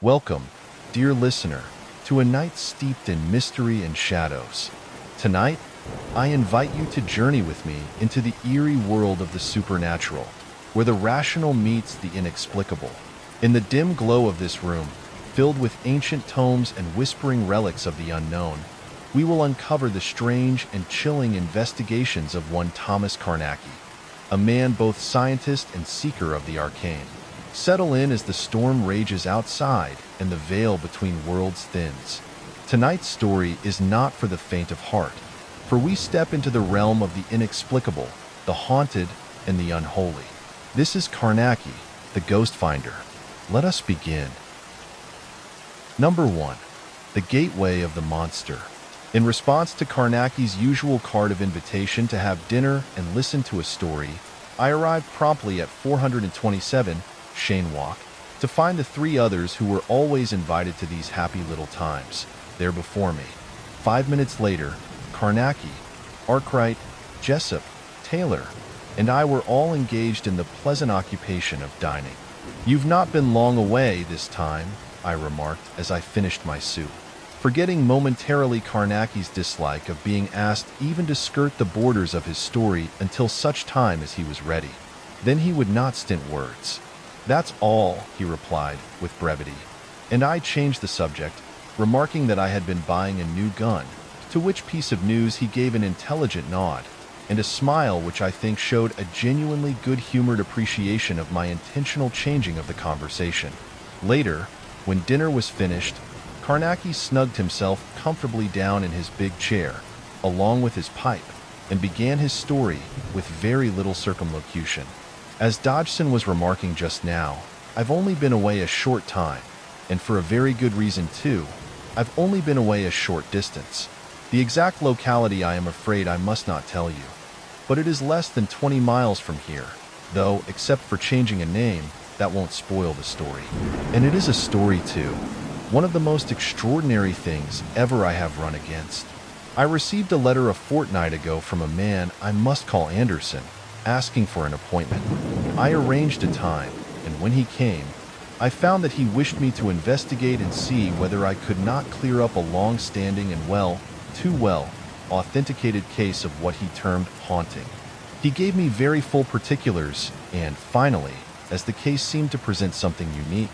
Welcome, dear listener, to a night steeped in mystery and shadows. Tonight, I invite you to journey with me into the eerie world of the supernatural, where the rational meets the inexplicable. In the dim glow of this room, filled with ancient tomes and whispering relics of the unknown, we will uncover the strange and chilling investigations of one Thomas Carnacki, a man both scientist and seeker of the arcane. Settle in as the storm rages outside and the veil between worlds thins. Tonight's story is not for the faint of heart, for we step into the realm of the inexplicable, the haunted, and the unholy. This is Carnacki, the Ghost Finder. Let us begin. Number 1. The Gateway of the Monster. In response to Carnacki's usual card of invitation to have dinner and listen to a story, I arrived promptly at 427 Shane Walk to find the three others who were always invited to these happy little times there before me. 5 minutes later, Carnacki, Arkwright, Jessup, Taylor, and I were all engaged in the pleasant occupation of dining. "You've not been long away this time," I remarked as I finished my soup, forgetting momentarily Carnacki's dislike of being asked even to skirt the borders of his story until such time as he was ready. Then he would not stint words. "That's all," he replied with brevity, and I changed the subject, remarking that I had been buying a new gun, to which piece of news he gave an intelligent nod and a smile which I think showed a genuinely good-humored appreciation of my intentional changing of the conversation. Later, when dinner was finished, Carnacki snugged himself comfortably down in his big chair, along with his pipe, and began his story with very little circumlocution. As Dodgson was remarking just now, I've only been away a short time, and for a very good reason too. I've only been away a short distance. The exact locality I am afraid I must not tell you, but it is less than 20 miles from here, though, except for changing a name, that won't spoil the story. And it is a story too. One of the most extraordinary things ever I have run against. I received a letter a fortnight ago from a man I must call Anderson, asking for an appointment. I arranged a time, and when he came, I found that he wished me to investigate and see whether I could not clear up a long-standing and too well, authenticated case of what he termed haunting. He gave me very full particulars, and finally, as the case seemed to present something unique,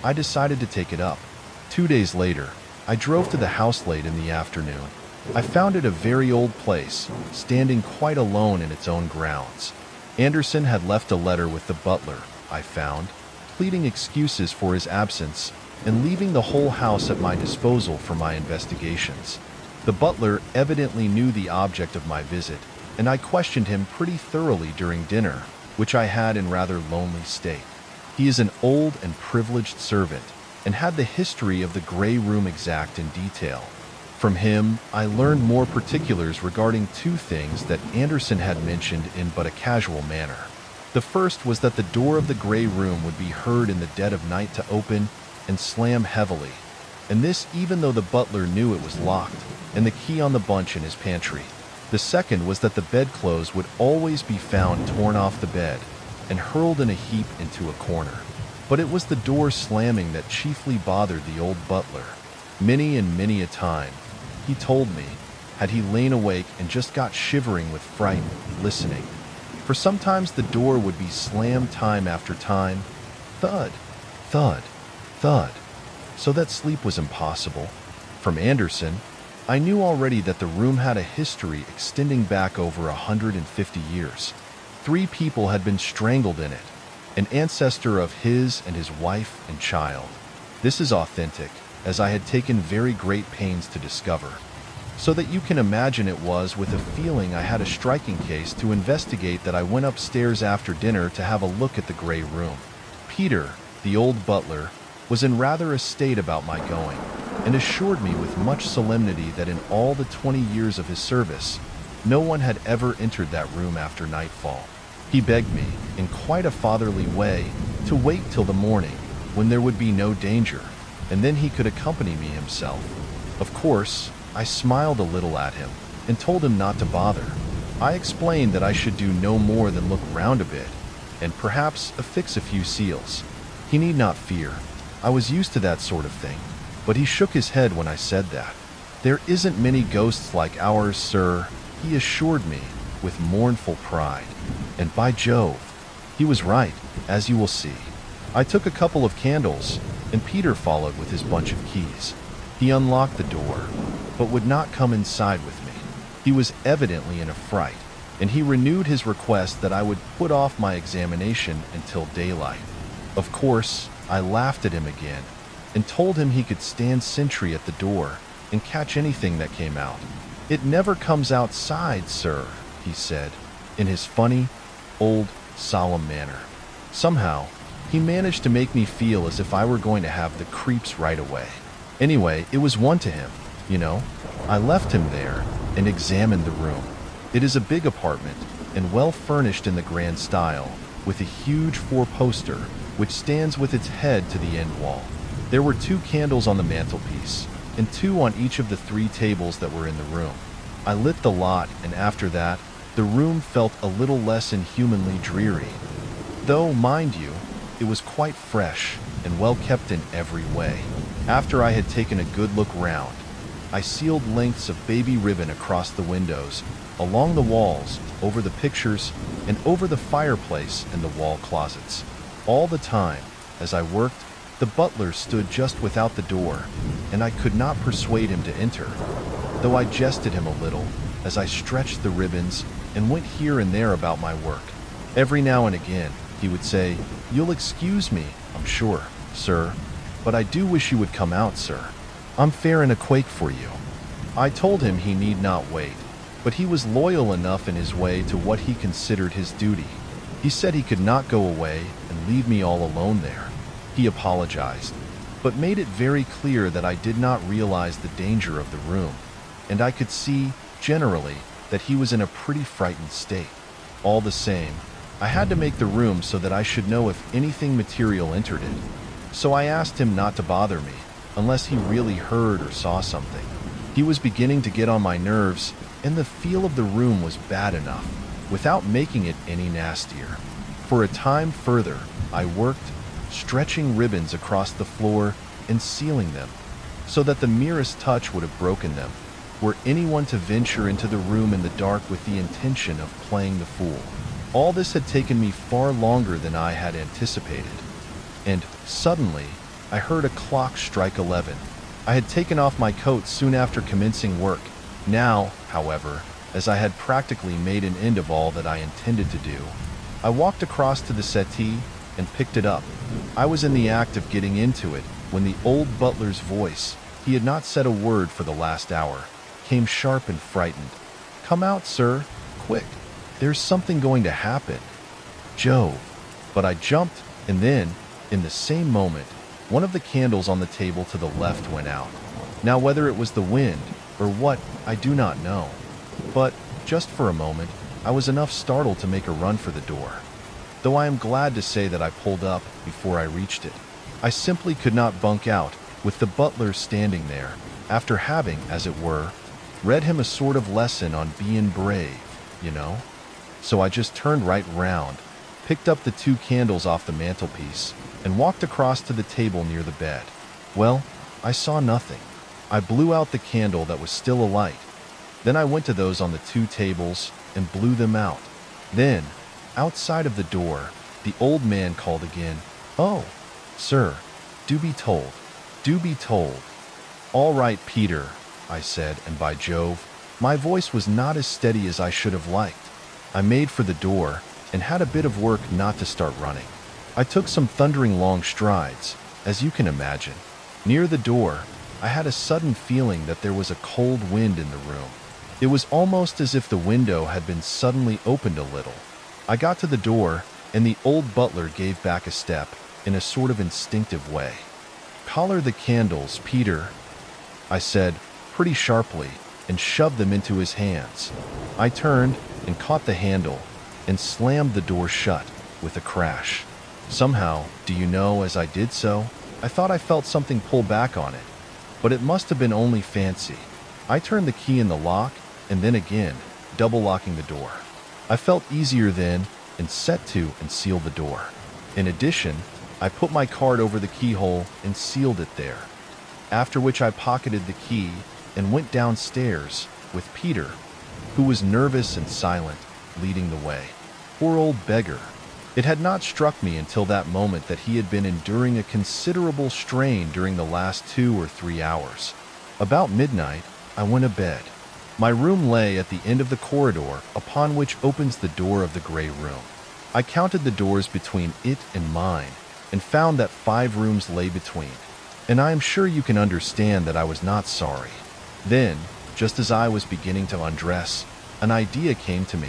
I decided to take it up. 2 days later, I drove to the house late in the afternoon. I found it a very old place, standing quite alone in its own grounds. Anderson had left a letter with the butler, I found, pleading excuses for his absence and leaving the whole house at my disposal for my investigations. The butler evidently knew the object of my visit, and I questioned him pretty thoroughly during dinner, which I had in rather lonely state. He is an old and privileged servant, and had the history of the Grey Room exact in detail. From him, I learned more particulars regarding two things that Anderson had mentioned in but a casual manner. The first was that the door of the Grey Room would be heard in the dead of night to open and slam heavily, and this even though the butler knew it was locked and the key on the bunch in his pantry. The second was that the bedclothes would always be found torn off the bed and hurled in a heap into a corner. But it was the door slamming that chiefly bothered the old butler. Many and many a time, he told me, had he lain awake and just got shivering with fright, listening. For sometimes the door would be slammed time after time, thud, thud, thud, so that sleep was impossible. From Anderson, I knew already that the room had a history extending back over 150 years. 3 people had been strangled in it, an ancestor of his and his wife and child. This is authentic, as I had taken very great pains to discover. So that you can imagine it was with a feeling I had a striking case to investigate that I went upstairs after dinner to have a look at the Grey Room. Peter, the old butler, was in rather a state about my going, and assured me with much solemnity that in all the 20 years of his service, no one had ever entered that room after nightfall. He begged me, in quite a fatherly way, to wait till the morning, when there would be no danger, and then he could accompany me himself. Of course, I smiled a little at him, and told him not to bother. I explained that I should do no more than look round a bit, and perhaps affix a few seals. He need not fear. I was used to that sort of thing, but he shook his head when I said that. "There isn't many ghosts like ours, sir," he assured me with mournful pride. And by Jove, he was right, as you will see. I took a couple of candles, and Peter followed with his bunch of keys. He unlocked the door, but would not come inside with me. He was evidently in a fright, and he renewed his request that I would put off my examination until daylight. Of course, I laughed at him again, and told him he could stand sentry at the door and catch anything that came out. "It never comes outside, sir," he said, in his funny, old, solemn manner. Somehow, he managed to make me feel as if I were going to have the creeps right away. Anyway, it was one to him, you know. I left him there and examined the room. It is a big apartment and well furnished in the grand style, with a huge four-poster which stands with its head to the end wall. There were 2 candles on the mantelpiece, and 2 on each of the 3 tables that were in the room. I lit the lot, and after that, the room felt a little less inhumanly dreary. Though, mind you, it was quite fresh and well kept in every way. After I had taken a good look round, I sealed lengths of baby ribbon across the windows, along the walls, over the pictures, and over the fireplace and the wall closets. All the time, as I worked, the butler stood just without the door, and I could not persuade him to enter, though I jested him a little as I stretched the ribbons and went here and there about my work. Every now and again, he would say, "You'll excuse me, I'm sure, sir, but I do wish you would come out, sir. I'm fair in a quake for you." I told him he need not wait, but he was loyal enough in his way to what he considered his duty. He said he could not go away and leave me all alone there. He apologized, but made it very clear that I did not realize the danger of the room, and I could see, generally, that he was in a pretty frightened state. All the same, I had to make the room so that I should know if anything material entered it. So I asked him not to bother me, unless he really heard or saw something. He was beginning to get on my nerves, and the feel of the room was bad enough, without making it any nastier. For a time further, I worked, stretching ribbons across the floor and sealing them, so that the merest touch would have broken them, were anyone to venture into the room in the dark with the intention of playing the fool. All this had taken me far longer than I had anticipated, and suddenly I heard a clock strike 11. I had taken off my coat soon after commencing work. Now, however, as I had practically made an end of all that I intended to do, I walked across to the settee and picked it up. I was in the act of getting into it when the old butler's voice, he had not said a word for the last hour, came sharp and frightened. "Come out, sir, quick. There's something going to happen." Jove! But I jumped, and then, in the same moment, one of the candles on the table to the left went out. Now, whether it was the wind or what, I do not know. But, just for a moment, I was enough startled to make a run for the door. Though I am glad to say that I pulled up before I reached it. I simply could not bunk out with the butler standing there, after having, as it were, read him a sort of lesson on being brave, you know? So I just turned right round, picked up the 2 candles off the mantelpiece, and walked across to the table near the bed. Well, I saw nothing. I blew out the candle that was still alight. Then I went to those on the 2 tables and blew them out. Then, outside of the door, the old man called again, "Oh, sir, do be told, do be told." "All right, Peter," I said, and by Jove, my voice was not as steady as I should have liked. I made for the door and had a bit of work not to start running. I took some thundering long strides, as you can imagine. Near the door, I had a sudden feeling that there was a cold wind in the room. It was almost as if the window had been suddenly opened a little. I got to the door, and the old butler gave back a step in a sort of instinctive way. "Collar the candles, Peter," I said, pretty sharply, and shoved them into his hands. I turned and caught the handle and slammed the door shut with a crash. Somehow, do you know, as I did so, I thought I felt something pull back on it, but it must have been only fancy. I turned the key in the lock, and then again, double-locking the door. I felt easier then, and set to and sealed the door. In addition, I put my card over the keyhole and sealed it there, after which I pocketed the key and went downstairs with Peter, who was nervous and silent, leading the way. Poor old beggar. It had not struck me until that moment that he had been enduring a considerable strain during the last 2 or 3 hours. About midnight, I went to bed. My room lay at the end of the corridor upon which opens the door of the gray room. I counted the doors between it and mine and found that 5 rooms lay between, and I am sure you can understand that I was not sorry. Then, just as I was beginning to undress, an idea came to me,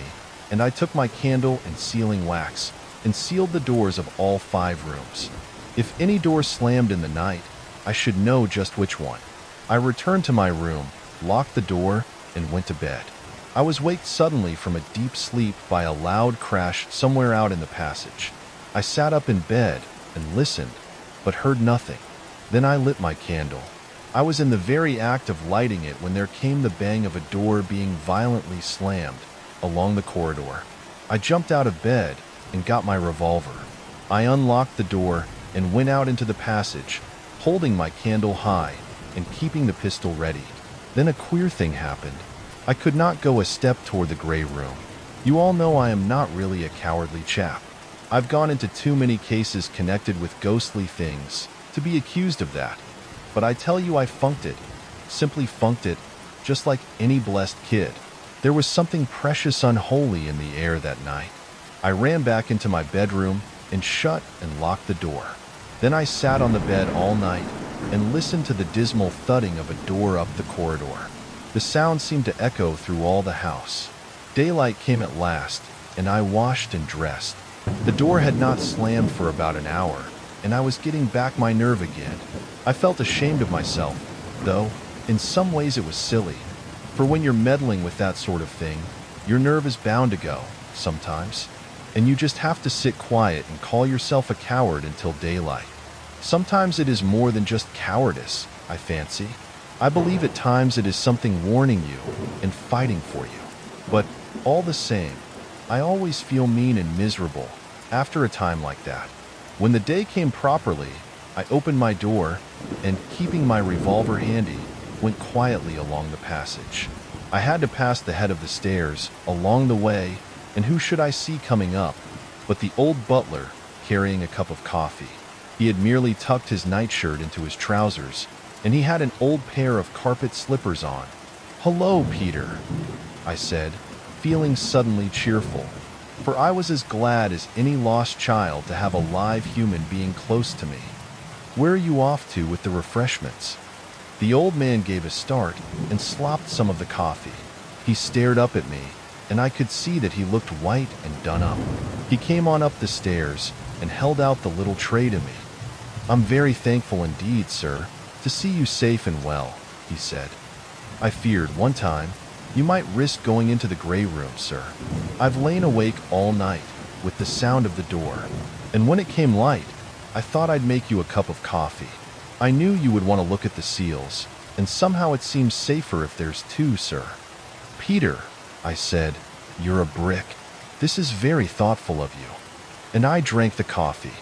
and I took my candle and sealing wax and sealed the doors of all 5 rooms. If any door slammed in the night, I should know just which one. I returned to my room, locked the door, and went to bed. I was waked suddenly from a deep sleep by a loud crash somewhere out in the passage. I sat up in bed and listened, but heard nothing. Then I lit my candle. I was in the very act of lighting it when there came the bang of a door being violently slammed along the corridor. I jumped out of bed and got my revolver. I unlocked the door and went out into the passage, holding my candle high and keeping the pistol ready. Then a queer thing happened. I could not go a step toward the gray room. You all know I am not really a cowardly chap. I've gone into too many cases connected with ghostly things to be accused of that. But I tell you, I funked it. Simply funked it, just like any blessed kid. There was something precious unholy in the air that night. I ran back into my bedroom and shut and locked the door. Then I sat on the bed all night and listened to the dismal thudding of a door up the corridor. The sound seemed to echo through all the house. Daylight came at last, and I washed and dressed. The door had not slammed for about an hour, and I was getting back my nerve again. I felt ashamed of myself, though in some ways it was silly. For when you're meddling with that sort of thing, your nerve is bound to go, sometimes. And you just have to sit quiet and call yourself a coward until daylight. Sometimes it is more than just cowardice, I fancy. I believe at times it is something warning you and fighting for you. But all the same, I always feel mean and miserable after a time like that. When the day came properly, I opened my door and, keeping my revolver handy, went quietly along the passage. I had to pass the head of the stairs along the way, and who should I see coming up but the old butler carrying a cup of coffee. He had merely tucked his nightshirt into his trousers, and he had an old pair of carpet slippers on. "Hello, Peter," I said, feeling suddenly cheerful, for I was as glad as any lost child to have a live human being close to me. "Where are you off to with the refreshments?" The old man gave a start and slopped some of the coffee. He stared up at me, and I could see that he looked white and done up. He came on up the stairs and held out the little tray to me. "I'm very thankful indeed, sir, to see you safe and well," he said. "I feared one time you might risk going into the gray room, sir. I've lain awake all night with the sound of the door, and when it came light, I thought I'd make you a cup of coffee. I knew you would want to look at the seals, and somehow it seems safer if there's 2, sir." "Peter," I said, "you're a brick. This is very thoughtful of you." And I drank the coffee.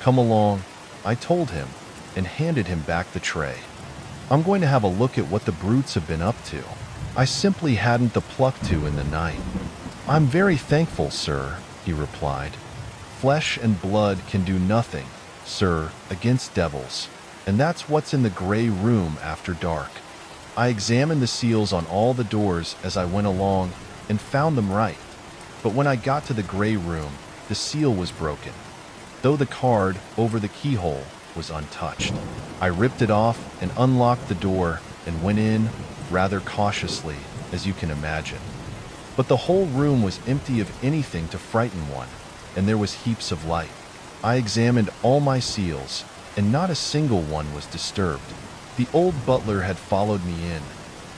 "Come along," I told him, and handed him back the tray. "I'm going to have a look at what the brutes have been up to. I simply hadn't the pluck to in the night." "I'm very thankful, sir," he replied. "Flesh and blood can do nothing, sir, against devils, and that's what's in the gray room after dark." I examined the seals on all the doors as I went along and found them right. But when I got to the gray room, the seal was broken, though the card over the keyhole was untouched. I ripped it off and unlocked the door and went in, rather cautiously, as you can imagine. But the whole room was empty of anything to frighten one, and there was heaps of light. I examined all my seals, and not a single one was disturbed. The old butler had followed me in,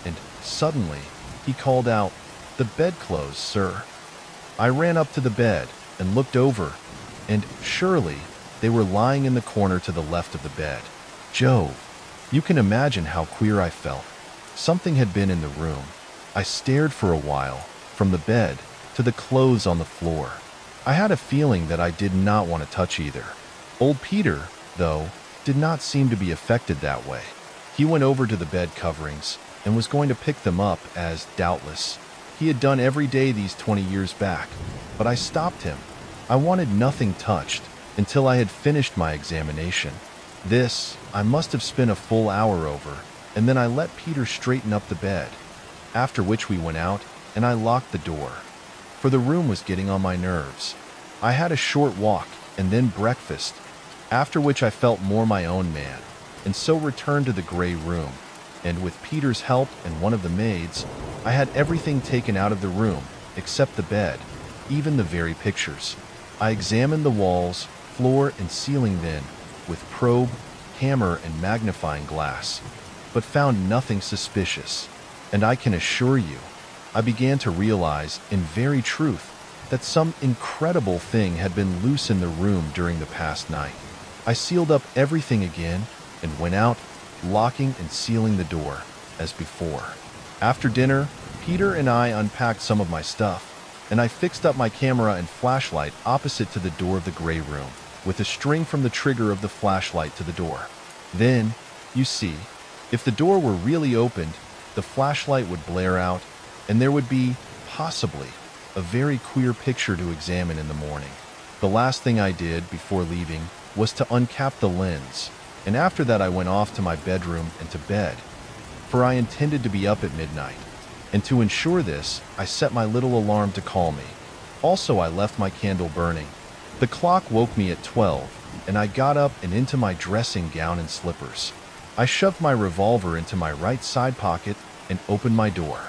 and suddenly he called out, "The bedclothes, sir." I ran up to the bed and looked over, and surely they were lying in the corner to the left of the bed. Jove, you can imagine how queer I felt. Something had been in the room. I stared for a while, from the bed to the clothes on the floor. I had a feeling that I did not want to touch either, Old Peter, though, did not seem to be affected that way. He went over to the bed coverings and was going to pick them up as, doubtless, he had done every day these 20 years back. But I stopped him. I wanted nothing touched until I had finished my examination. This, I must have spent a full hour over, and then I let Peter straighten up the bed, after which we went out and I locked the door, for the room was getting on my nerves. I had a short walk and then breakfast, after which I felt more my own man, and so returned to the gray room, and with Peter's help and one of the maids, I had everything taken out of the room except the bed, even the very pictures. I examined the walls, floor, and ceiling then, with probe, hammer, and magnifying glass, but found nothing suspicious. And I can assure you, I began to realize, in very truth, that some incredible thing had been loose in the room during the past night. I sealed up everything again and went out, locking and sealing the door, as before. After dinner, Peter and I unpacked some of my stuff, and I fixed up my camera and flashlight opposite to the door of the gray room, with a string from the trigger of the flashlight to the door. Then, you see, if the door were really opened, the flashlight would blare out, and there would be, possibly, a very queer picture to examine in the morning. The last thing I did before leaving was to uncap the lens, and after that I went off to my bedroom and to bed, for I intended to be up at midnight. And to ensure this, I set my little alarm to call me. Also, I left my candle burning. The clock woke me at 12, and I got up and into my dressing gown and slippers. I shoved my revolver into my right side pocket and opened my door.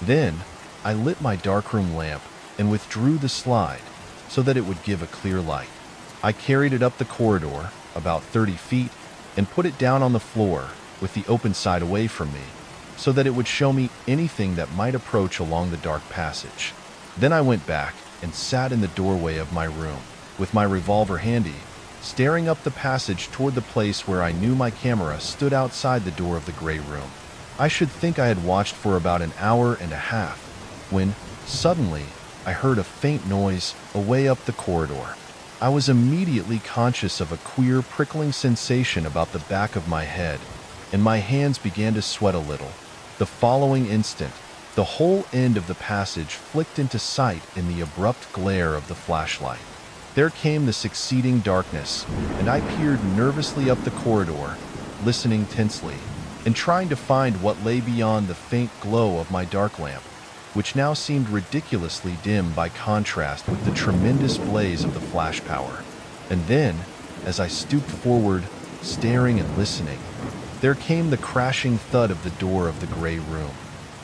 Then, I lit my darkroom lamp and withdrew the slide so that it would give a clear light. I carried it up the corridor, about 30 feet, and put it down on the floor with the open side away from me, so that it would show me anything that might approach along the dark passage. Then I went back and sat in the doorway of my room, with my revolver handy, staring up the passage toward the place where I knew my camera stood outside the door of the gray room. I should think I had watched for about an hour and a half, when, suddenly, I heard a faint noise away up the corridor. I was immediately conscious of a queer prickling sensation about the back of my head, and my hands began to sweat a little. The following instant, the whole end of the passage flicked into sight in the abrupt glare of the flashlight. There came the succeeding darkness, and I peered nervously up the corridor, listening tensely, and trying to find what lay beyond the faint glow of my dark lamp, which now seemed ridiculously dim by contrast with the tremendous blaze of the flash power. And then, as I stooped forward, staring and listening, there came the crashing thud of the door of the gray room.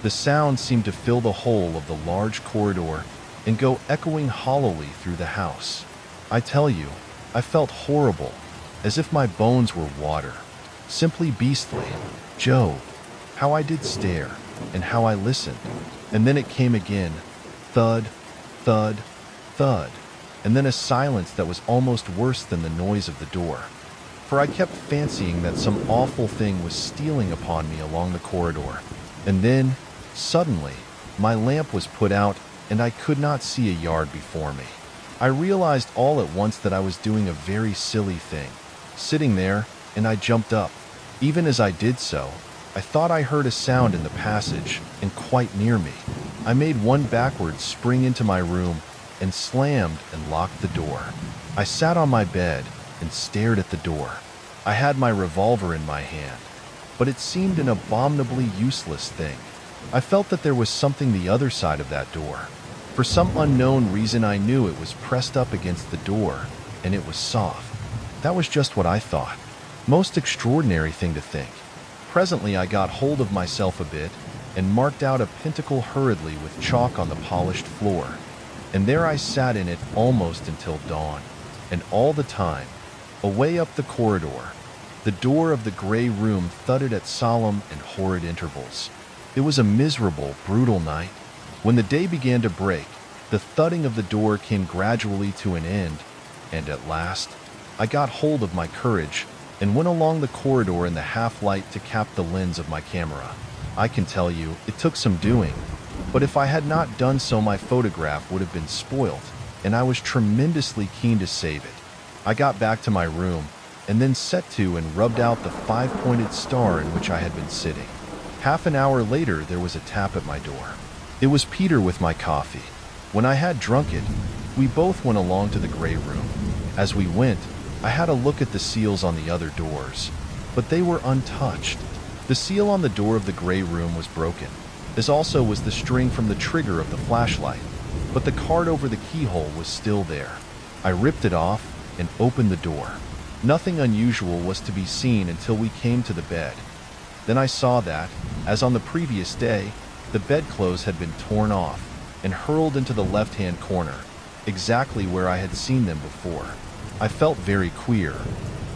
The sound seemed to fill the whole of the large corridor and go echoing hollowly through the house. I tell you, I felt horrible, as if my bones were water. Simply beastly. Jove, how I did stare, and how I listened. And then it came again. Thud, thud, thud. And then a silence that was almost worse than the noise of the door. For I kept fancying that some awful thing was stealing upon me along the corridor. And then, suddenly, my lamp was put out, and I could not see a yard before me. I realized all at once that I was doing a very silly thing, sitting there, and I jumped up. Even as I did so, I thought I heard a sound in the passage, and quite near me. I made one backward spring into my room, and slammed and locked the door. I sat on my bed and stared at the door. I had my revolver in my hand, but it seemed an abominably useless thing. I felt that there was something the other side of that door. For some unknown reason, I knew it was pressed up against the door, and it was soft. That was just what I thought. Most extraordinary thing to think. Presently I got hold of myself a bit and marked out a pentacle hurriedly with chalk on the polished floor. And there I sat in it almost until dawn. And all the time, away up the corridor, the door of the gray room thudded at solemn and horrid intervals. It was a miserable, brutal night. When the day began to break, the thudding of the door came gradually to an end, and at last, I got hold of my courage and went along the corridor in the half-light to cap the lens of my camera. I can tell you, it took some doing, but if I had not done so, my photograph would have been spoilt, and I was tremendously keen to save it. I got back to my room and then set to and rubbed out the five-pointed star in which I had been sitting. Half an hour later, there was a tap at my door. It was Peter with my coffee. When I had drunk it, we both went along to the gray room. As we went, I had a look at the seals on the other doors, but they were untouched. The seal on the door of the gray room was broken, as also was the string from the trigger of the flashlight, but the card over the keyhole was still there. I ripped it off and opened the door. Nothing unusual was to be seen until we came to the bed. Then I saw that, as on the previous day, the bedclothes had been torn off and hurled into the left-hand corner, exactly where I had seen them before. I felt very queer,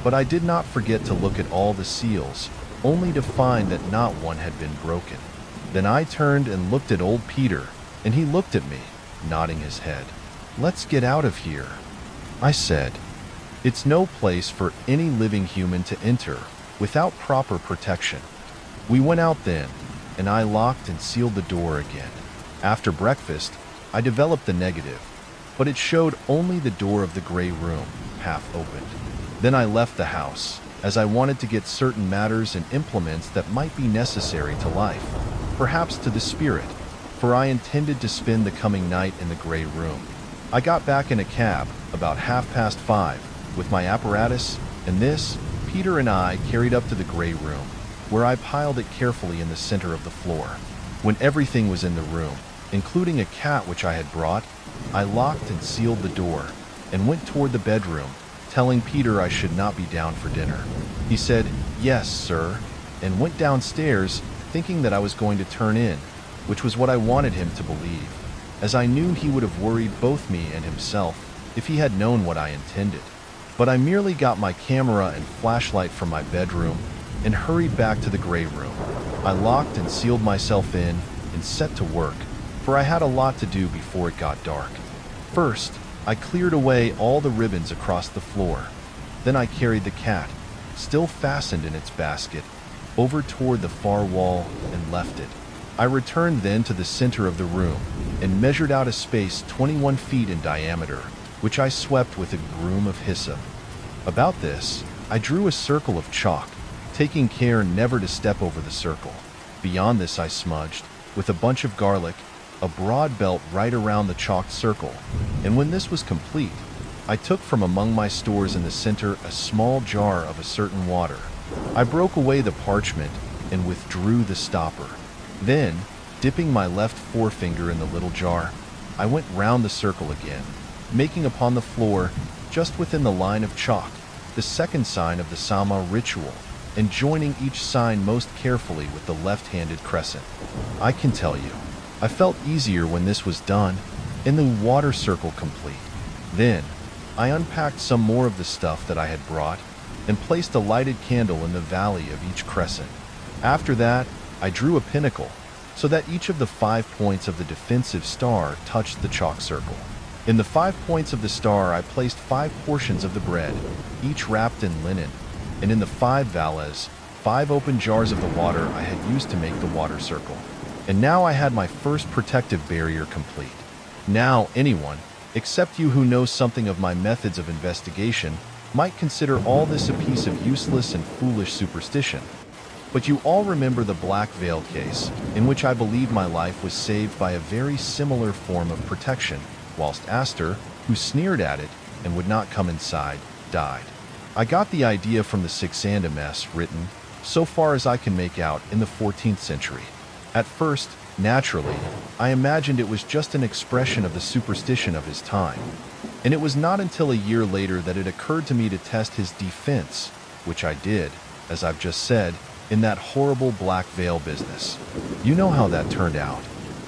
but I did not forget to look at all the seals, only to find that not one had been broken. Then I turned and looked at old Peter, and he looked at me, nodding his head. "Let's get out of here," I said. "It's no place for any living human to enter without proper protection." We went out then, and I locked and sealed the door again. After breakfast, I developed the negative, but it showed only the door of the gray room, half opened. Then I left the house, as I wanted to get certain matters and implements that might be necessary to life, perhaps to the spirit, for I intended to spend the coming night in the gray room. I got back in a cab about 5:30 with my apparatus, and this, Peter and I carried up to the gray room, where I piled it carefully in the center of the floor. When everything was in the room, including a cat which I had brought, I locked and sealed the door and went toward the bedroom, telling Peter I should not be down for dinner. He said, "Yes, sir," and went downstairs, thinking that I was going to turn in, which was what I wanted him to believe, as I knew he would have worried both me and himself if he had known what I intended. But I merely got my camera and flashlight from my bedroom and hurried back to the gray room. I locked and sealed myself in and set to work, for I had a lot to do before it got dark. First, I cleared away all the ribbons across the floor. Then I carried the cat, still fastened in its basket, over toward the far wall and left it. I returned then to the center of the room and measured out a space 21 feet in diameter, which I swept with a broom of hyssop. About this, I drew a circle of chalk, taking care never to step over the circle. Beyond this I smudged, with a bunch of garlic, a broad belt right around the chalked circle, and when this was complete, I took from among my stores in the center a small jar of a certain water. I broke away the parchment and withdrew the stopper. Then, dipping my left forefinger in the little jar, I went round the circle again, making upon the floor, just within the line of chalk, the second sign of the Sama ritual, and joining each sign most carefully with the left-handed crescent. I can tell you, I felt easier when this was done, and the water circle complete. Then, I unpacked some more of the stuff that I had brought, and placed a lighted candle in the valley of each crescent. After that, I drew a pinnacle, so that each of the 5 points of the defensive star touched the chalk circle. In the 5 points of the star I placed 5 portions of the bread, each wrapped in linen, and in the 5 valles, 5 open jars of the water I had used to make the water circle. And now I had my first protective barrier complete. Now anyone, except you who knows something of my methods of investigation, might consider all this a piece of useless and foolish superstition. But you all remember the black veil case, in which I believe my life was saved by a very similar form of protection, whilst Astor, who sneered at it and would not come inside, died. I got the idea from the Sixanda Mess written, so far as I can make out, in the 14th century. At first, naturally, I imagined it was just an expression of the superstition of his time, and it was not until a year later that it occurred to me to test his defense, which I did, as I've just said, in that horrible black veil business. You know how that turned out.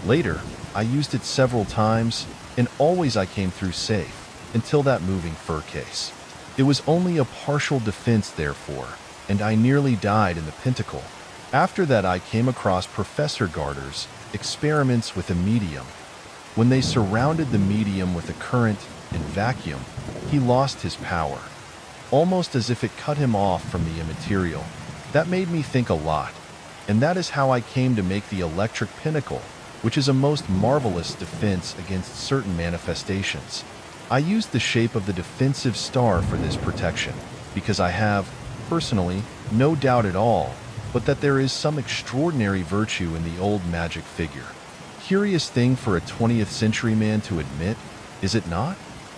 Later, I used it several times, and always I came through safe, until that moving fur case. It was only a partial defense, therefore, and I nearly died in the pentacle. After that I came across Professor Garter's experiments with a medium. When they surrounded the medium with a current and vacuum, he lost his power, almost as if it cut him off from the immaterial. That made me think a lot, and that is how I came to make the electric pinnacle, which is a most marvelous defense against certain manifestations. I used the shape of the defensive star for this protection, because I have, personally, no doubt at all, but that there is some extraordinary virtue in the old magic figure. Curious thing for a 20th century man to admit, is it not?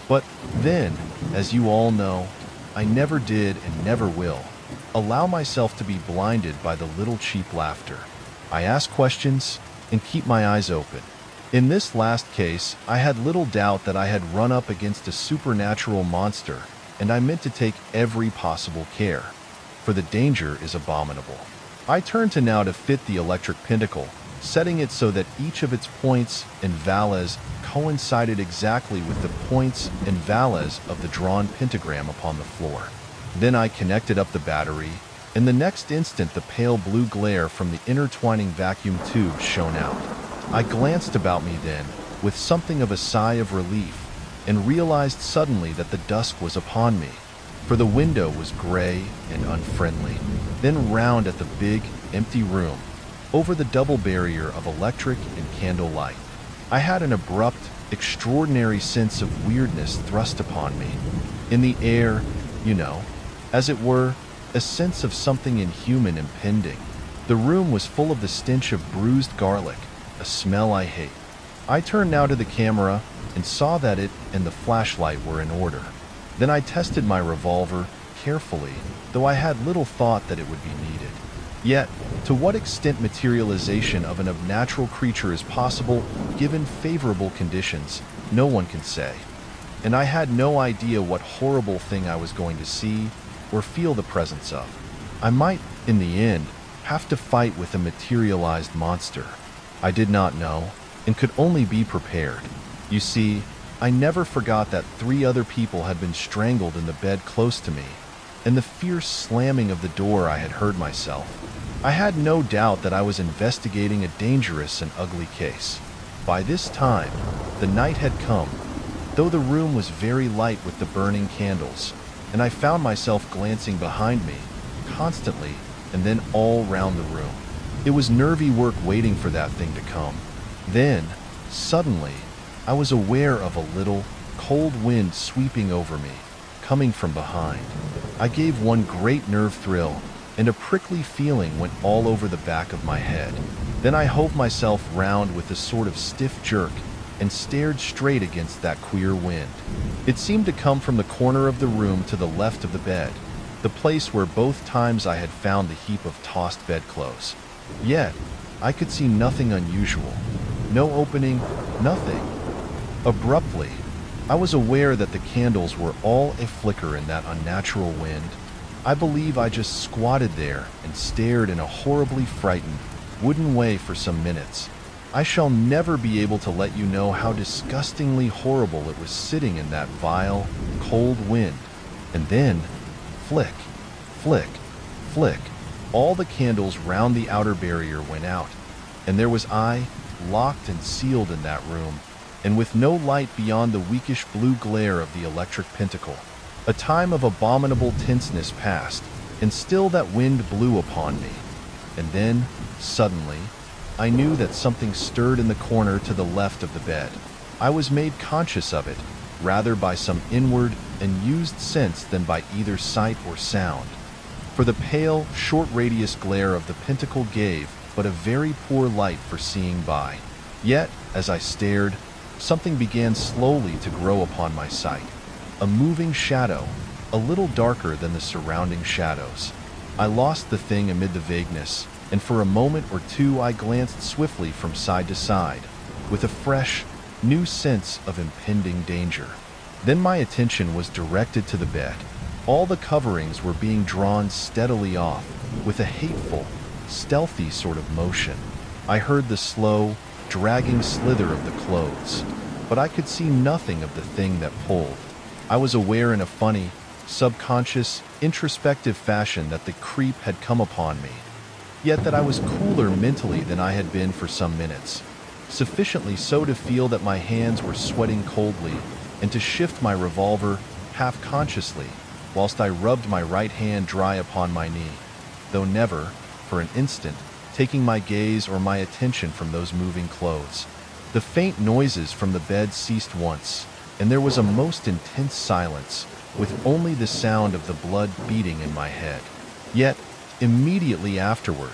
But then, as you all know, I never did and never will allow myself to be blinded by the little cheap laughter. I ask questions and keep my eyes open. In this last case, I had little doubt that I had run up against a supernatural monster, and I meant to take every possible care, for the danger is abominable. I turned to now to fit the electric pentacle, setting it so that each of its points and valles coincided exactly with the points and valles of the drawn pentagram upon the floor. Then I connected up the battery, and the next instant the pale blue glare from the intertwining vacuum tubes shone out. I glanced about me then, with something of a sigh of relief, and realized suddenly that the dusk was upon me, for the window was gray and unfriendly. Then round at the big, empty room, over the double barrier of electric and candle light, I had an abrupt, extraordinary sense of weirdness thrust upon me. In the air, you know, as it were, a sense of something inhuman impending. The room was full of the stench of bruised garlic, a smell I hate. I turned now to the camera and saw that it and the flashlight were in order. Then I tested my revolver carefully, though I had little thought that it would be needed. Yet, to what extent materialization of an unnatural creature is possible given favorable conditions, no one can say. And I had no idea what horrible thing I was going to see or feel the presence of. I might, in the end, have to fight with a materialized monster. I did not know, and could only be prepared. You see, I never forgot that 3 other people had been strangled in the bed close to me, and the fierce slamming of the door I had heard myself. I had no doubt that I was investigating a dangerous and ugly case. By this time, the night had come, though the room was very light with the burning candles, and I found myself glancing behind me, constantly, and then all round the room. It was nervy work waiting for that thing to come. Then, suddenly, I was aware of a little, cold wind sweeping over me, coming from behind. I gave one great nerve thrill, and a prickly feeling went all over the back of my head. Then I hove myself round with a sort of stiff jerk, and stared straight against that queer wind. It seemed to come from the corner of the room to the left of the bed, the place where both times I had found the heap of tossed bedclothes. Yet, I could see nothing unusual. No opening, nothing. Abruptly, I was aware that the candles were all aflicker in that unnatural wind. I believe I just squatted there and stared in a horribly frightened, wooden way for some minutes. I shall never be able to let you know how disgustingly horrible it was sitting in that vile, cold wind. And then, flick, flick, flick, all the candles round the outer barrier went out, and there was I, locked and sealed in that room, and with no light beyond the weakish blue glare of the electric pentacle. A time of abominable tenseness passed, and still that wind blew upon me. And then, suddenly, I knew that something stirred in the corner to the left of the bed. I was made conscious of it, rather by some inward and used sense than by either sight or sound. For the pale, short-radius glare of the pentacle gave but a very poor light for seeing by. Yet, as I stared, something began slowly to grow upon my sight. A moving shadow, a little darker than the surrounding shadows. I lost the thing amid the vagueness, and for a moment or two I glanced swiftly from side to side, with a fresh, new sense of impending danger. Then my attention was directed to the bed. All the coverings were being drawn steadily off, with a hateful, stealthy sort of motion. I heard the slow, dragging slither of the clothes, but I could see nothing of the thing that pulled. I was aware in a funny, subconscious, introspective fashion that the creep had come upon me, yet that I was cooler mentally than I had been for some minutes, sufficiently so to feel that my hands were sweating coldly, and to shift my revolver half-consciously, whilst I rubbed my right hand dry upon my knee, though never, for an instant, taking my gaze or my attention from those moving clothes. The faint noises from the bed ceased once, and there was a most intense silence, with only the sound of the blood beating in my head. Yet, immediately afterward,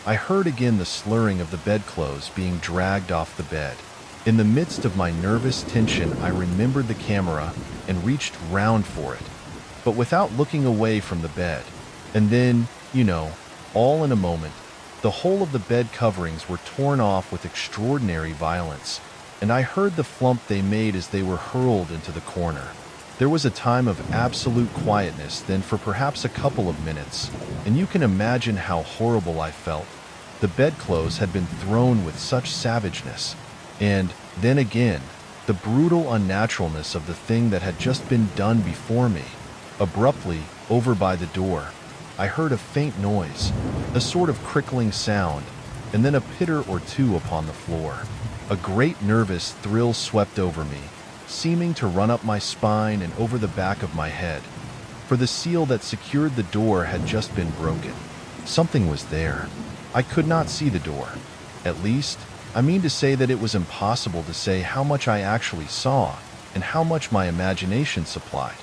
I heard again the slurring of the bedclothes being dragged off the bed. In the midst of my nervous tension, I remembered the camera and reached round for it, but without looking away from the bed. And then, all in a moment, the whole of the bed coverings were torn off with extraordinary violence, and I heard the flump they made as they were hurled into the corner. There was a time of absolute quietness then for perhaps a couple of minutes, and you can imagine how horrible I felt. The bedclothes had been thrown with such savageness, and then again, the brutal unnaturalness of the thing that had just been done before me. Abruptly, over by the door, I heard a faint noise, a sort of crickling sound, and then a pitter or two upon the floor. A great nervous thrill swept over me, seeming to run up my spine and over the back of my head, for the seal that secured the door had just been broken. Something was there. I could not see the door. At least, I mean to say that it was impossible to say how much I actually saw and how much my imagination supplied.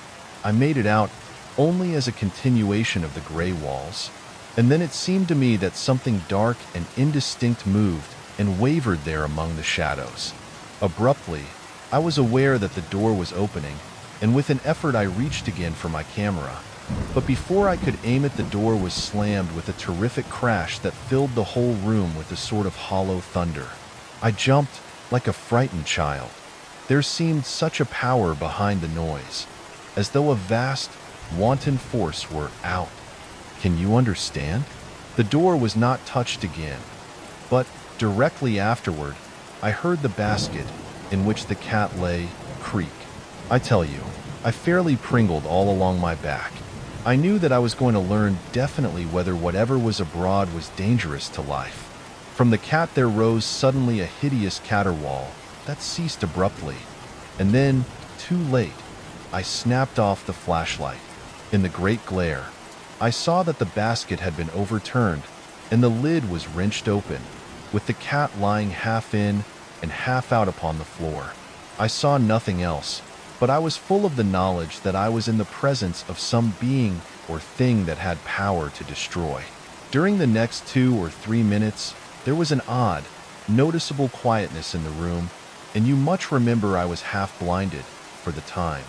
I made it out only as a continuation of the gray walls, and then it seemed to me that something dark and indistinct moved and wavered there among the shadows. Abruptly, I was aware that the door was opening, and with an effort I reached again for my camera. But before I could aim it, the door was slammed with a terrific crash that filled the whole room with a sort of hollow thunder. I jumped like a frightened child. There seemed such a power behind the noise, as though a vast, wanton force were out. Can you understand? The door was not touched again, but directly afterward, I heard the basket in which the cat lay creak. I tell you, I fairly pringled all along my back. I knew that I was going to learn definitely whether whatever was abroad was dangerous to life. From the cat there rose suddenly a hideous caterwaul that ceased abruptly, and then, too late, I snapped off the flashlight. In the great glare, I saw that the basket had been overturned and the lid was wrenched open, with the cat lying half in and half out upon the floor. I saw nothing else, but I was full of the knowledge that I was in the presence of some being or thing that had power to destroy. During the next 2 or 3 minutes, there was an odd, noticeable quietness in the room, and you much remember I was half blinded, for the time,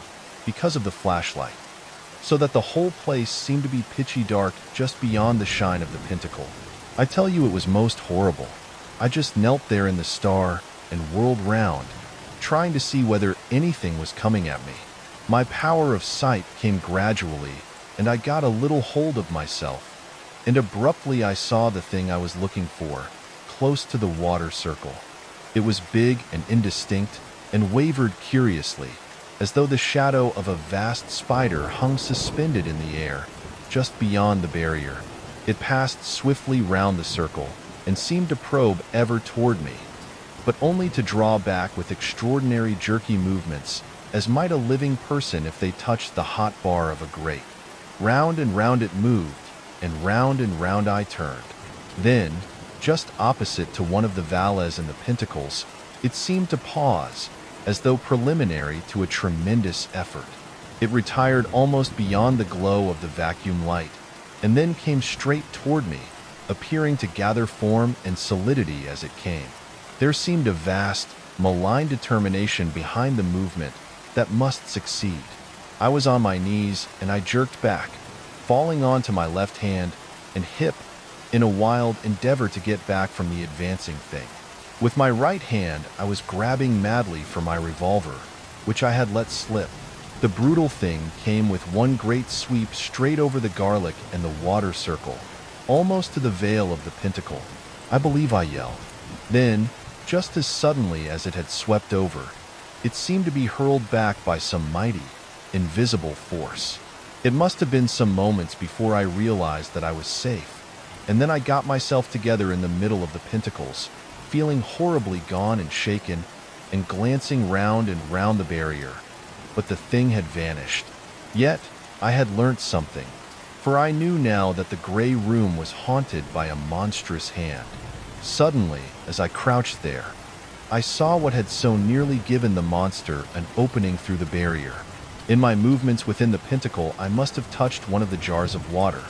because of the flashlight, so that the whole place seemed to be pitchy dark just beyond the shine of the pentacle. I tell you, it was most horrible. I just knelt there in the star and whirled round, trying to see whether anything was coming at me. My power of sight came gradually, and I got a little hold of myself, and abruptly I saw the thing I was looking for, close to the water circle. It was big and indistinct, and wavered curiously, as though the shadow of a vast spider hung suspended in the air, just beyond the barrier. It passed swiftly round the circle, and seemed to probe ever toward me, but only to draw back with extraordinary jerky movements, as might a living person if they touched the hot bar of a grate. Round and round it moved, and round I turned. Then, just opposite to one of the valets and the pentacles, it seemed to pause, as though preliminary to a tremendous effort. It retired almost beyond the glow of the vacuum light, and then came straight toward me, appearing to gather form and solidity as it came. There seemed a vast, malign determination behind the movement that must succeed. I was on my knees, and I jerked back, falling onto my left hand and hip in a wild endeavor to get back from the advancing thing. With my right hand, I was grabbing madly for my revolver, which I had let slip. The brutal thing came with one great sweep straight over the garlic and the water circle, almost to the veil of the pentacle. I believe I yelled. Then, just as suddenly as it had swept over, it seemed to be hurled back by some mighty, invisible force. It must have been some moments before I realized that I was safe, and then I got myself together in the middle of the pentacles, feeling horribly gone and shaken, and glancing round and round the barrier. But the thing had vanished. Yet, I had learnt something, for I knew now that the gray room was haunted by a monstrous hand. Suddenly, as I crouched there, I saw what had so nearly given the monster an opening through the barrier. In my movements within the pinnacle, I must have touched one of the jars of water.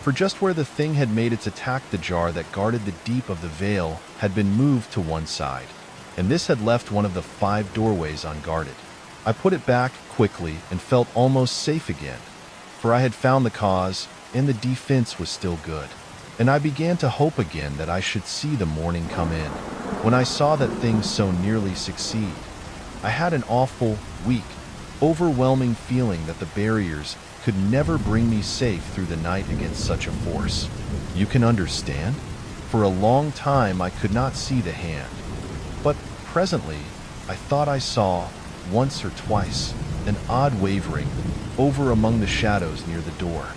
For just where the thing had made its attack, the jar that guarded the deep of the veil had been moved to one side, and this had left one of the 5 doorways unguarded. I put it back quickly and felt almost safe again, for I had found the cause, and the defense was still good. And I began to hope again that I should see the morning come in. When I saw that things so nearly succeed, I had an awful, weak, overwhelming feeling that the barriers could never bring me safe through the night against such a force. You can understand? For a long time I could not see the hand, but presently I thought I saw, once or twice, an odd wavering over among the shadows near the door.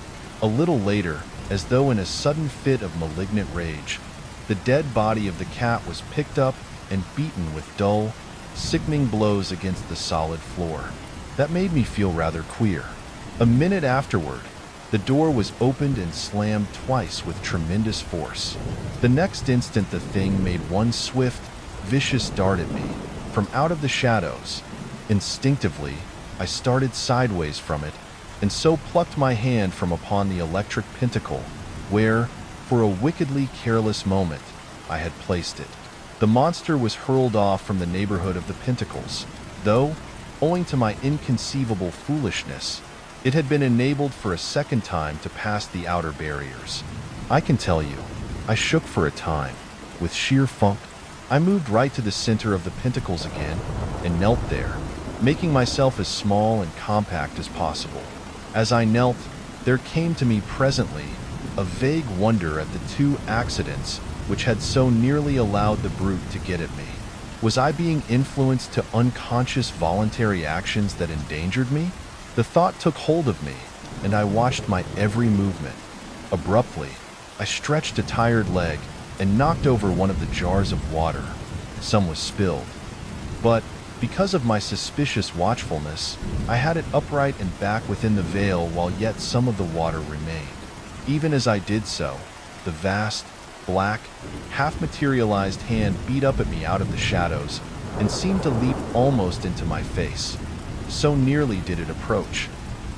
A little later, as though in a sudden fit of malignant rage, the dead body of the cat was picked up and beaten with dull, sickening blows against the solid floor. That made me feel rather queer. A minute afterward, the door was opened and slammed twice with tremendous force. The next instant the thing made one swift, vicious dart at me from out of the shadows. Instinctively, I started sideways from it, and so plucked my hand from upon the electric pentacle, where, for a wickedly careless moment, I had placed it. The monster was hurled off from the neighborhood of the pentacles, though, owing to my inconceivable foolishness, it had been enabled for a second time to pass the outer barriers. I can tell you, I shook for a time. With sheer funk, I moved right to the center of the pentacles again and knelt there, making myself as small and compact as possible. As I knelt, there came to me presently a vague wonder at the 2 accidents which had so nearly allowed the brute to get at me. Was I being influenced to unconscious voluntary actions that endangered me? The thought took hold of me, and I watched my every movement. Abruptly, I stretched a tired leg and knocked over one of the jars of water. Some was spilled, but because of my suspicious watchfulness, I had it upright and back within the veil while yet some of the water remained. Even as I did so, the vast, black, half-materialized hand beat up at me out of the shadows and seemed to leap almost into my face. So nearly did it approach,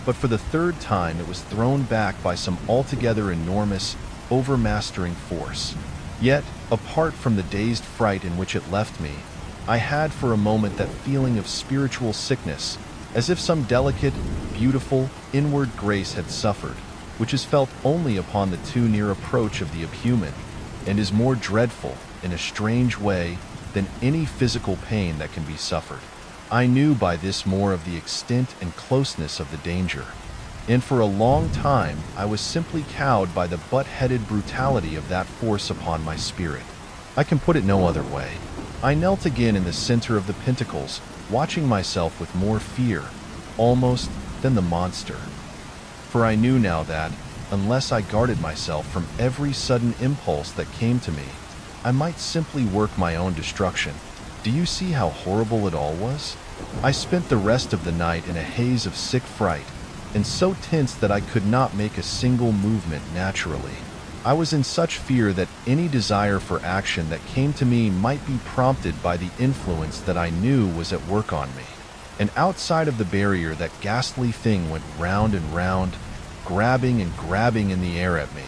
but for the 3rd time it was thrown back by some altogether enormous, overmastering force. Yet, apart from the dazed fright in which it left me, I had for a moment that feeling of spiritual sickness, as if some delicate, beautiful, inward grace had suffered, which is felt only upon the too near approach of the abhuman, and is more dreadful, in a strange way, than any physical pain that can be suffered. I knew by this more of the extent and closeness of the danger, and for a long time I was simply cowed by the butt-headed brutality of that force upon my spirit. I can put it no other way. I knelt again in the center of the pentacles, watching myself with more fear, almost, than the monster. For I knew now that, unless I guarded myself from every sudden impulse that came to me, I might simply work my own destruction. Do you see how horrible it all was? I spent the rest of the night in a haze of sick fright, and so tense that I could not make a single movement naturally. I was in such fear that any desire for action that came to me might be prompted by the influence that I knew was at work on me. And outside of the barrier, that ghastly thing went round and round, grabbing and grabbing in the air at me.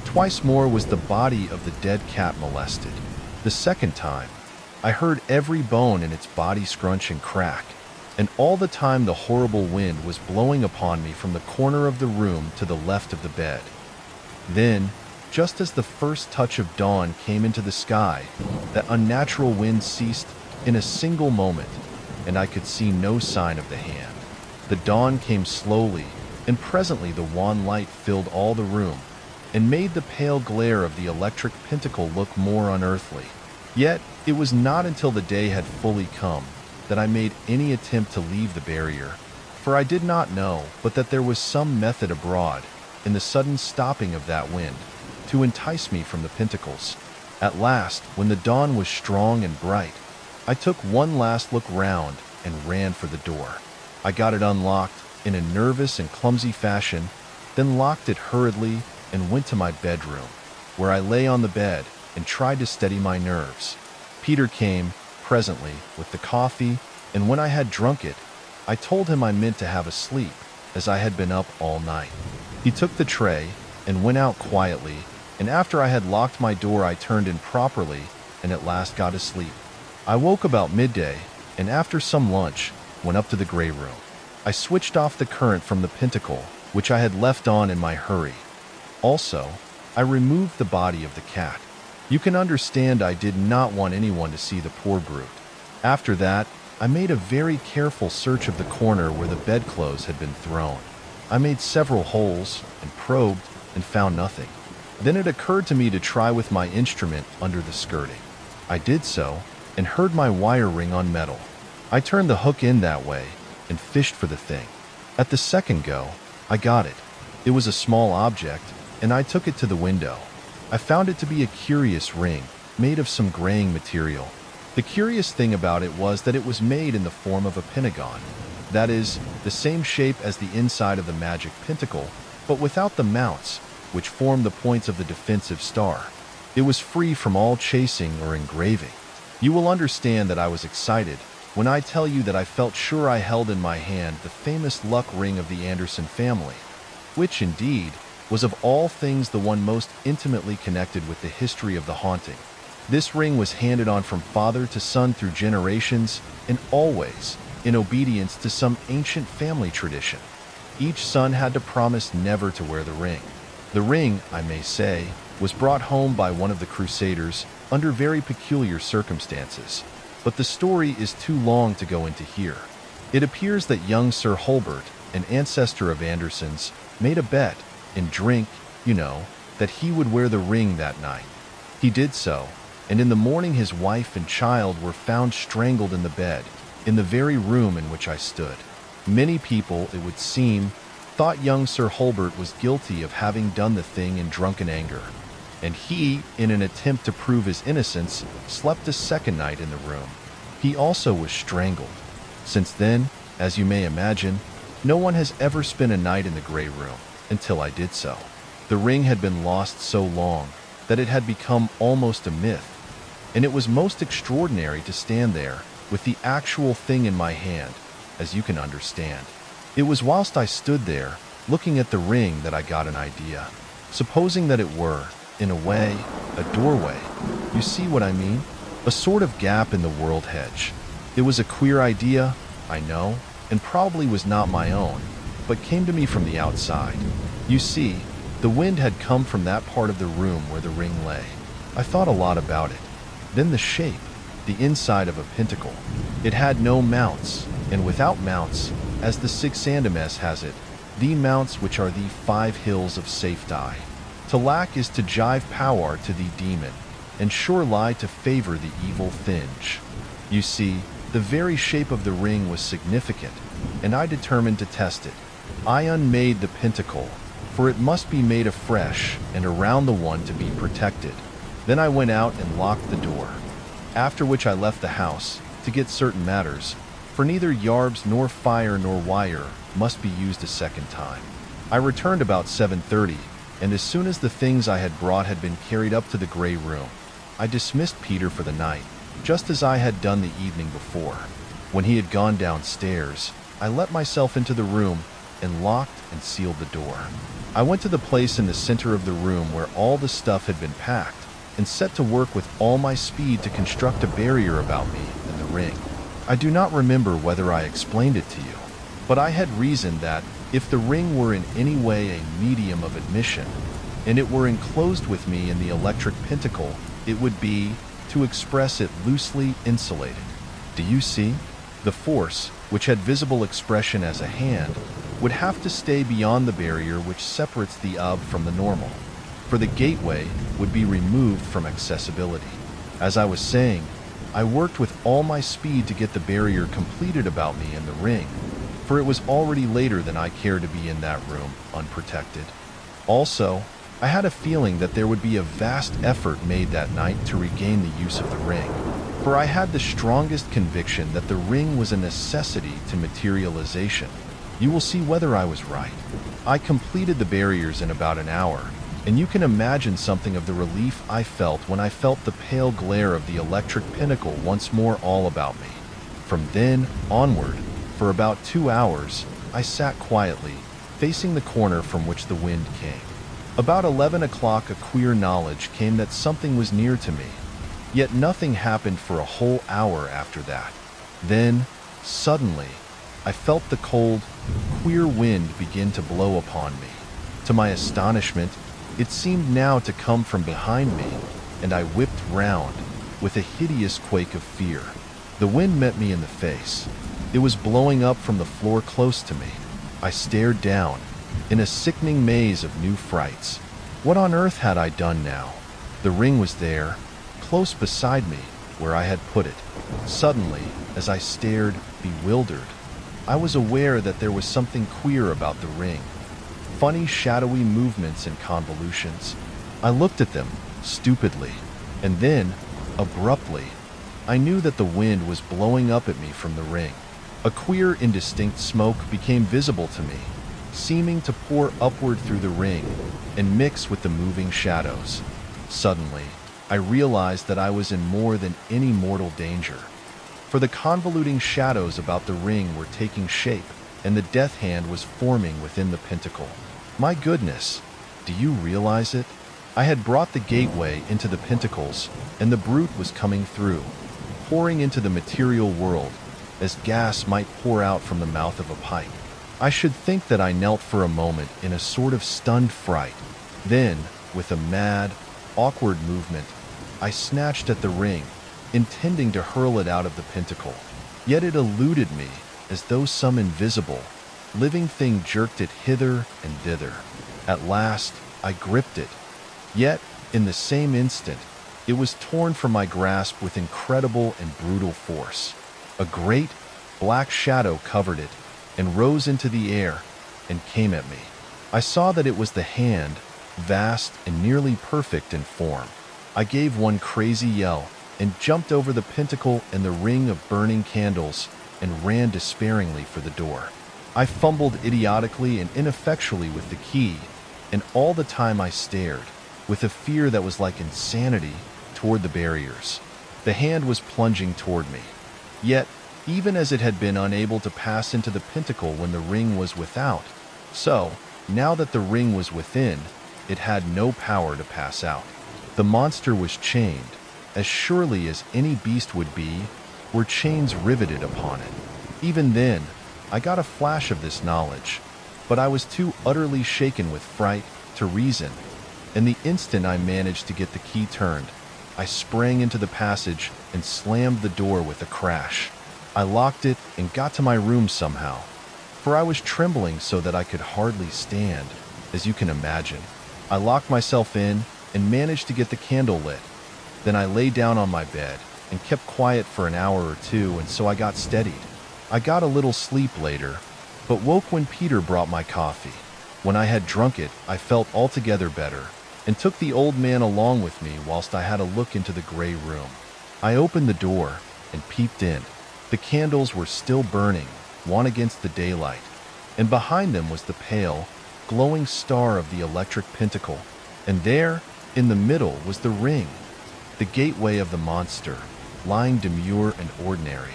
Twice more was the body of the dead cat molested. The second time, I heard every bone in its body scrunch and crack, and all the time the horrible wind was blowing upon me from the corner of the room to the left of the bed. Then, just as the first touch of dawn came into the sky, that unnatural wind ceased in a single moment, and I could see no sign of the hand. The dawn came slowly, and presently the wan light filled all the room, and made the pale glare of the electric pentacle look more unearthly. Yet, it was not until the day had fully come that I made any attempt to leave the barrier, for I did not know but that there was some method abroad, in the sudden stopping of that wind, to entice me from the pentacles. At last, when the dawn was strong and bright, I took one last look round and ran for the door. I got it unlocked in a nervous and clumsy fashion, then locked it hurriedly and went to my bedroom, where I lay on the bed and tried to steady my nerves. Peter came, presently with the coffee, and when I had drunk it, I told him I meant to have a sleep, as I had been up all night. He took the tray and went out quietly, and after I had locked my door, I turned in properly and at last got to sleep. I woke about midday, and after some lunch, went up to the gray room. I switched off the current from the pentacle, which I had left on in my hurry. Also, I removed the body of the cat. You can understand I did not want anyone to see the poor brute. After that, I made a very careful search of the corner where the bedclothes had been thrown. I made several holes and probed and found nothing. Then it occurred to me to try with my instrument under the skirting. I did so and heard my wire ring on metal. I turned the hook in that way and fished for the thing. At the second go, I got it. It was a small object, and I took it to the window. I found it to be a curious ring, made of some graying material. The curious thing about it was that it was made in the form of a pentagon. That is, the same shape as the inside of the magic pentacle, but without the mounts, which form the points of the defensive star. It was free from all chasing or engraving. You will understand that I was excited when I tell you that I felt sure I held in my hand the famous luck ring of the Anderson family, which indeed was of all things the one most intimately connected with the history of the haunting. This ring was handed on from father to son through generations, and always in obedience to some ancient family tradition. Each son had to promise never to wear the ring. The ring, I may say, was brought home by one of the Crusaders under very peculiar circumstances, but the story is too long to go into here. It appears that young Sir Hulbert, an ancestor of Anderson's, made a bet, in drink, that he would wear the ring that night. He did so, and in the morning his wife and child were found strangled in the bed, in the very room in which I stood. Many people, it would seem, thought young Sir Hulbert was guilty of having done the thing in drunken anger, and he, in an attempt to prove his innocence, slept a second night in the room. He also was strangled. Since then, as you may imagine, no one has ever spent a night in the gray room, until I did so. The ring had been lost so long that it had become almost a myth, and it was most extraordinary to stand there with the actual thing in my hand, as you can understand. It was whilst I stood there, looking at the ring, that I got an idea. Supposing that it were, in a way, a doorway. You see what I mean? A sort of gap in the world hedge. It was a queer idea, I know, and probably was not my own, but came to me from the outside. You see, the wind had come from that part of the room where the ring lay. I thought a lot about it. Then the shape, the inside of a pentacle. It had no mounts, and without mounts, as the Six Sandemes has it, the mounts which are the 5 hills of safe die. To lack is to jive power to the demon, and sure lie to favor the evil thinge. You see, the very shape of the ring was significant, and I determined to test it. I unmade the pentacle, for it must be made afresh and around the one to be protected. Then I went out and locked the door, after which I left the house to get certain matters, for neither yarbs nor fire nor wire must be used a second time. I returned about 7:30, and as soon as the things I had brought had been carried up to the gray room, I dismissed Peter for the night, just as I had done the evening before. When he had gone downstairs, I let myself into the room and locked and sealed the door. I went to the place in the center of the room where all the stuff had been packed, and set to work with all my speed to construct a barrier about me and the ring. I do not remember whether I explained it to you, but I had reasoned that if the ring were in any way a medium of admission, and it were enclosed with me in the electric pentacle, it would be, to express it loosely, insulated. Do you see? The force, which had visible expression as a hand, would have to stay beyond the barrier which separates the ob from the normal, for the gateway would be removed from accessibility. As I was saying, I worked with all my speed to get the barrier completed about me and the ring, for it was already later than I cared to be in that room, unprotected. Also, I had a feeling that there would be a vast effort made that night to regain the use of the ring, for I had the strongest conviction that the ring was a necessity to materialization. You will see whether I was right. I completed the barriers in about an hour, and you can imagine something of the relief I felt when I felt the pale glare of the electric pinnacle once more all about me. From then onward, for about 2 hours, I sat quietly, facing the corner from which the wind came. About 11 o'clock, a queer knowledge came that something was near to me, yet nothing happened for a whole hour after that. Then, suddenly, I felt the cold, queer wind begin to blow upon me. To my astonishment, it seemed now to come from behind me, and I whipped round with a hideous quake of fear. The wind met me in the face. It was blowing up from the floor close to me. I stared down, in a sickening maze of new frights. What on earth had I done now? The ring was there, close beside me, where I had put it. Suddenly, as I stared, bewildered, I was aware that there was something queer about the ring. Funny, shadowy movements and convolutions. I looked at them, stupidly, and then, abruptly, I knew that the wind was blowing up at me from the ring. A queer, indistinct smoke became visible to me, seeming to pour upward through the ring and mix with the moving shadows. Suddenly, I realized that I was in more than any mortal danger, for the convoluting shadows about the ring were taking shape, and the death hand was forming within the pentacle. My goodness, do you realize it? I had brought the gateway into the pentacles, and the brute was coming through, pouring into the material world, as gas might pour out from the mouth of a pipe. I should think that I knelt for a moment in a sort of stunned fright. Then, with a mad, awkward movement, I snatched at the ring, intending to hurl it out of the pentacle. Yet it eluded me, as though some invisible, living thing jerked it hither and thither. At last, I gripped it. Yet, in the same instant, it was torn from my grasp with incredible and brutal force. A great, black shadow covered it and rose into the air and came at me. I saw that it was the hand, vast and nearly perfect in form. I gave one crazy yell and jumped over the pentacle and the ring of burning candles and ran despairingly for the door. I fumbled idiotically and ineffectually with the key, and all the time I stared, with a fear that was like insanity, toward the barriers. The hand was plunging toward me. Yet, even as it had been unable to pass into the pentacle when the ring was without, so, now that the ring was within, it had no power to pass out. The monster was chained, as surely as any beast would be, were chains riveted upon it. Even then, I got a flash of this knowledge, but I was too utterly shaken with fright to reason, and the instant I managed to get the key turned, I sprang into the passage and slammed the door with a crash. I locked it and got to my room somehow, for I was trembling so that I could hardly stand, as you can imagine. I locked myself in and managed to get the candle lit. Then I lay down on my bed and kept quiet for an hour or two, and so I got steadied. I got a little sleep later, but woke when Peter brought my coffee. When I had drunk it, I felt altogether better, and took the old man along with me whilst I had a look into the gray room. I opened the door and peeped in. The candles were still burning, one against the daylight, and behind them was the pale, glowing star of the electric pentacle, and there, in the middle, was the ring, the gateway of the monster, lying demure and ordinary.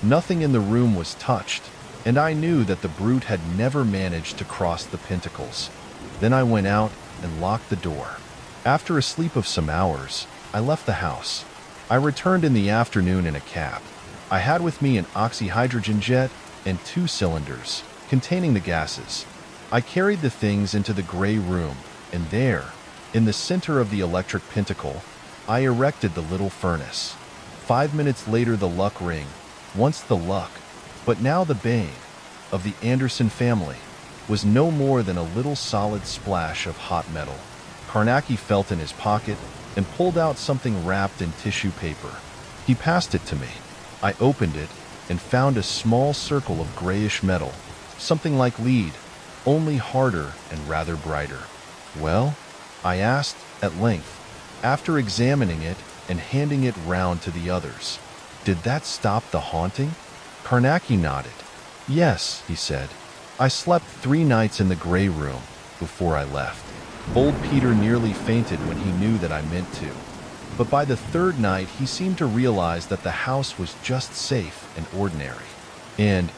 Nothing in the room was touched, and I knew that the brute had never managed to cross the pentacles. Then I went out and locked the door. After a sleep of some hours, I left the house. I returned in the afternoon in a cab. I had with me an oxyhydrogen jet and 2 cylinders containing the gases. I carried the things into the gray room, and there, in the center of the electric pentacle, I erected the little furnace. 5 minutes later, the luck ring, once the luck, but now the bane, of the Anderson family, was no more than a little solid splash of hot metal. Carnacki felt in his pocket and pulled out something wrapped in tissue paper. He passed it to me. I opened it and found a small circle of grayish metal, something like lead, only harder and rather brighter. "Well?" I asked at length, after examining it and handing it round to the others. "Did that stop the haunting?" Carnacki nodded. "Yes," he said. "I slept 3 nights in the gray room before I left." Old Peter nearly fainted when he knew that I meant to. But by the third night, he seemed to realize that the house was just safe and ordinary. And,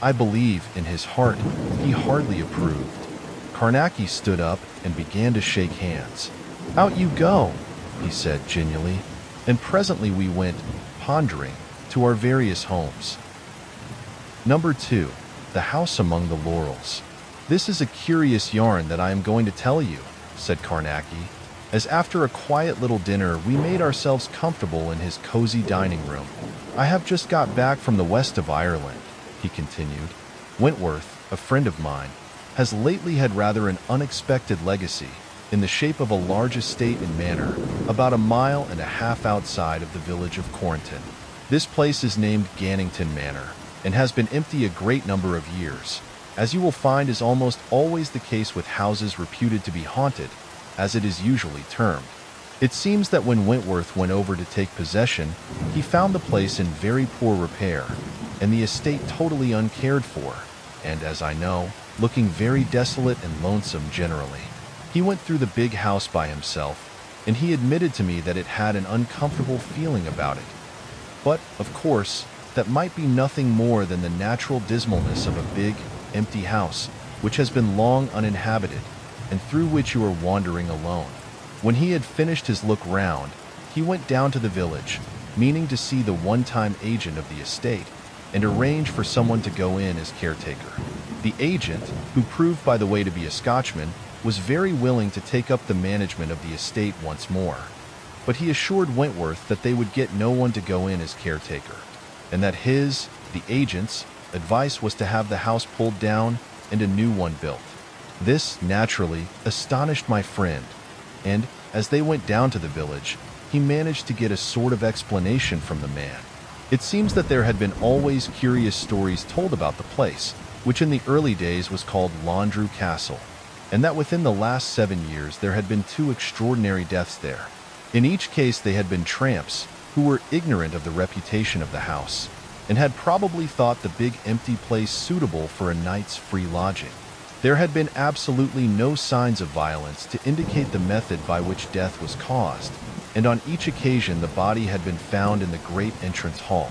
I believe in his heart, he hardly approved. Carnacki stood up and began to shake hands. "Out you go," he said genially, and presently we went, pondering, to our various homes. Number 2. The House Among the Laurels. "This is a curious yarn that I am going to tell you," said Carnacki, as after a quiet little dinner we made ourselves comfortable in his cozy dining room. "I have just got back from the west of Ireland," he continued. "Wentworth, a friend of mine, has lately had rather an unexpected legacy in the shape of a large estate and manor about 1.5 miles outside of the village of Cornton. This place is named Gannington Manor and has been empty a great number of years, as you will find is almost always the case with houses reputed to be haunted, as it is usually termed. It seems that when Wentworth went over to take possession, he found the place in very poor repair, and the estate totally uncared for, and, as I know, looking very desolate and lonesome generally. He went through the big house by himself, and he admitted to me that it had an uncomfortable feeling about it. But, of course, that might be nothing more than the natural dismalness of a big, empty house, which has been long uninhabited, and through which you are wandering alone. When he had finished his look round, he went down to the village, meaning to see the one-time agent of the estate, and arrange for someone to go in as caretaker. The agent, who proved by the way to be a Scotchman, was very willing to take up the management of the estate once more. But he assured Wentworth that they would get no one to go in as caretaker, and that his, the agent's, advice was to have the house pulled down and a new one built. This, naturally, astonished my friend, and, as they went down to the village, he managed to get a sort of explanation from the man. It seems that there had been always curious stories told about the place, which in the early days was called Landru Castle, and that within the last 7 years there had been 2 extraordinary deaths there. In each case they had been tramps who were ignorant of the reputation of the house, and had probably thought the big empty place suitable for a night's free lodging. There had been absolutely no signs of violence to indicate the method by which death was caused, and on each occasion the body had been found in the great entrance hall.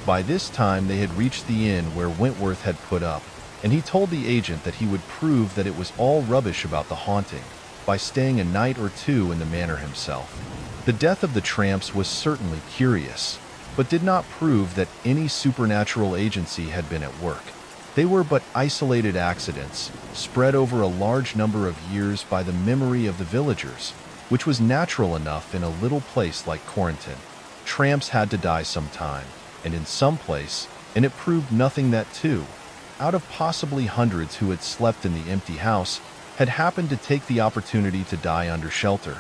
By this time they had reached the inn where Wentworth had put up, and he told the agent that he would prove that it was all rubbish about the haunting by staying a night or 2 in the manor himself. The death of the tramps was certainly curious, but did not prove that any supernatural agency had been at work. They were but isolated accidents, spread over a large number of years by the memory of the villagers, which was natural enough in a little place like Cornton. Tramps had to die sometime, and in some place, and it proved nothing that 2, out of possibly hundreds who had slept in the empty house, had happened to take the opportunity to die under shelter.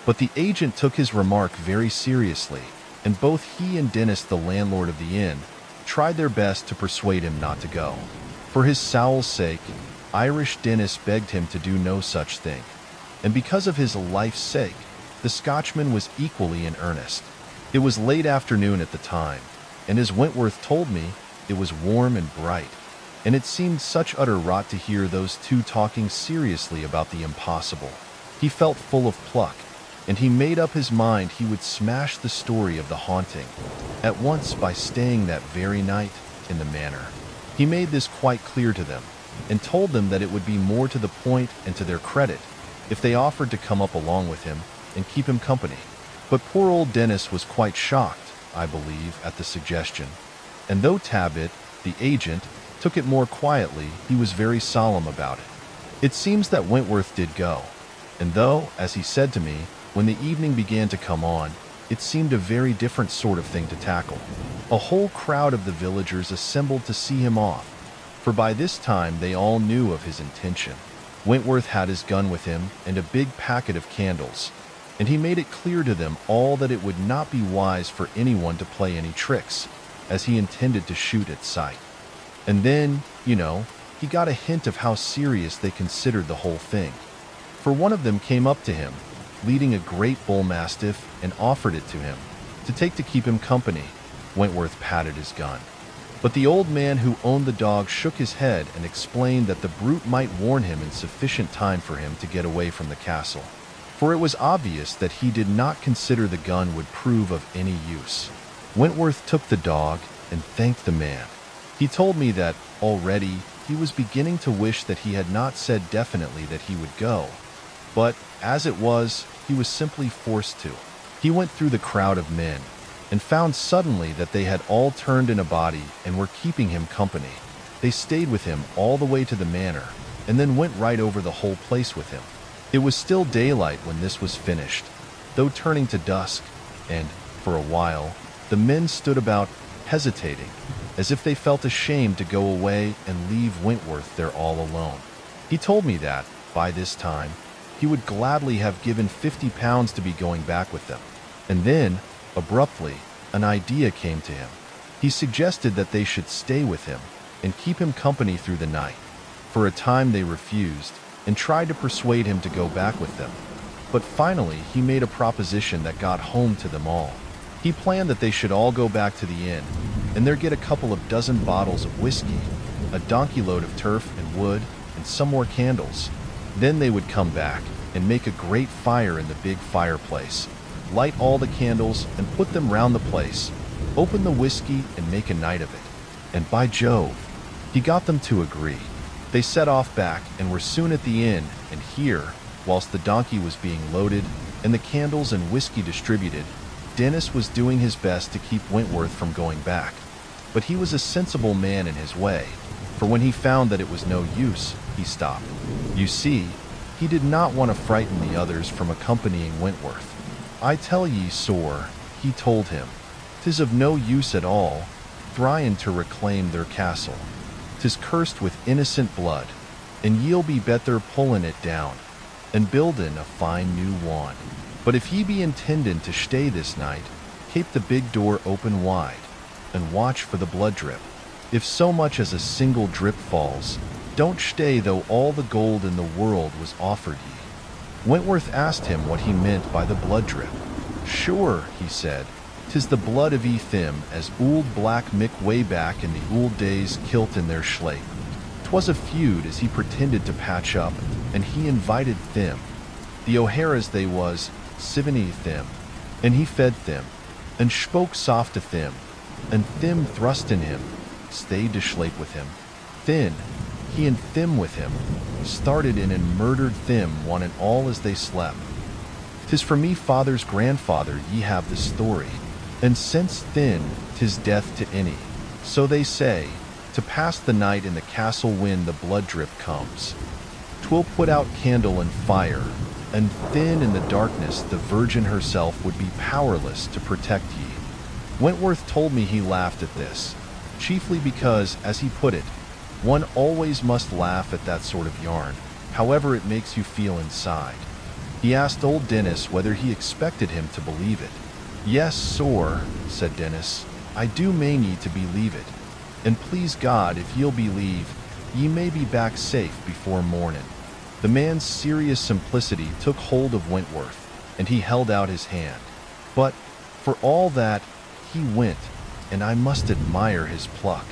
But the agent took his remark very seriously, and both he and Dennis, the landlord of the inn, tried their best to persuade him not to go. For his sowl's sake, Irish Dennis begged him to do no such thing, and because of his life's sake, the Scotchman was equally in earnest. It was late afternoon at the time, and as Wentworth told me, it was warm and bright, and it seemed such utter rot to hear those 2 talking seriously about the impossible. He felt full of pluck, and he made up his mind he would smash the story of the haunting at once by staying that very night in the manor. He made this quite clear to them, and told them that it would be more to the point and to their credit if they offered to come up along with him and keep him company. But poor old Dennis was quite shocked, I believe, at the suggestion, and though Tabit, the agent, took it more quietly, he was very solemn about it. It seems that Wentworth did go, and though, as he said to me, when the evening began to come on, it seemed a very different sort of thing to tackle. A whole crowd of the villagers assembled to see him off, for by this time they all knew of his intention. Wentworth had his gun with him and a big packet of candles, and he made it clear to them all that it would not be wise for anyone to play any tricks, as he intended to shoot at sight. And then, he got a hint of how serious they considered the whole thing. For one of them came up to him, leading a great bull mastiff, and offered it to him, to take to keep him company. Wentworth patted his gun. But the old man who owned the dog shook his head and explained that the brute might warn him in sufficient time for him to get away from the castle, for it was obvious that he did not consider the gun would prove of any use. Wentworth took the dog and thanked the man. He told me that, already, he was beginning to wish that he had not said definitely that he would go. But, as it was, he was simply forced to. He went through the crowd of men, and found suddenly that they had all turned in a body and were keeping him company. They stayed with him all the way to the manor, and then went right over the whole place with him. It was still daylight when this was finished, though turning to dusk, and, for a while, the men stood about, hesitating, as if they felt ashamed to go away and leave Wentworth there all alone. He told me that, by this time, he would gladly have given £50 to be going back with them. And then, abruptly, an idea came to him. He suggested that they should stay with him and keep him company through the night. For a time they refused and tried to persuade him to go back with them. But finally he made a proposition that got home to them all. He planned that they should all go back to the inn and there get a couple of dozen bottles of whiskey, a donkey load of turf and wood, and some more candles. Then they would come back and make a great fire in the big fireplace, light all the candles and put them round the place, open the whiskey and make a night of it. And by Jove, he got them to agree. They set off back and were soon at the inn, and here, whilst the donkey was being loaded and the candles and whiskey distributed, Dennis was doing his best to keep Wentworth from going back. But he was a sensible man in his way, for when he found that it was no use, he stopped. You see, he did not want to frighten the others from accompanying Wentworth. I tell ye, sore, he told him, 'tis of no use at all, thryin' to reclaim their castle. 'Tis cursed with innocent blood, and ye'll be better pullin' it down, and buildin' a fine new one. But if ye be intendin' to stay this night, keep the big door open wide, and watch for the blood drip. If so much as a single drip falls, don't stay though all the gold in the world was offered ye.' Wentworth asked him what he meant by the blood drip. 'Sure,' he said, ''tis the blood of Thim as ould Black Mick way back in the ould days kilt in their schlape. 'Twas a feud as he pretended to patch up, and he invited Thim. The O'Haras they was, Sivany Thim, and he fed Thim, and spoke soft to Thim, and Thim thrust in him, stayed to schlape with him. Then, he and Thim with him, started in and murdered Thim one and all as they slept. 'Tis for me father's grandfather ye have the story, and since then 'tis death to any. So they say, to pass the night in the castle when the blood drip comes. 'Twill put out candle and fire, and then in the darkness the Virgin herself would be powerless to protect ye.' Wentworth told me he laughed at this, chiefly because, as he put it, one always must laugh at that sort of yarn, however it makes you feel inside. He asked old Dennis whether he expected him to believe it. 'Yes, sore,' said Dennis, 'I do mane ye to believe it. And please God, if ye'll believe, ye may be back safe before mornin'.' The man's serious simplicity took hold of Wentworth, and he held out his hand. But, for all that, he went, and I must admire his pluck.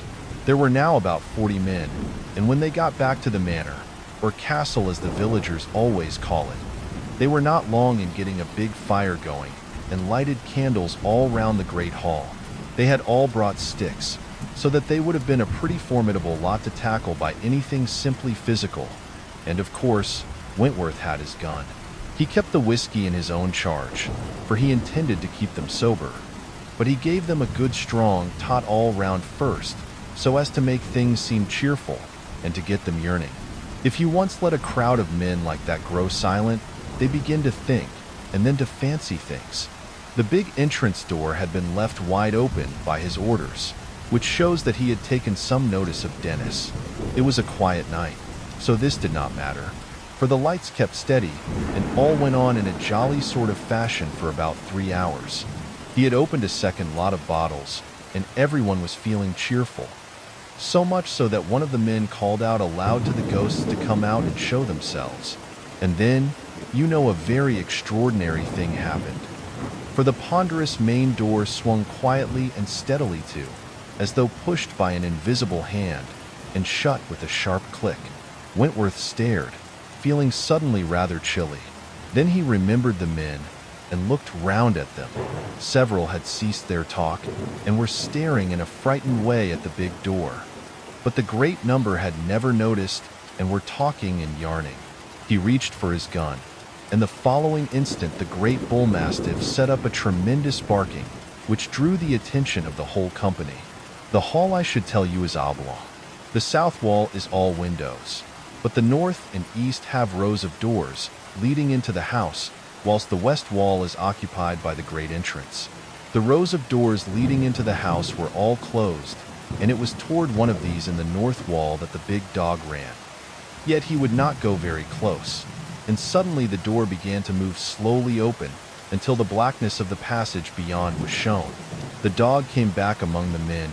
There were now about 40 men, and when they got back to the manor, or castle as the villagers always call it, they were not long in getting a big fire going, and lighted candles all round the great hall. They had all brought sticks, so that they would have been a pretty formidable lot to tackle by anything simply physical. And of course, Wentworth had his gun. He kept the whiskey in his own charge, for he intended to keep them sober. But he gave them a good strong tot all round first, so as to make things seem cheerful, and to get them yearning. If you once let a crowd of men like that grow silent, they begin to think, and then to fancy things. The big entrance door had been left wide open by his orders, which shows that he had taken some notice of Dennis. It was a quiet night, so this did not matter, for the lights kept steady, and all went on in a jolly sort of fashion for about 3 hours. He had opened a second lot of bottles, and everyone was feeling cheerful. So much so that one of the men called out aloud to the ghosts to come out and show themselves. And then, you know, a very extraordinary thing happened. For the ponderous main door swung quietly and steadily to, as though pushed by an invisible hand, and shut with a sharp click. Wentworth stared, feeling suddenly rather chilly. Then he remembered the men and looked round at them. Several had ceased their talk and were staring in a frightened way at the big door. But the great number had never noticed and were talking and yarning. He reached for his gun, and the following instant the great bull mastiff set up a tremendous barking, which drew the attention of the whole company. The hall, I should tell you, is oblong. The south wall is all windows, but the north and east have rows of doors leading into the house, whilst the west wall is occupied by the great entrance. The rows of doors leading into the house were all closed, and it was toward one of these in the north wall that the big dog ran. Yet he would not go very close, and suddenly the door began to move slowly open until the blackness of the passage beyond was shown. The dog came back among the men,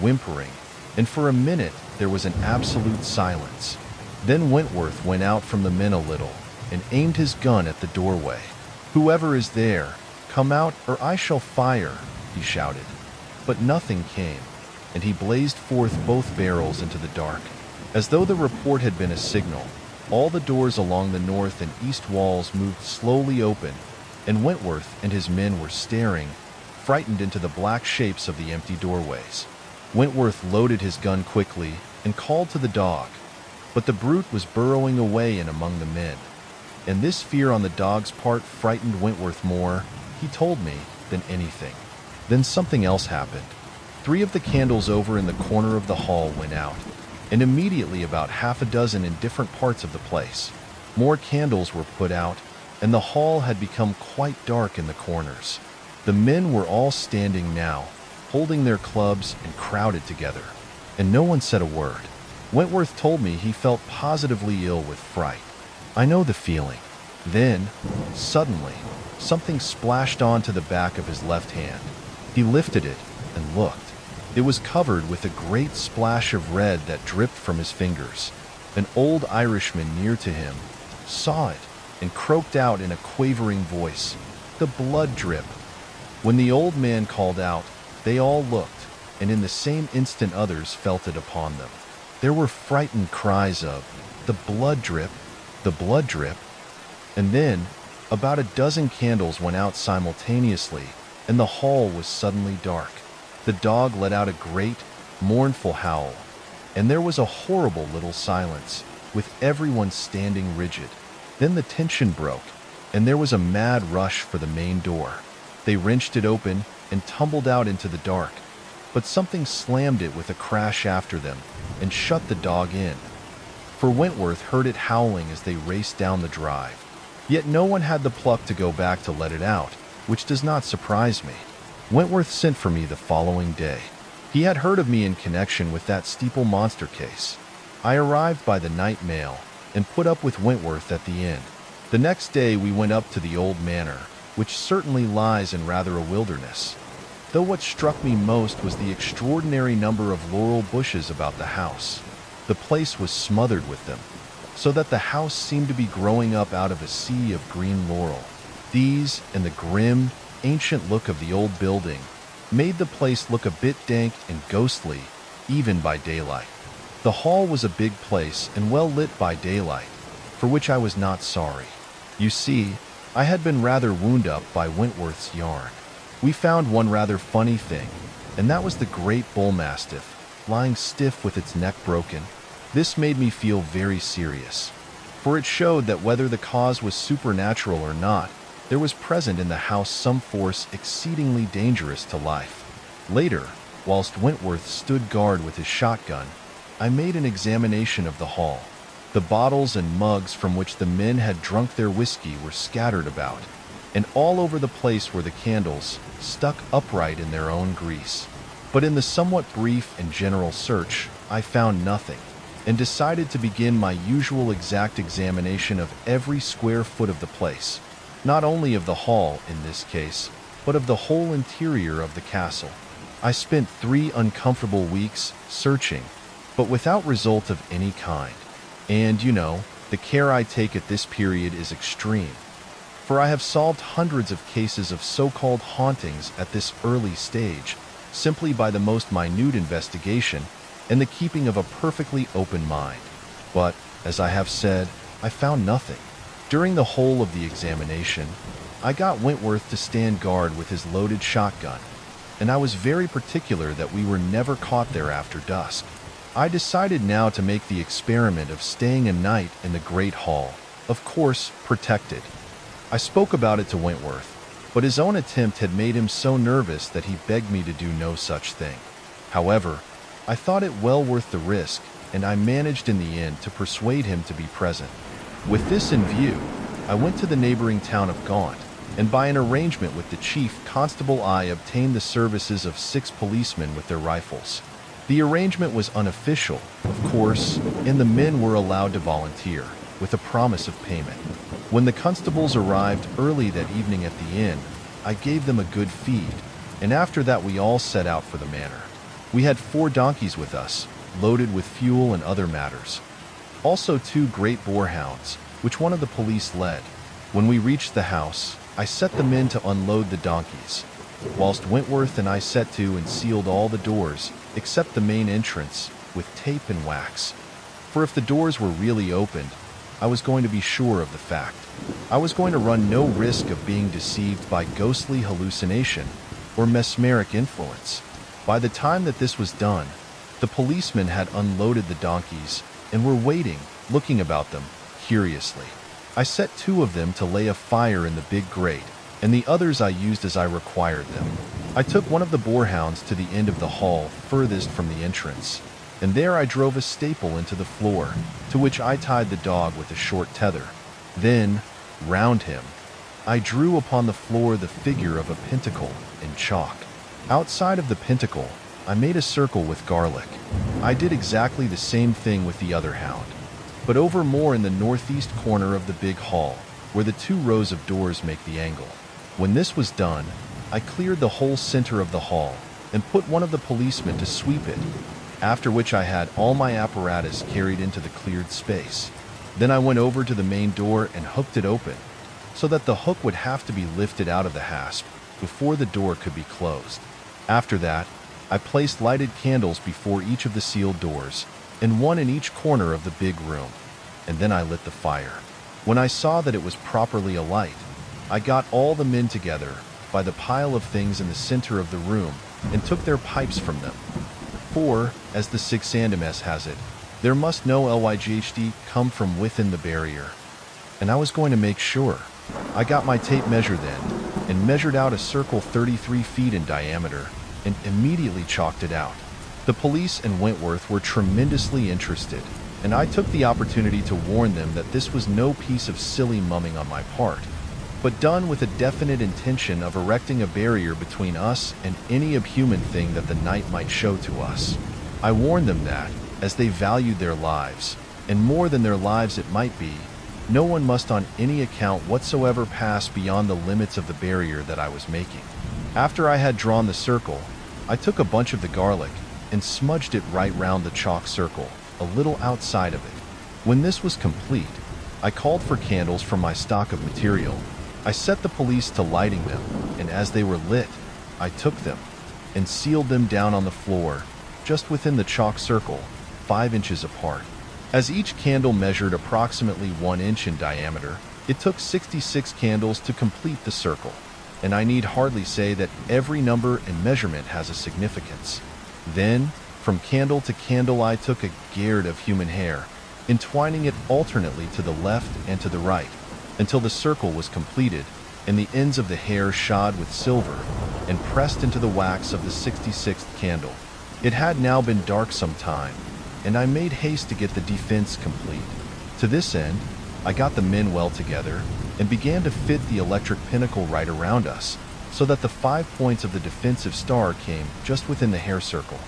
whimpering, and for a minute there was an absolute silence. Then Wentworth went out from the men a little and aimed his gun at the doorway. "Whoever is there, come out or I shall fire," he shouted. But nothing came, and he blazed forth both barrels into the dark. As though the report had been a signal, all the doors along the north and east walls moved slowly open, and Wentworth and his men were staring, frightened, into the black shapes of the empty doorways. Wentworth loaded his gun quickly and called to the dog, but the brute was burrowing away in among the men, and this fear on the dog's part frightened Wentworth more, he told me, than anything. Then something else happened. 3 of the candles over in the corner of the hall went out, and immediately about half a dozen in different parts of the place. More candles were put out, and the hall had become quite dark in the corners. The men were all standing now, holding their clubs and crowded together, and no one said a word. Wentworth told me he felt positively ill with fright. I know the feeling. Then, suddenly, something splashed onto the back of his left hand. He lifted it and looked. It was covered with a great splash of red that dripped from his fingers. An old Irishman near to him saw it and croaked out in a quavering voice, "The blood drip." When the old man called out, they all looked, and in the same instant others felt it upon them. There were frightened cries of, "The blood drip, the blood drip." And then, about a dozen candles went out simultaneously, and the hall was suddenly dark. The dog let out a great, mournful howl, and there was a horrible little silence, with everyone standing rigid. Then the tension broke, and there was a mad rush for the main door. They wrenched it open and tumbled out into the dark, but something slammed it with a crash after them and shut the dog in. For Wentworth heard it howling as they raced down the drive. Yet no one had the pluck to go back to let it out, which does not surprise me. Wentworth sent for me the following day. He had heard of me in connection with that steeple monster case. I arrived by the night mail and put up with Wentworth at the inn. The next day we went up to the old manor, which certainly lies in rather a wilderness. Though what struck me most was the extraordinary number of laurel bushes about the house. The place was smothered with them, so that the house seemed to be growing up out of a sea of green laurel. These, and the grim, ancient look of the old building, made the place look a bit dank and ghostly, even by daylight. The hall was a big place and well lit by daylight, for which I was not sorry. You see, I had been rather wound up by Wentworth's yarn. We found one rather funny thing, and that was the great bull mastiff, lying stiff with its neck broken. This made me feel very serious, for it showed that whether the cause was supernatural or not, there was present in the house some force exceedingly dangerous to life. Later, whilst Wentworth stood guard with his shotgun, I made an examination of the hall. The bottles and mugs from which the men had drunk their whiskey were scattered about, and all over the place were the candles, stuck upright in their own grease. But in the somewhat brief and general search, I found nothing, and decided to begin my usual exact examination of every square foot of the place, not only of the hall in this case, but of the whole interior of the castle. I spent 3 uncomfortable weeks searching, but without result of any kind. And, you know, the care I take at this period is extreme, for I have solved hundreds of cases of so-called hauntings at this early stage, simply by the most minute investigation and the keeping of a perfectly open mind. But, as I have said, I found nothing. During the whole of the examination, I got Wentworth to stand guard with his loaded shotgun, and I was very particular that we were never caught there after dusk. I decided now to make the experiment of staying a night in the Great Hall, of course, protected. I spoke about it to Wentworth, but his own attempt had made him so nervous that he begged me to do no such thing. However, I thought it well worth the risk, and I managed in the end to persuade him to be present. With this in view, I went to the neighboring town of Gaunt, and by an arrangement with the chief constable I obtained the services of 6 policemen with their rifles. The arrangement was unofficial, of course, and the men were allowed to volunteer, with a promise of payment. When the constables arrived early that evening at the inn, I gave them a good feed, and after that we all set out for the manor. We had 4 donkeys with us, loaded with fuel and other matters. Also 2 great boarhounds, which one of the police led. When we reached the house, I set the men to unload the donkeys, whilst Wentworth and I set to and sealed all the doors, except the main entrance, with tape and wax. For if the doors were really opened, I was going to be sure of the fact. I was going to run no risk of being deceived by ghostly hallucination or mesmeric influence. By the time that this was done, the policemen had unloaded the donkeys and were waiting, looking about them, curiously. I set 2 of them to lay a fire in the big grate, and the others I used as I required them. I took one of the boarhounds to the end of the hall furthest from the entrance, and there I drove a staple into the floor, to which I tied the dog with a short tether. Then, round him, I drew upon the floor the figure of a pentacle in chalk. Outside of the pentacle, I made a circle with garlic. I did exactly the same thing with the other hound, but over more in the northeast corner of the big hall, where the 2 rows of doors make the angle. When this was done, I cleared the whole center of the hall and put one of the policemen to sweep it, after which I had all my apparatus carried into the cleared space. Then I went over to the main door and hooked it open, so that the hook would have to be lifted out of the hasp before the door could be closed. After that, I placed lighted candles before each of the sealed doors, and one in each corner of the big room, and then I lit the fire. When I saw that it was properly alight, I got all the men together by the pile of things in the center of the room and took their pipes from them. For, as the Sixth Andames has it, there must no lyghd come from within the barrier. And I was going to make sure. I got my tape measure then, and measured out a circle 33 feet in diameter, and immediately chalked it out. The police and Wentworth were tremendously interested, and I took the opportunity to warn them that this was no piece of silly mumming on my part, but done with a definite intention of erecting a barrier between us and any abhuman thing that the night might show to us. I warned them that, as they valued their lives, and more than their lives it might be, no one must on any account whatsoever pass beyond the limits of the barrier that I was making. After I had drawn the circle, I took a bunch of the garlic and smudged it right round the chalk circle, a little outside of it. When this was complete, I called for candles from my stock of material. I set the police to lighting them, and as they were lit, I took them and sealed them down on the floor, just within the chalk circle, 5 inches apart. As each candle measured approximately 1 inch in diameter, it took 66 candles to complete the circle, and I need hardly say that every number and measurement has a significance. Then, from candle to candle I took a gourd of human hair, entwining it alternately to the left and to the right, until the circle was completed, and the ends of the hair shod with silver, and pressed into the wax of the 66th candle. It had now been dark some time, and I made haste to get the defense complete. To this end, I got the men well together, and began to fit the electric pinnacle right around us, so that the 5 points of the defensive star came just within the hair circle.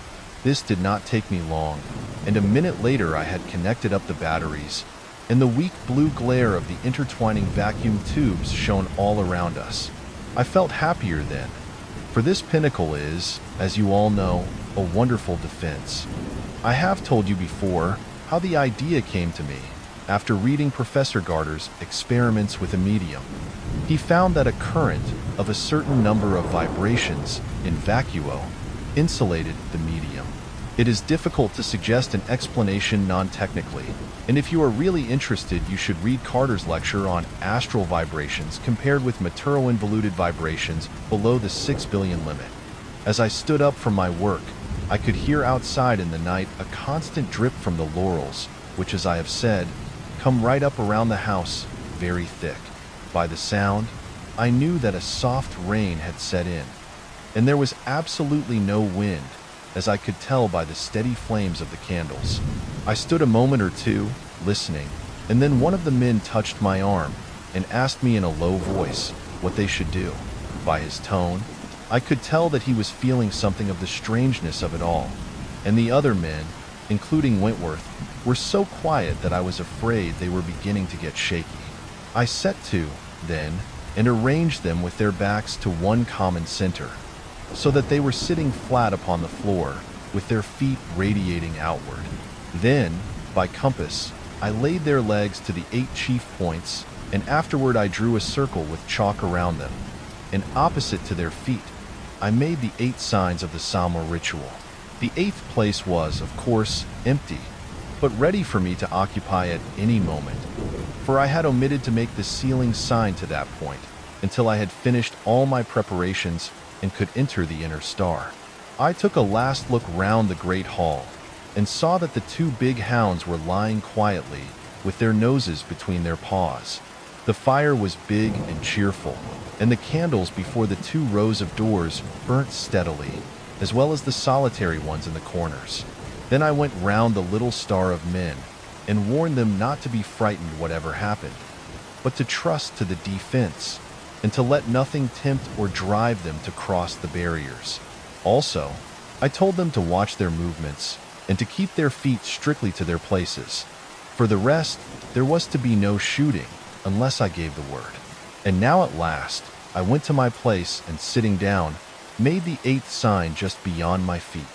This did not take me long, and a minute later I had connected up the batteries, and the weak blue glare of the intertwining vacuum tubes shone all around us. I felt happier then, for this pinnacle is, as you all know, a wonderful defense. I have told you before how the idea came to me after reading Professor Garter's Experiments with a Medium. He found that a current of a certain number of vibrations in vacuo insulated the medium. It is difficult to suggest an explanation non-technically, and if you are really interested, you should read Carter's lecture on astral vibrations compared with material-involuted vibrations below the 6 billion limit. As I stood up from my work, I could hear outside in the night a constant drip from the laurels, which, as I have said, come right up around the house, very thick. By the sound, I knew that a soft rain had set in, and there was absolutely no wind, as I could tell by the steady flames of the candles. I stood a moment or two, listening, and then one of the men touched my arm and asked me in a low voice what they should do. By his tone, I could tell that he was feeling something of the strangeness of it all, and the other men, including Wentworth, were so quiet that I was afraid they were beginning to get shaky. I set to, then, and arranged them with their backs to one common center, so that they were sitting flat upon the floor, with their feet radiating outward. Then, by compass, I laid their legs to the 8 chief points, and afterward I drew a circle with chalk around them, and opposite to their feet, I made the 8 signs of the Sama ritual. The 8th place was, of course, empty, but ready for me to occupy at any moment, for I had omitted to make the sealing sign to that point until I had finished all my preparations and could enter the inner star. I took a last look round the great hall and saw that the 2 big hounds were lying quietly with their noses between their paws. The fire was big and cheerful, and the candles before the 2 rows of doors burnt steadily, as well as the solitary ones in the corners. Then I went round the little star of men and warned them not to be frightened whatever happened, but to trust to the defense and to let nothing tempt or drive them to cross the barriers. Also, I told them to watch their movements and to keep their feet strictly to their places. For the rest, there was to be no shooting unless I gave the word. And now at last, I went to my place and, sitting down, made the 8th sign just beyond my feet.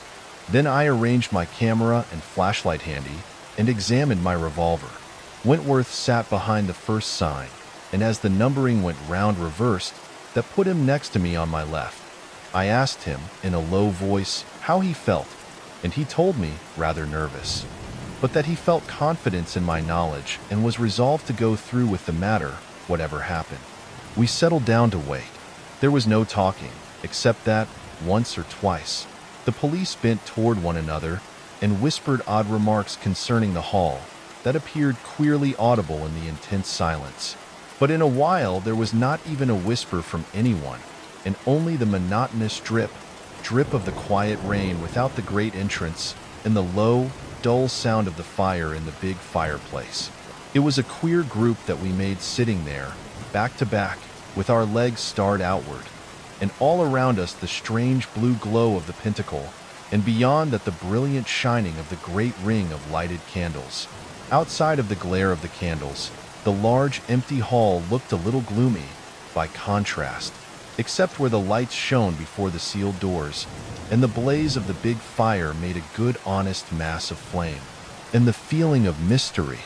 Then I arranged my camera and flashlight handy and examined my revolver. Wentworth sat behind the first sign, and as the numbering went round reversed, that put him next to me on my left. I asked him, in a low voice, how he felt, and he told me, rather nervous, but that he felt confidence in my knowledge and was resolved to go through with the matter, whatever happened. We settled down to wait. There was no talking, except that, once or twice, the police bent toward one another and whispered odd remarks concerning the hall that appeared queerly audible in the intense silence. But in a while there was not even a whisper from anyone, and only the monotonous drip of the quiet rain without the great entrance and the low, dull sound of the fire in the big fireplace. It was a queer group that we made sitting there, back to back, with our legs starred outward, and all around us the strange blue glow of the pentacle, and beyond that the brilliant shining of the great ring of lighted candles. Outside of the glare of the candles, the large empty hall looked a little gloomy, by contrast, except where the lights shone before the sealed doors, and the blaze of the big fire made a good honest mass of flame. And the feeling of mystery,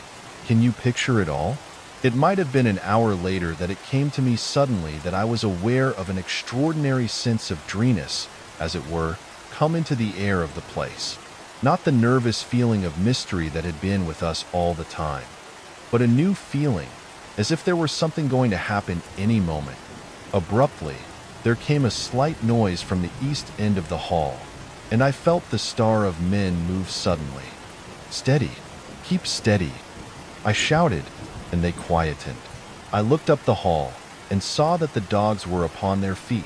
can you picture it all? It might have been an hour later that it came to me suddenly that I was aware of an extraordinary sense of dryness, as it were, come into the air of the place. Not the nervous feeling of mystery that had been with us all the time, but a new feeling, as if there were something going to happen any moment. Abruptly, there came a slight noise from the east end of the hall, and I felt the star of men move suddenly. "Steady! Keep steady!" I shouted, and they quietened. I looked up the hall and saw that the dogs were upon their feet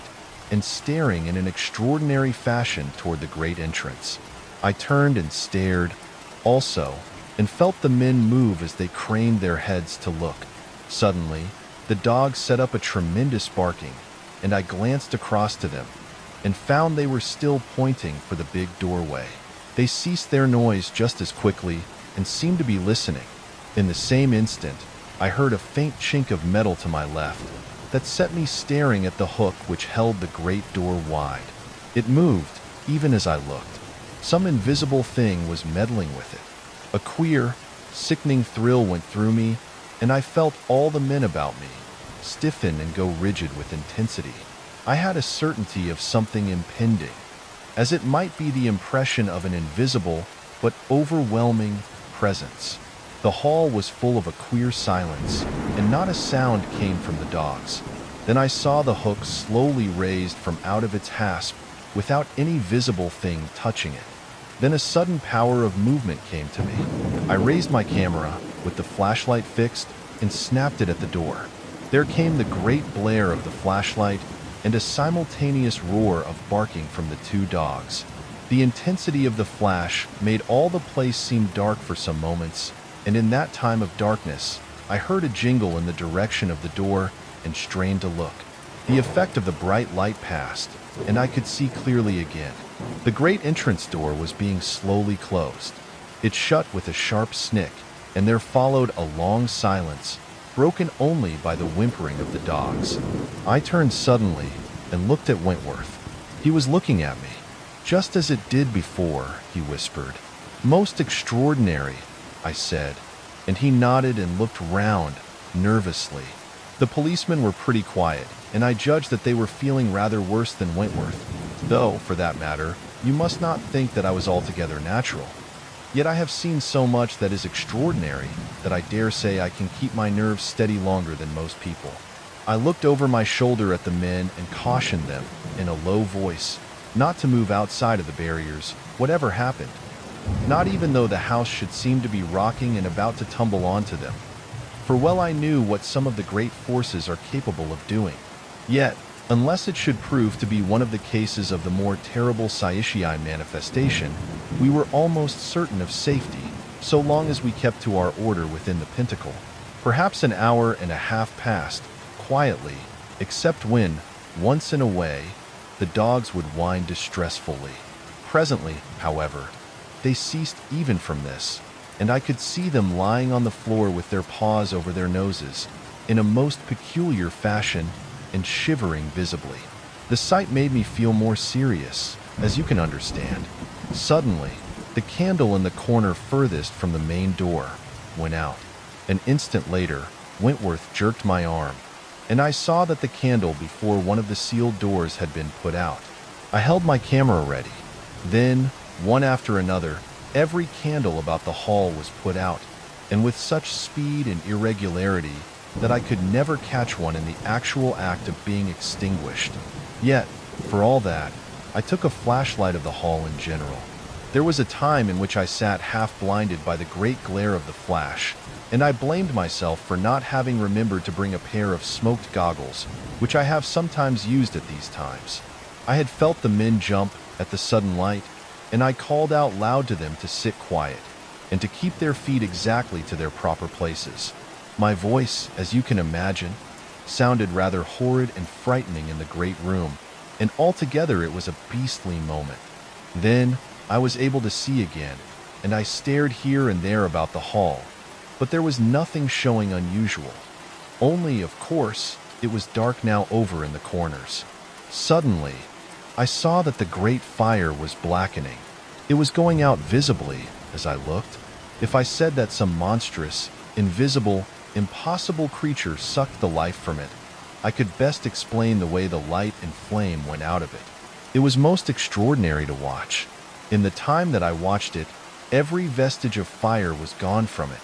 and staring in an extraordinary fashion toward the great entrance. I turned and stared, also, and felt the men move as they craned their heads to look. Suddenly, the dogs set up a tremendous barking, and I glanced across to them and found they were still pointing for the big doorway. They ceased their noise just as quickly and seemed to be listening. In the same instant, I heard a faint chink of metal to my left that set me staring at the hook which held the great door wide. It moved, even as I looked. Some invisible thing was meddling with it. A queer, sickening thrill went through me, and I felt all the men about me stiffen and go rigid with intensity. I had a certainty of something impending, as it might be the impression of an invisible but overwhelming presence. The hall was full of a queer silence, and not a sound came from the dogs. Then I saw the hook slowly raised from out of its hasp without any visible thing touching it. Then a sudden power of movement came to me. I raised my camera with the flashlight fixed and snapped it at the door. There came the great blare of the flashlight and a simultaneous roar of barking from the two dogs. The intensity of the flash made all the place seem dark for some moments, and in that time of darkness, I heard a jingle in the direction of the door and strained to look. The effect of the bright light passed, and I could see clearly again. The great entrance door was being slowly closed. It shut with a sharp snick, and there followed a long silence, broken only by the whimpering of the dogs. I turned suddenly and looked at Wentworth. He was looking at me, just as it did before, he whispered. "Most extraordinary," I said, and he nodded and looked round, nervously. The policemen were pretty quiet, and I judged that they were feeling rather worse than Wentworth, though, for that matter, you must not think that I was altogether natural. Yet I have seen so much that is extraordinary that I dare say I can keep my nerves steady longer than most people. I looked over my shoulder at the men and cautioned them, in a low voice, not to move outside of the barriers, whatever happened. Not even though the house should seem to be rocking and about to tumble onto them. For well I knew what some of the great forces are capable of doing. Yet, unless it should prove to be one of the cases of the more terrible Saishii manifestation, we were almost certain of safety, so long as we kept to our order within the pentacle. Perhaps an hour and a half passed, quietly, except when, once in a way, the dogs would whine distressfully. Presently, however, they ceased even from this, and I could see them lying on the floor with their paws over their noses, in a most peculiar fashion, and shivering visibly. The sight made me feel more serious, as you can understand. Suddenly, the candle in the corner furthest from the main door went out. An instant later, Wentworth jerked my arm, and I saw that the candle before one of the sealed doors had been put out. I held my camera ready. Then, one after another, every candle about the hall was put out, and with such speed and irregularity that I could never catch one in the actual act of being extinguished. Yet, for all that, I took a flashlight of the hall in general. There was a time in which I sat half-blinded by the great glare of the flash, and I blamed myself for not having remembered to bring a pair of smoked goggles, which I have sometimes used at these times. I had felt the men jump at the sudden light, and I called out loud to them to sit quiet, and to keep their feet exactly to their proper places. My voice, as you can imagine, sounded rather horrid and frightening in the great room, and altogether it was a beastly moment. Then I was able to see again, and I stared here and there about the hall, but there was nothing showing unusual. Only, of course, it was dark now over in the corners. Suddenly, I saw that the great fire was blackening. It was going out visibly, as I looked. If I said that some monstrous, invisible, impossible creature sucked the life from it, I could best explain the way the light and flame went out of it. It was most extraordinary to watch. In the time that I watched it, every vestige of fire was gone from it,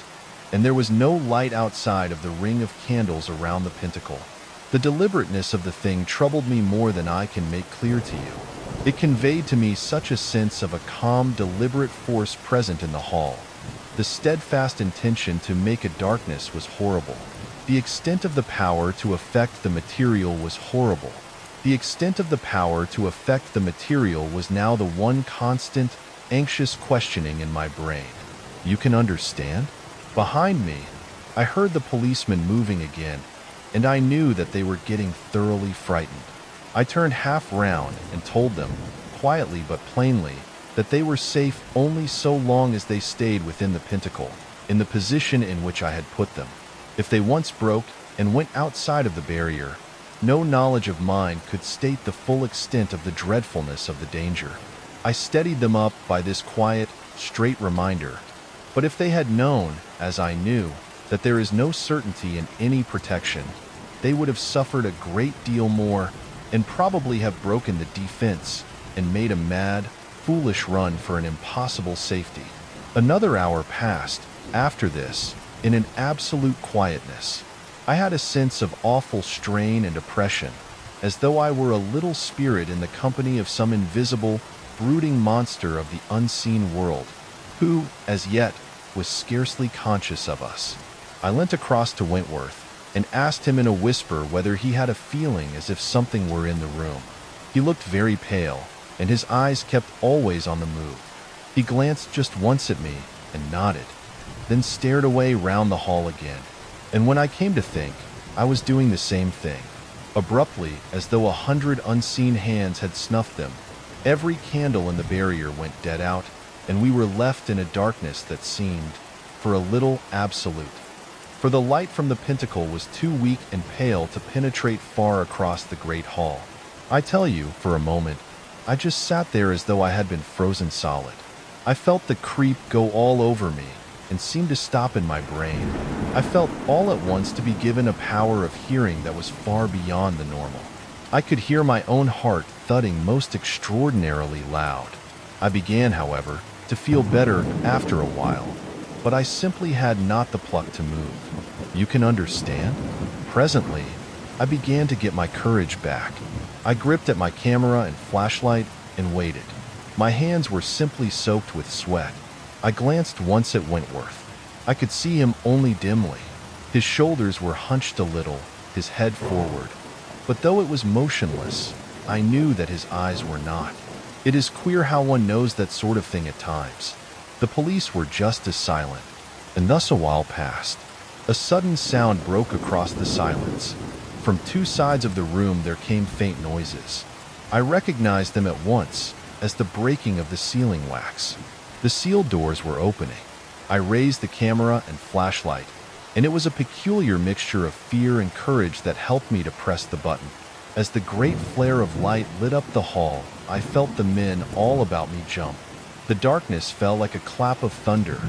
and there was no light outside of the ring of candles around the pentacle. The deliberateness of the thing troubled me more than I can make clear to you. It conveyed to me such a sense of a calm, deliberate force present in the hall. The steadfast intention to make a darkness was horrible. The extent of the power to affect the material was horrible. The extent of the power to affect the material was now the one constant, anxious questioning in my brain. You can understand? Behind me, I heard the policemen moving again, and I knew that they were getting thoroughly frightened. I turned half round and told them, quietly but plainly, that they were safe only so long as they stayed within the pentacle, in the position in which I had put them. If they once broke and went outside of the barrier, no knowledge of mine could state the full extent of the dreadfulness of the danger. I steadied them up by this quiet, straight reminder. But if they had known, as I knew, that there is no certainty in any protection, they would have suffered a great deal more and probably have broken the defense. and made a mad, foolish run for an impossible safety. Another hour passed, after this, in an absolute quietness. I had a sense of awful strain and oppression, as though I were a little spirit in the company of some invisible, brooding monster of the unseen world, who, as yet, was scarcely conscious of us. I leant across to Wentworth and asked him in a whisper whether he had a feeling as if something were in the room. He looked very pale, and his eyes kept always on the move. He glanced just once at me and nodded, then stared away round the hall again. And when I came to think, I was doing the same thing. Abruptly, as though 100 unseen hands had snuffed them, every candle in the barrier went dead out, and we were left in a darkness that seemed, for a little, absolute. For the light from the pinnacle was too weak and pale to penetrate far across the great hall. I tell you, for a moment, I just sat there as though I had been frozen solid. I felt the creep go all over me and seemed to stop in my brain. I felt all at once to be given a power of hearing that was far beyond the normal. I could hear my own heart thudding most extraordinarily loud. I began, however, to feel better after a while, but I simply had not the pluck to move. You can understand? Presently, I began to get my courage back. I gripped at my camera and flashlight and waited. My hands were simply soaked with sweat. I glanced once at Wentworth. I could see him only dimly. His shoulders were hunched a little, his head forward. But though it was motionless, I knew that his eyes were not. It is queer how one knows that sort of thing at times. The police were just as silent, and thus a while passed. A sudden sound broke across the silence. From two sides of the room there came faint noises. I recognized them at once as the breaking of the ceiling wax. The sealed doors were opening. I raised the camera and flashlight, and it was a peculiar mixture of fear and courage that helped me to press the button. As the great flare of light lit up the hall, I felt the men all about me jump. The darkness fell like a clap of thunder,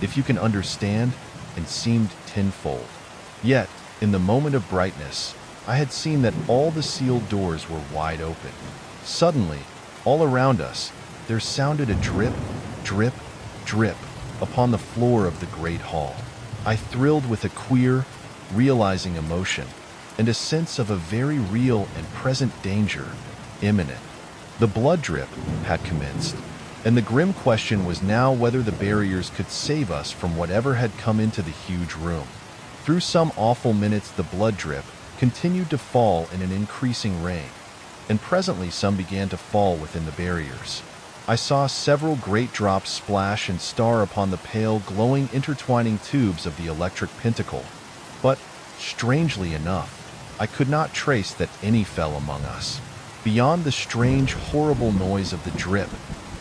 if you can understand, and seemed tenfold. Yet, in the moment of brightness, I had seen that all the sealed doors were wide open. Suddenly, all around us, there sounded a drip, drip, drip upon the floor of the great hall. I thrilled with a queer, realizing emotion and a sense of a very real and present danger, imminent. The blood drip had commenced, and the grim question was now whether the barriers could save us from whatever had come into the huge room. Through some awful minutes the blood drip continued to fall in an increasing rain, and presently some began to fall within the barriers. I saw several great drops splash and star upon the pale, glowing, intertwining tubes of the electric pinnacle, but, strangely enough, I could not trace that any fell among us. Beyond the strange, horrible noise of the drip,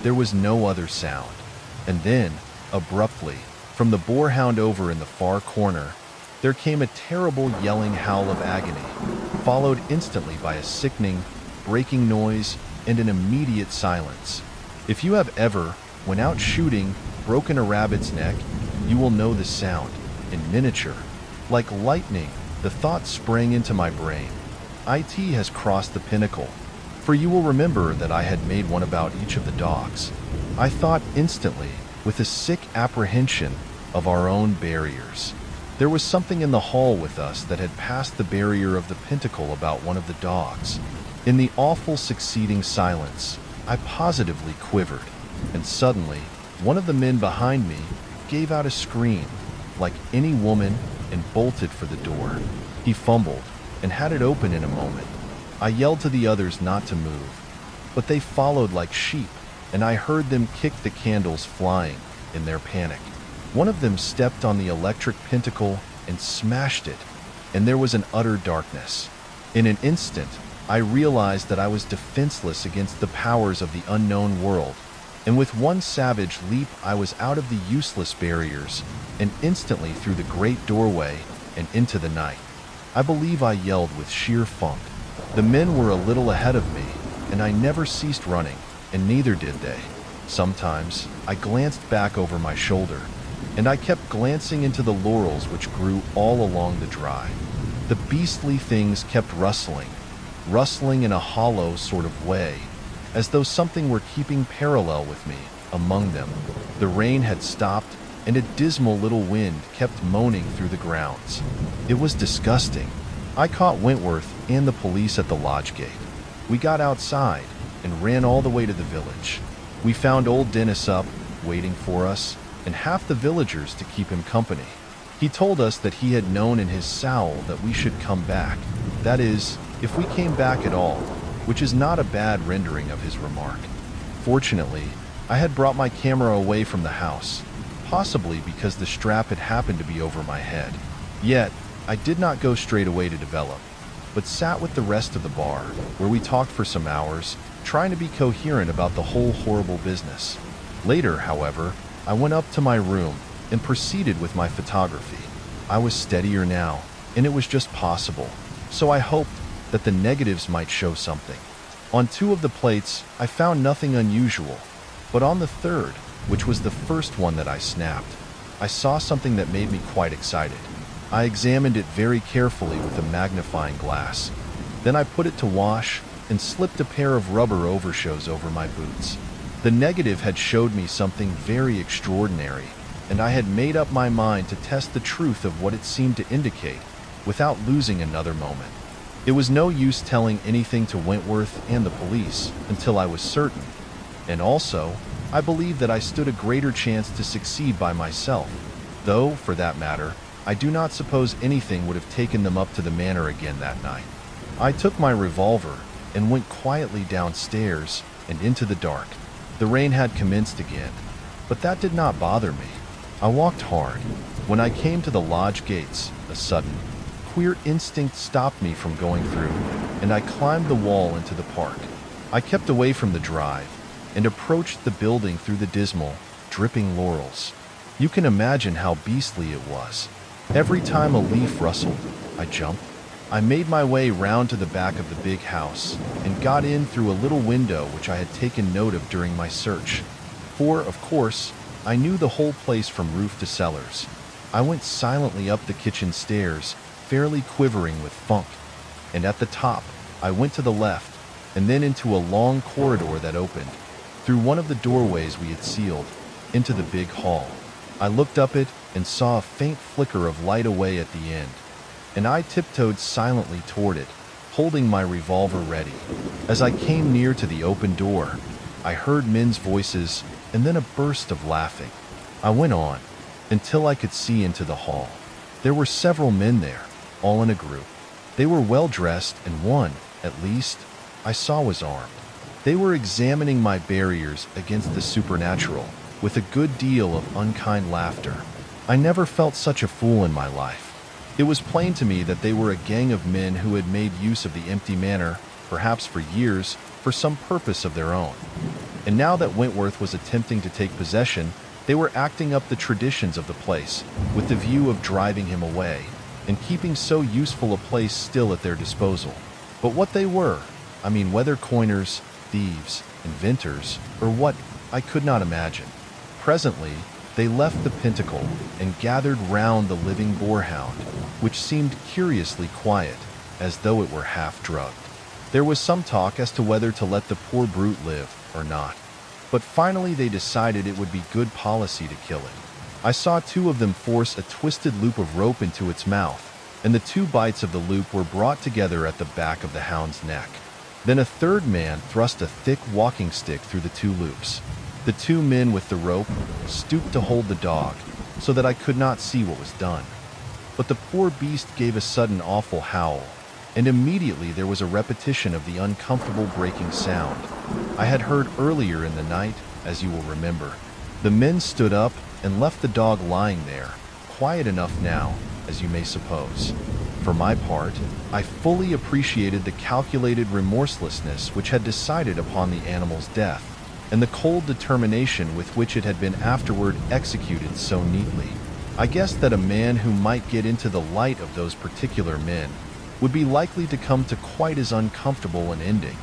there was no other sound. And then, abruptly, from the boarhound over in the far corner, there came a terrible yelling howl of agony, followed instantly by a sickening, breaking noise and an immediate silence. If you have ever, when out shooting, broken a rabbit's neck, you will know the sound, in miniature. Like lightning, the thought sprang into my brain. IT has crossed the pinnacle, for you will remember that I had made one about each of the dogs. I thought instantly, with a sick apprehension, of our own barriers. There was something in the hall with us that had passed the barrier of the pinnacle about one of the dogs. In the awful succeeding silence, I positively quivered, and suddenly, one of the men behind me gave out a scream, like any woman, and bolted for the door. He fumbled, and had it open in a moment. I yelled to the others not to move, but they followed like sheep, and I heard them kick the candles flying in their panic. One of them stepped on the electric pinnacle and smashed it, and there was an utter darkness. In an instant, I realized that I was defenseless against the powers of the unknown world, and with one savage leap I was out of the useless barriers and instantly through the great doorway and into the night. I believe I yelled with sheer funk. The men were a little ahead of me, and I never ceased running, and neither did they. Sometimes I glanced back over my shoulder, and I kept glancing into the laurels which grew all along the drive. The beastly things kept rustling in a hollow sort of way, as though something were keeping parallel with me among them. The rain had stopped, and a dismal little wind kept moaning through the grounds. It was disgusting. I caught Wentworth and the police at the lodge gate. We got outside and ran all the way to the village. We found old Dennis up, waiting for us, and half the villagers to keep him company. He told us that he had known in his soul that we should come back. That is, if we came back at all, which is not a bad rendering of his remark. Fortunately, I had brought my camera away from the house, possibly because the strap had happened to be over my head. Yet, I did not go straight away to develop, but sat with the rest of the bar, where we talked for some hours, trying to be coherent about the whole horrible business. Later, however, I went up to my room and proceeded with my photography. I was steadier now, and it was just possible, so I hoped that the negatives might show something. On 2 of the plates, I found nothing unusual, but on the 3rd, which was the first one that I snapped, I saw something that made me quite excited. I examined it very carefully with a magnifying glass. Then I put it to wash and slipped a pair of rubber overshoes over my boots. The negative had showed me something very extraordinary, and I had made up my mind to test the truth of what it seemed to indicate without losing another moment. It was no use telling anything to Wentworth and the police until I was certain, and also, I believed that I stood a greater chance to succeed by myself, though, for that matter, I do not suppose anything would have taken them up to the manor again that night. I took my revolver and went quietly downstairs and into the dark. The rain had commenced again, but that did not bother me. I walked hard. When I came to the lodge gates, a sudden, queer instinct stopped me from going through, and I climbed the wall into the park. I kept away from the drive and approached the building through the dismal, dripping laurels. You can imagine how beastly it was. Every time a leaf rustled, I jumped. I made my way round to the back of the big house and got in through a little window which I had taken note of during my search. For, of course, I knew the whole place from roof to cellars. I went silently up the kitchen stairs, fairly quivering with funk, and at the top, I went to the left and then into a long corridor that opened, through one of the doorways we had sealed, into the big hall. I looked up it and saw a faint flicker of light away at the end, and I tiptoed silently toward it, holding my revolver ready. As I came near to the open door, I heard men's voices and then a burst of laughing. I went on until I could see into the hall. There were several men there, all in a group. They were well dressed, and one, at least, I saw was armed. They were examining my barriers against the supernatural with a good deal of unkind laughter. I never felt such a fool in my life. It was plain to me that they were a gang of men who had made use of the empty manor, perhaps for years, for some purpose of their own. And now that Wentworth was attempting to take possession, they were acting up the traditions of the place, with the view of driving him away, and keeping so useful a place still at their disposal. But what they were, whether coiners, thieves, inventors, or what, I could not imagine. Presently, they left the pinnacle and gathered round the living boarhound, which seemed curiously quiet, as though it were half drugged. There was some talk as to whether to let the poor brute live or not, but finally they decided it would be good policy to kill it. I saw 2 of them force a twisted loop of rope into its mouth, and the 2 bites of the loop were brought together at the back of the hound's neck. Then a 3rd man thrust a thick walking stick through the 2 loops. The 2 men with the rope stooped to hold the dog, so that I could not see what was done. But the poor beast gave a sudden awful howl, and immediately there was a repetition of the uncomfortable breaking sound I had heard earlier in the night, as you will remember. The men stood up and left the dog lying there, quiet enough now, as you may suppose. For my part, I fully appreciated the calculated remorselessness which had decided upon the animal's death, and the cold determination with which it had been afterward executed so neatly. I guessed that a man who might get into the light of those particular men would be likely to come to quite as uncomfortable an ending.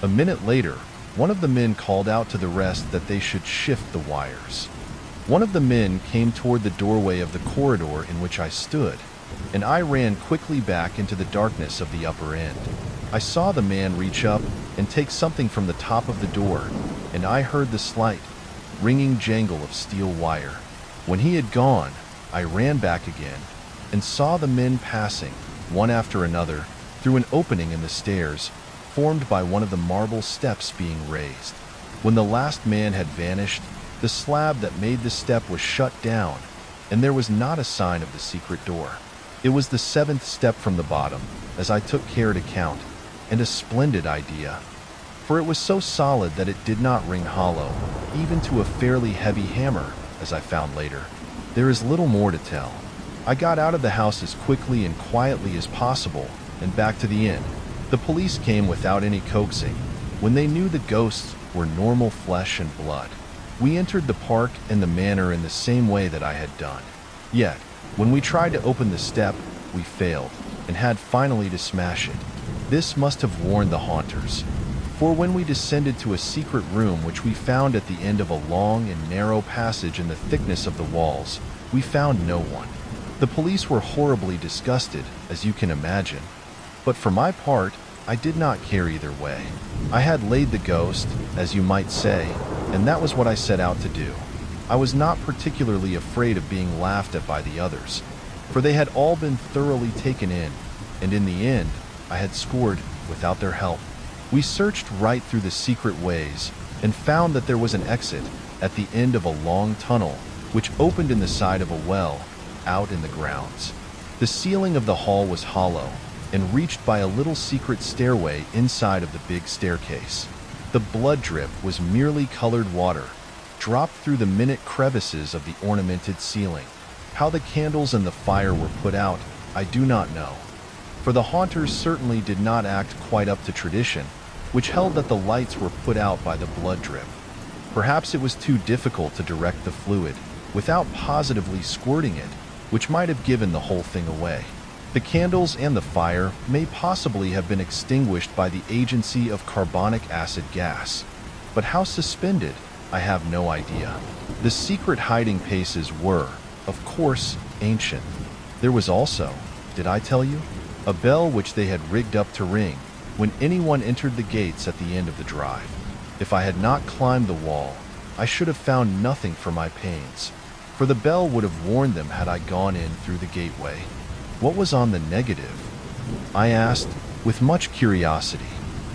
A minute later, one of the men called out to the rest that they should shift the wires. One of the men came toward the doorway of the corridor in which I stood, and I ran quickly back into the darkness of the upper end. I saw the man reach up and take something from the top of the door, and I heard the slight, ringing jangle of steel wire. When he had gone, I ran back again and saw the men passing, one after another, through an opening in the stairs, formed by one of the marble steps being raised. When the last man had vanished, the slab that made the step was shut down, and there was not a sign of the secret door. It was the 7th step from the bottom, as I took care to count, and a splendid idea, for it was so solid that it did not ring hollow, even to a fairly heavy hammer, as I found later. There is little more to tell. I got out of the house as quickly and quietly as possible, and back to the inn. The police came without any coaxing, when they knew the ghosts were normal flesh and blood. We entered the park and the manor in the same way that I had done. Yet, when we tried to open the step, we failed, and had finally to smash it. This must have warned the haunters, for when we descended to a secret room which we found at the end of a long and narrow passage in the thickness of the walls, we found no one. The police were horribly disgusted, as you can imagine, but for my part, I did not care either way. I had laid the ghost, as you might say, and that was what I set out to do. I was not particularly afraid of being laughed at by the others, for they had all been thoroughly taken in, and in the end, I had scored without their help. We searched right through the secret ways and found that there was an exit at the end of a long tunnel which opened in the side of a well out in the grounds. The ceiling of the hall was hollow and reached by a little secret stairway inside of the big staircase. The blood drip was merely colored water, dropped through the minute crevices of the ornamented ceiling. How the candles and the fire were put out, I do not know, for the haunters certainly did not act quite up to tradition, which held that the lights were put out by the blood drip. Perhaps it was too difficult to direct the fluid without positively squirting it, which might have given the whole thing away. The candles and the fire may possibly have been extinguished by the agency of carbonic acid gas, but how suspended, I have no idea. The secret hiding places were, of course, ancient. There was also, did I tell you, a bell which they had rigged up to ring when anyone entered the gates at the end of the drive. If I had not climbed the wall, I should have found nothing for my pains, for the bell would have warned them had I gone in through the gateway. What was on the negative? I asked, with much curiosity.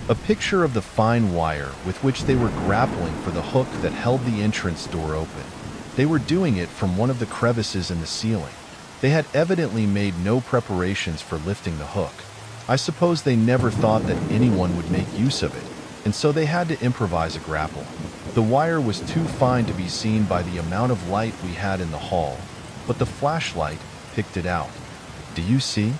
A picture of the fine wire with which they were grappling for the hook that held the entrance door open. They were doing it from one of the crevices in the ceiling. They had evidently made no preparations for lifting the hook. I suppose they never thought that anyone would make use of it, and so they had to improvise a grapple. The wire was too fine to be seen by the amount of light we had in the hall, but the flashlight picked it out. Do you see?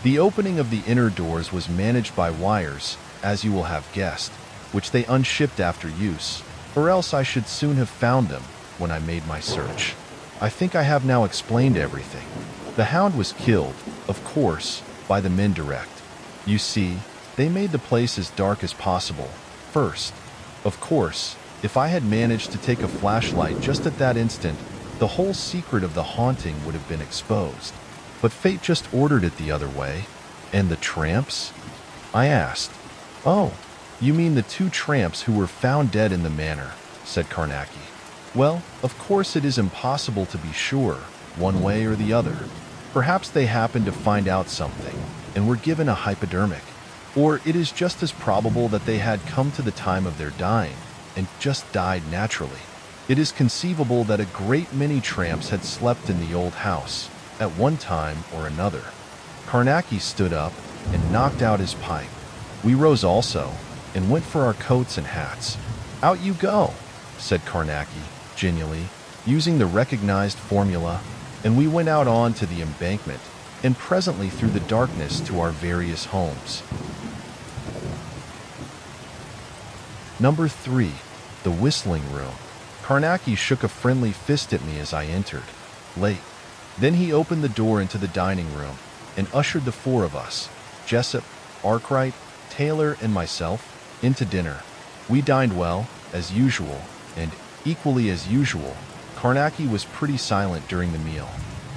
The opening of the inner doors was managed by wires, as you will have guessed, which they unshipped after use, or else I should soon have found them when I made my search. I think I have now explained everything. The hound was killed, of course, by the men direct. You see, they made the place as dark as possible, first. Of course, if I had managed to take a flashlight just at that instant, the whole secret of the haunting would have been exposed. But fate just ordered it the other way. And the tramps? I asked. Oh, you mean the 2 tramps who were found dead in the manor, said Carnacki. Well, of course it is impossible to be sure, one way or the other. Perhaps they happened to find out something, and were given a hypodermic. Or it is just as probable that they had come to the time of their dying, and just died naturally. It is conceivable that a great many tramps had slept in the old house, at one time or another. Carnacki stood up and knocked out his pipe. We rose also, and went for our coats and hats. Out you go, said Carnacki, genially, using the recognized formula, and we went out on to the embankment, and presently through the darkness to our various homes. Number 3, the whistling room. Carnacki shook a friendly fist at me as I entered. Late. Then he opened the door into the dining room and ushered the 4 of us, Jessup, Arkwright, Taylor, and myself, into dinner. We dined well, as usual, and, equally as usual, Carnacki was pretty silent during the meal.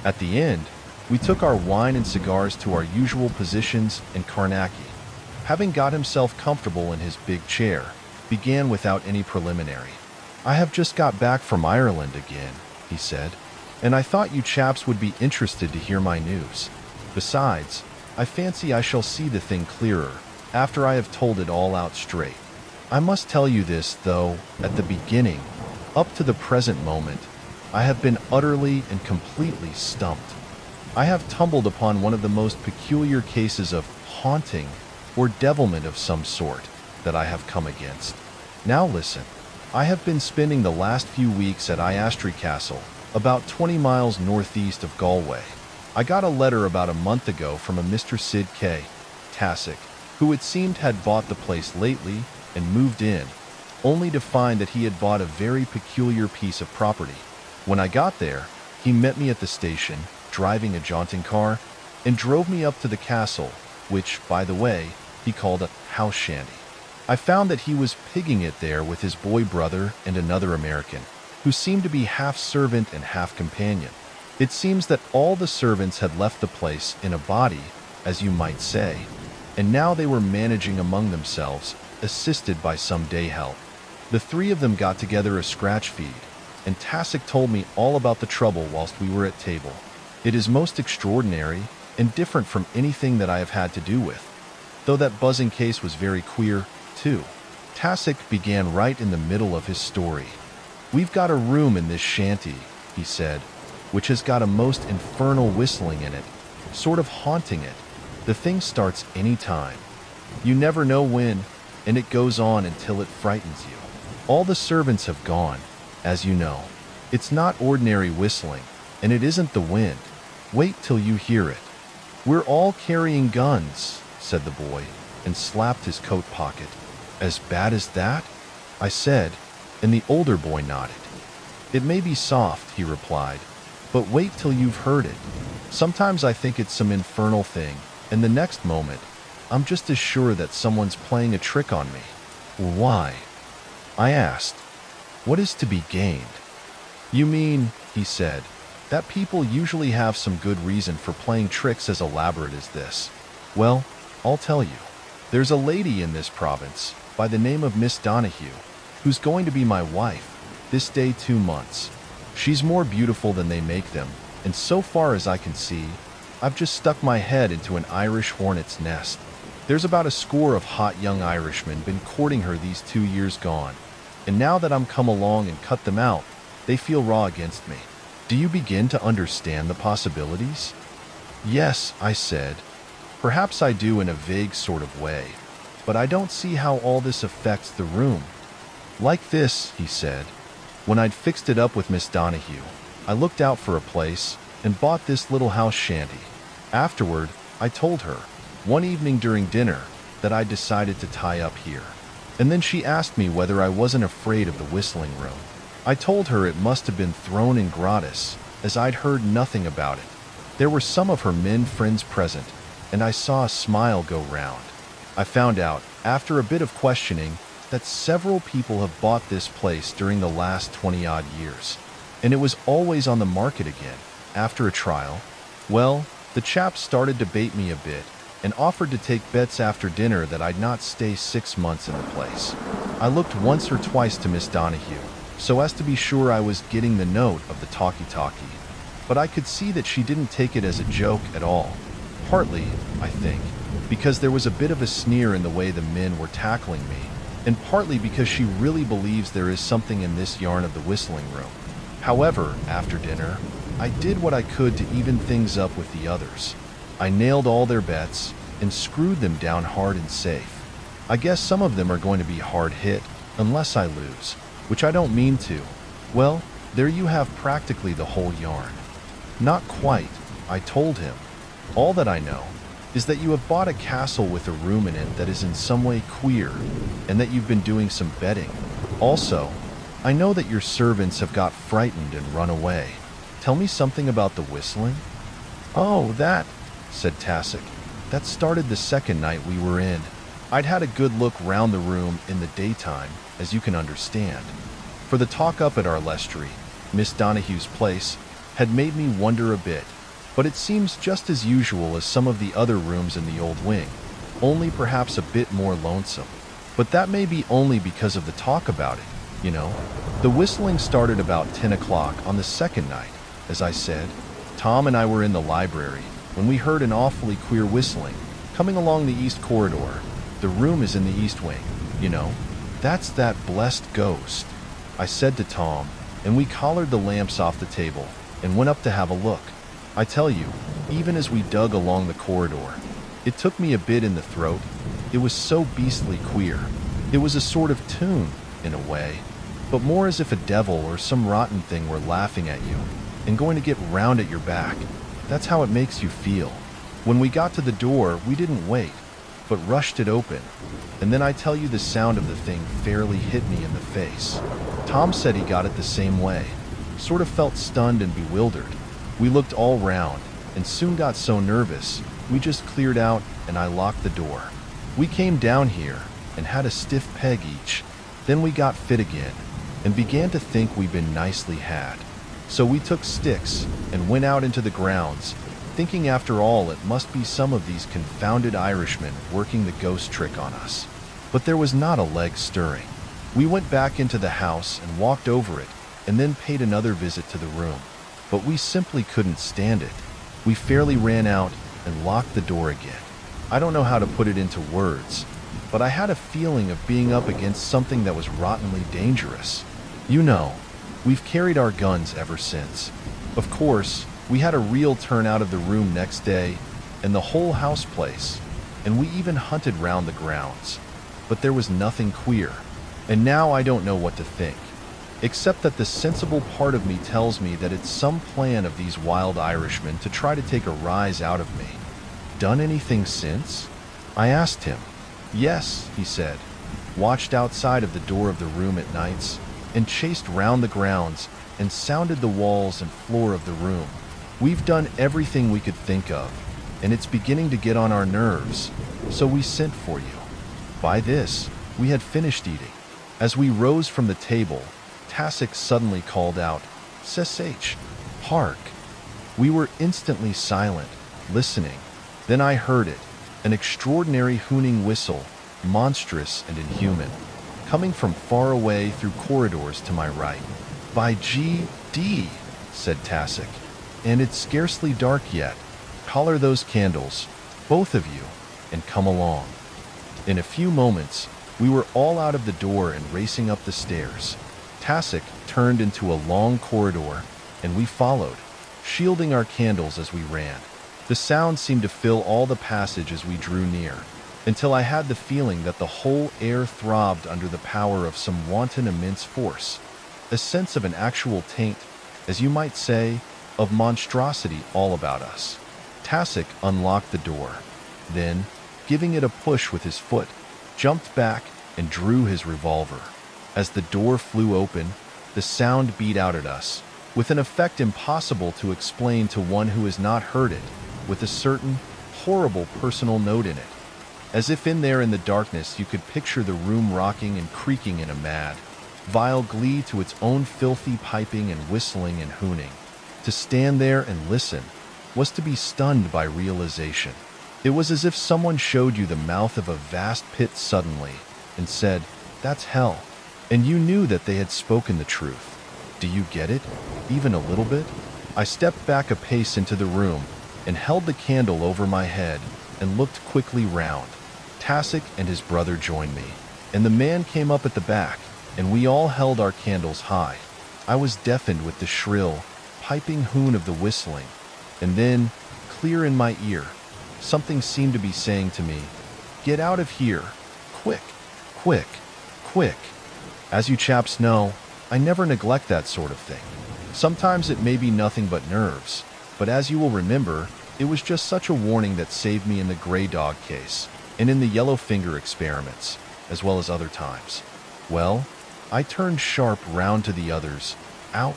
At the end, we took our wine and cigars to our usual positions, and Carnacki, having got himself comfortable in his big chair, began without any preliminary. "I have just got back from Ireland again," he said, "and I thought you chaps would be interested to hear my news. Besides, I fancy I shall see the thing clearer after I have told it all out straight. I must tell you this, though, at the beginning, up to the present moment, I have been utterly and completely stumped. I have tumbled upon one of the most peculiar cases of haunting or devilment of some sort that I have come against. Now listen, I have been spending the last few weeks at Iastry Castle, about 20 miles northeast of Galway. I got a letter about a month ago from a Mr. Sid K. Tassick, who it seemed had bought the place lately and moved in, only to find that he had bought a very peculiar piece of property. When I got there, he met me at the station, driving a jaunting car, and drove me up to the castle, which, by the way, he called a house shanty. I found that he was pigging it there with his boy brother and another American, who seemed to be half servant and half companion. It seems that all the servants had left the place in a body, as you might say, and now they were managing among themselves, assisted by some day help. The three of them got together a scratch feed, and Tassick told me all about the trouble whilst we were at table. It is most extraordinary and different from anything that I have had to do with, though that buzzing case was very queer, too. Tassick began right in the middle of his story. "We've got a room in this shanty," he said, "which has got a most infernal whistling in it, sort of haunting it. The thing starts any time. You never know when, and it goes on until it frightens you. All the servants have gone, as you know. It's not ordinary whistling, and it isn't the wind. Wait till you hear it. We're all carrying guns," said the boy, and slapped his coat pocket. "As bad as that?" I said, and the older boy nodded. "It may be soft," he replied, "but wait till you've heard it. Sometimes I think it's some infernal thing, and the next moment, I'm just as sure that someone's playing a trick on me." "Why?" I asked. "What is to be gained?" "You mean," he said, "that people usually have some good reason for playing tricks as elaborate as this. Well, I'll tell you. There's a lady in this province, by the name of Miss Donahue, who's going to be my wife, this day 2 months. She's more beautiful than they make them, and so far as I can see, I've just stuck my head into an Irish hornet's nest. There's about a score of hot young Irishmen been courting her these 2 years gone, and now that I'm come along and cut them out, they feel raw against me. Do you begin to understand the possibilities?" "Yes," I said. "Perhaps I do in a vague sort of way, but I don't see how all this affects the room." "Like this," he said. "When I'd fixed it up with Miss Donahue, I looked out for a place and bought this little house shanty. Afterward, I told her, one evening during dinner, that I decided to tie up here. And then she asked me whether I wasn't afraid of the whistling room. I told her it must have been thrown in gratis, as I'd heard nothing about it. There were some of her men friends present, and I saw a smile go round. I found out, after a bit of questioning, that several people have bought this place during the last 20-odd years, and it was always on the market again, after a trial. Well, the chaps started to bait me a bit, and offered to take bets after dinner that I'd not stay 6 months in the place. I looked once or twice to Miss Donahue, so as to be sure I was getting the note of the talkie-talkie, but I could see that she didn't take it as a joke at all. Partly, I think, because there was a bit of a sneer in the way the men were tackling me, and partly because she really believes there is something in this yarn of the whistling room. However, after dinner, I did what I could to even things up with the others. I nailed all their bets and screwed them down hard and safe. I guess some of them are going to be hard hit, unless I lose, which I don't mean to. Well, there you have practically the whole yarn." "Not quite," I told him. "All that I know is that you have bought a castle with a room in it that is in some way queer, and that you've been doing some betting. Also, I know that your servants have got frightened and run away. Tell me something about the whistling." "Oh, that," said Tassick. "That started the second night we were in. I'd had a good look round the room in the daytime, as you can understand. For the talk up at our Lestry, Miss Donahue's place, had made me wonder a bit, but it seems just as usual as some of the other rooms in the old wing. only perhaps a bit more lonesome. But that may be only because of the talk about it, you know? The whistling started about 10 o'clock on the second night. As I said, Tom and I were in the library when we heard an awfully queer whistling coming along the east corridor. The room is in the east wing, you know? That's that blessed ghost, I said to Tom, and we collared the lamps off the table and went up to have a look. I tell you, even as we dug along the corridor, it took me a bit in the throat. It was so beastly queer. It was a sort of tune, in a way, but more as if a devil or some rotten thing were laughing at you and going to get round at your back. That's how it makes you feel. When we got to the door, we didn't wait, but rushed it open. And then I tell you, the sound of the thing fairly hit me in the face. Tom said he got it the same way, sort of felt stunned and bewildered. We looked all round and soon got so nervous, we just cleared out and I locked the door. We came down here and had a stiff peg each. Then we got fit again and began to think we'd been nicely had. So we took sticks and went out into the grounds, thinking after all it must be some of these confounded Irishmen working the ghost trick on us. But there was not a leg stirring. We went back into the house and walked over it and then paid another visit to the room. But we simply couldn't stand it. We fairly ran out and locked the door again. I don't know how to put it into words, but I had a feeling of being up against something that was rottenly dangerous. You know, we've carried our guns ever since. Of course, we had a real turnout of the room next day and the whole house place, and we even hunted round the grounds. But there was nothing queer, and now I don't know what to think, except that the sensible part of me tells me that it's some plan of these wild Irishmen to try to take a rise out of me. Done anything since? I asked him. Yes, he said. Watched outside of the door of the room at nights and chased round the grounds and sounded the walls and floor of the room. We've done everything we could think of, and it's beginning to get on our nerves, so we sent for you. By this, we had finished eating. As we rose from the table, Tasek suddenly called out, "Ssh, hark!" We were instantly silent, listening. Then I heard it, an extraordinary hooning whistle, monstrous and inhuman, coming from far away through corridors to my right. "By G.D., said Tasek, "and it's scarcely dark yet. Collar those candles, both of you, and come along." In a few moments, we were all out of the door and racing up the stairs. Tasek turned into a long corridor, and we followed, shielding our candles as we ran. The sound seemed to fill all the passage as we drew near, until I had the feeling that the whole air throbbed under the power of some wanton immense force, a sense of an actual taint, as you might say, of monstrosity all about us. Tasek unlocked the door, then, giving it a push with his foot, jumped back and drew his revolver. As the door flew open, the sound beat out at us, with an effect impossible to explain to one who has not heard it, with a certain horrible personal note in it. As if in there in the darkness you could picture the room rocking and creaking in a mad, vile glee to its own filthy piping and whistling and hooning. To stand there and listen was to be stunned by realization. It was as if someone showed you the mouth of a vast pit suddenly and said, "That's hell," and you knew that they had spoken the truth. Do you get it? Even a little bit? I stepped back a pace into the room and held the candle over my head and looked quickly round. Tasek and his brother joined me, and the man came up at the back, and we all held our candles high. I was deafened with the shrill, piping hoon of the whistling, and then, clear in my ear, something seemed to be saying to me, "Get out of here, quick, quick, quick." As you chaps know, I never neglect that sort of thing. Sometimes it may be nothing but nerves, but as you will remember, it was just such a warning that saved me in the Grey Dog case, and in the Yellow Finger experiments, as well as other times. Well, I turned sharp round to the others. "Out,"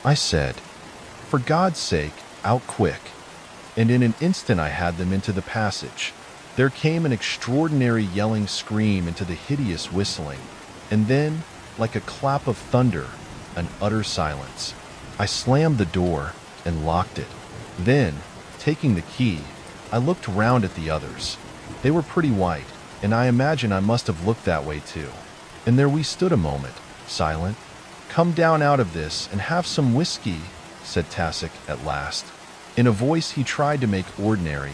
I said. "For God's sake, out quick." And in an instant I had them into the passage. There came an extraordinary yelling scream into the hideous whistling, and then, like a clap of thunder, an utter silence. I slammed the door and locked it. Then, taking the key, I looked round at the others. They were pretty white, and I imagine I must have looked that way too. And there we stood a moment, silent. "Come down out of this and have some whiskey," said Tasek at last. In a voice he tried to make ordinary,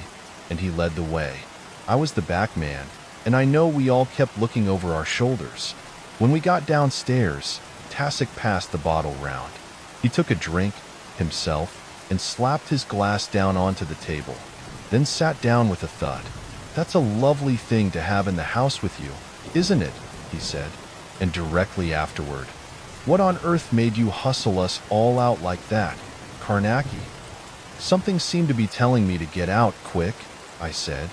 and he led the way. I was the back man, and I know we all kept looking over our shoulders. When we got downstairs, Tasek passed the bottle round. He took a drink, himself, and slapped his glass down onto the table, then sat down with a thud. "That's a lovely thing to have in the house with you, isn't it?" he said. And directly afterward, "What on earth made you hustle us all out like that, Carnacki?" "Something seemed to be telling me to get out quick," I said.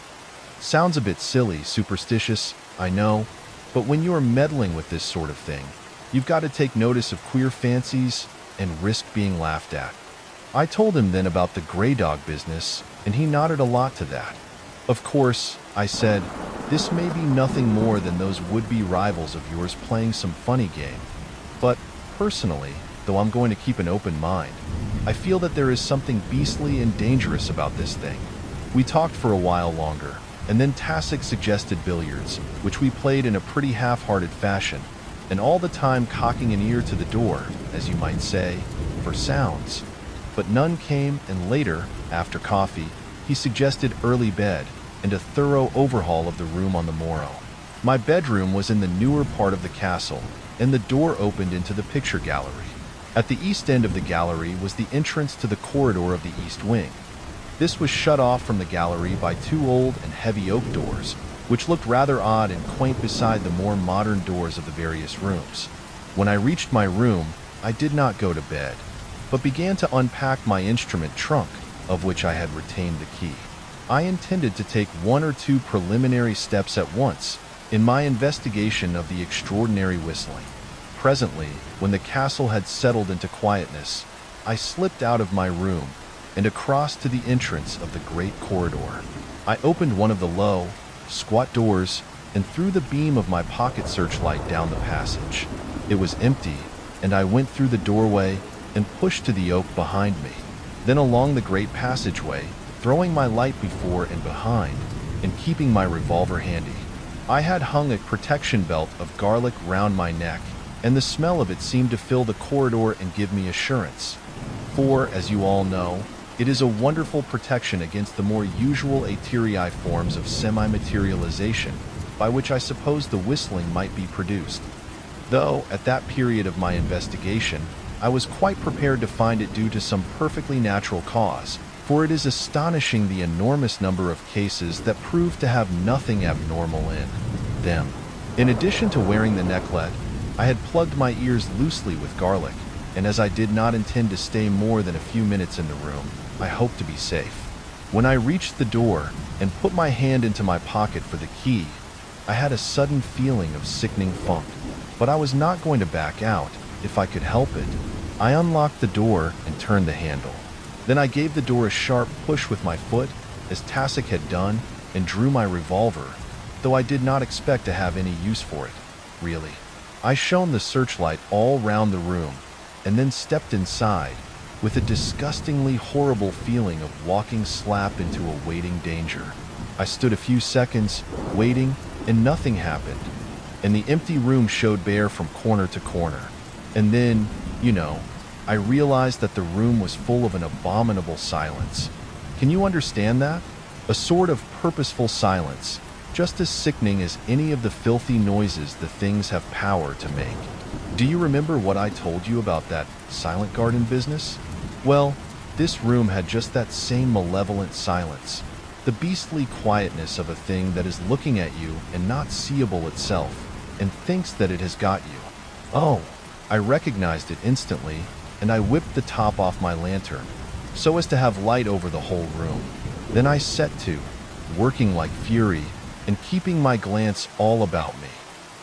"Sounds a bit silly, superstitious, I know, but when you're meddling with this sort of thing, you've got to take notice of queer fancies and risk being laughed at." I told him then about the gray dog business, and he nodded a lot to that. "Of course," I said, "this may be nothing more than those would-be rivals of yours playing some funny game. But, personally, though I'm going to keep an open mind, I feel that there is something beastly and dangerous about this thing." We talked for a while longer, and then Tasek suggested billiards, which we played in a pretty half-hearted fashion, and all the time cocking an ear to the door, as you might say, for sounds. But none came, and later, after coffee, he suggested early bed and a thorough overhaul of the room on the morrow. My bedroom was in the newer part of the castle, and the door opened into the picture gallery. At the east end of the gallery was the entrance to the corridor of the east wing. This was shut off from the gallery by two old and heavy oak doors, which looked rather odd and quaint beside the more modern doors of the various rooms. When I reached my room, I did not go to bed, but began to unpack my instrument trunk, of which I had retained the key. I intended to take one or two preliminary steps at once in my investigation of the extraordinary whistling. Presently, when the castle had settled into quietness, I slipped out of my room and across to the entrance of the great corridor. I opened one of the low, squat doors and threw the beam of my pocket searchlight down the passage. It was empty, and I went through the doorway and pushed to the oak behind me, then along the great passageway, throwing my light before and behind, and keeping my revolver handy. I had hung a protection belt of garlic round my neck, and the smell of it seemed to fill the corridor and give me assurance. For, as you all know, it is a wonderful protection against the more usual eerie forms of semi-materialization, by which I suppose the whistling might be produced. Though, at that period of my investigation, I was quite prepared to find it due to some perfectly natural cause, for it is astonishing the enormous number of cases that prove to have nothing abnormal in them. In addition to wearing the necklet, I had plugged my ears loosely with garlic, and as I did not intend to stay more than a few minutes in the room, I hoped to be safe. When I reached the door and put my hand into my pocket for the key, I had a sudden feeling of sickening funk, but I was not going to back out if I could help it. I unlocked the door and turned the handle. Then I gave the door a sharp push with my foot, as Tasek had done, and drew my revolver, though I did not expect to have any use for it, really. I shone the searchlight all round the room, and then stepped inside, with a disgustingly horrible feeling of walking slap into a waiting danger. I stood a few seconds, waiting, and nothing happened, and the empty room showed bare from corner to corner. And then, I realized that the room was full of an abominable silence. Can you understand that? A sort of purposeful silence, just as sickening as any of the filthy noises the things have power to make. Do you remember what I told you about that silent garden business? Well, this room had just that same malevolent silence, the beastly quietness of a thing that is looking at you and not seeable itself, and thinks that it has got you. Oh, I recognized it instantly, and I whipped the top off my lantern, so as to have light over the whole room. Then I set to, working like fury, and keeping my glance all about me.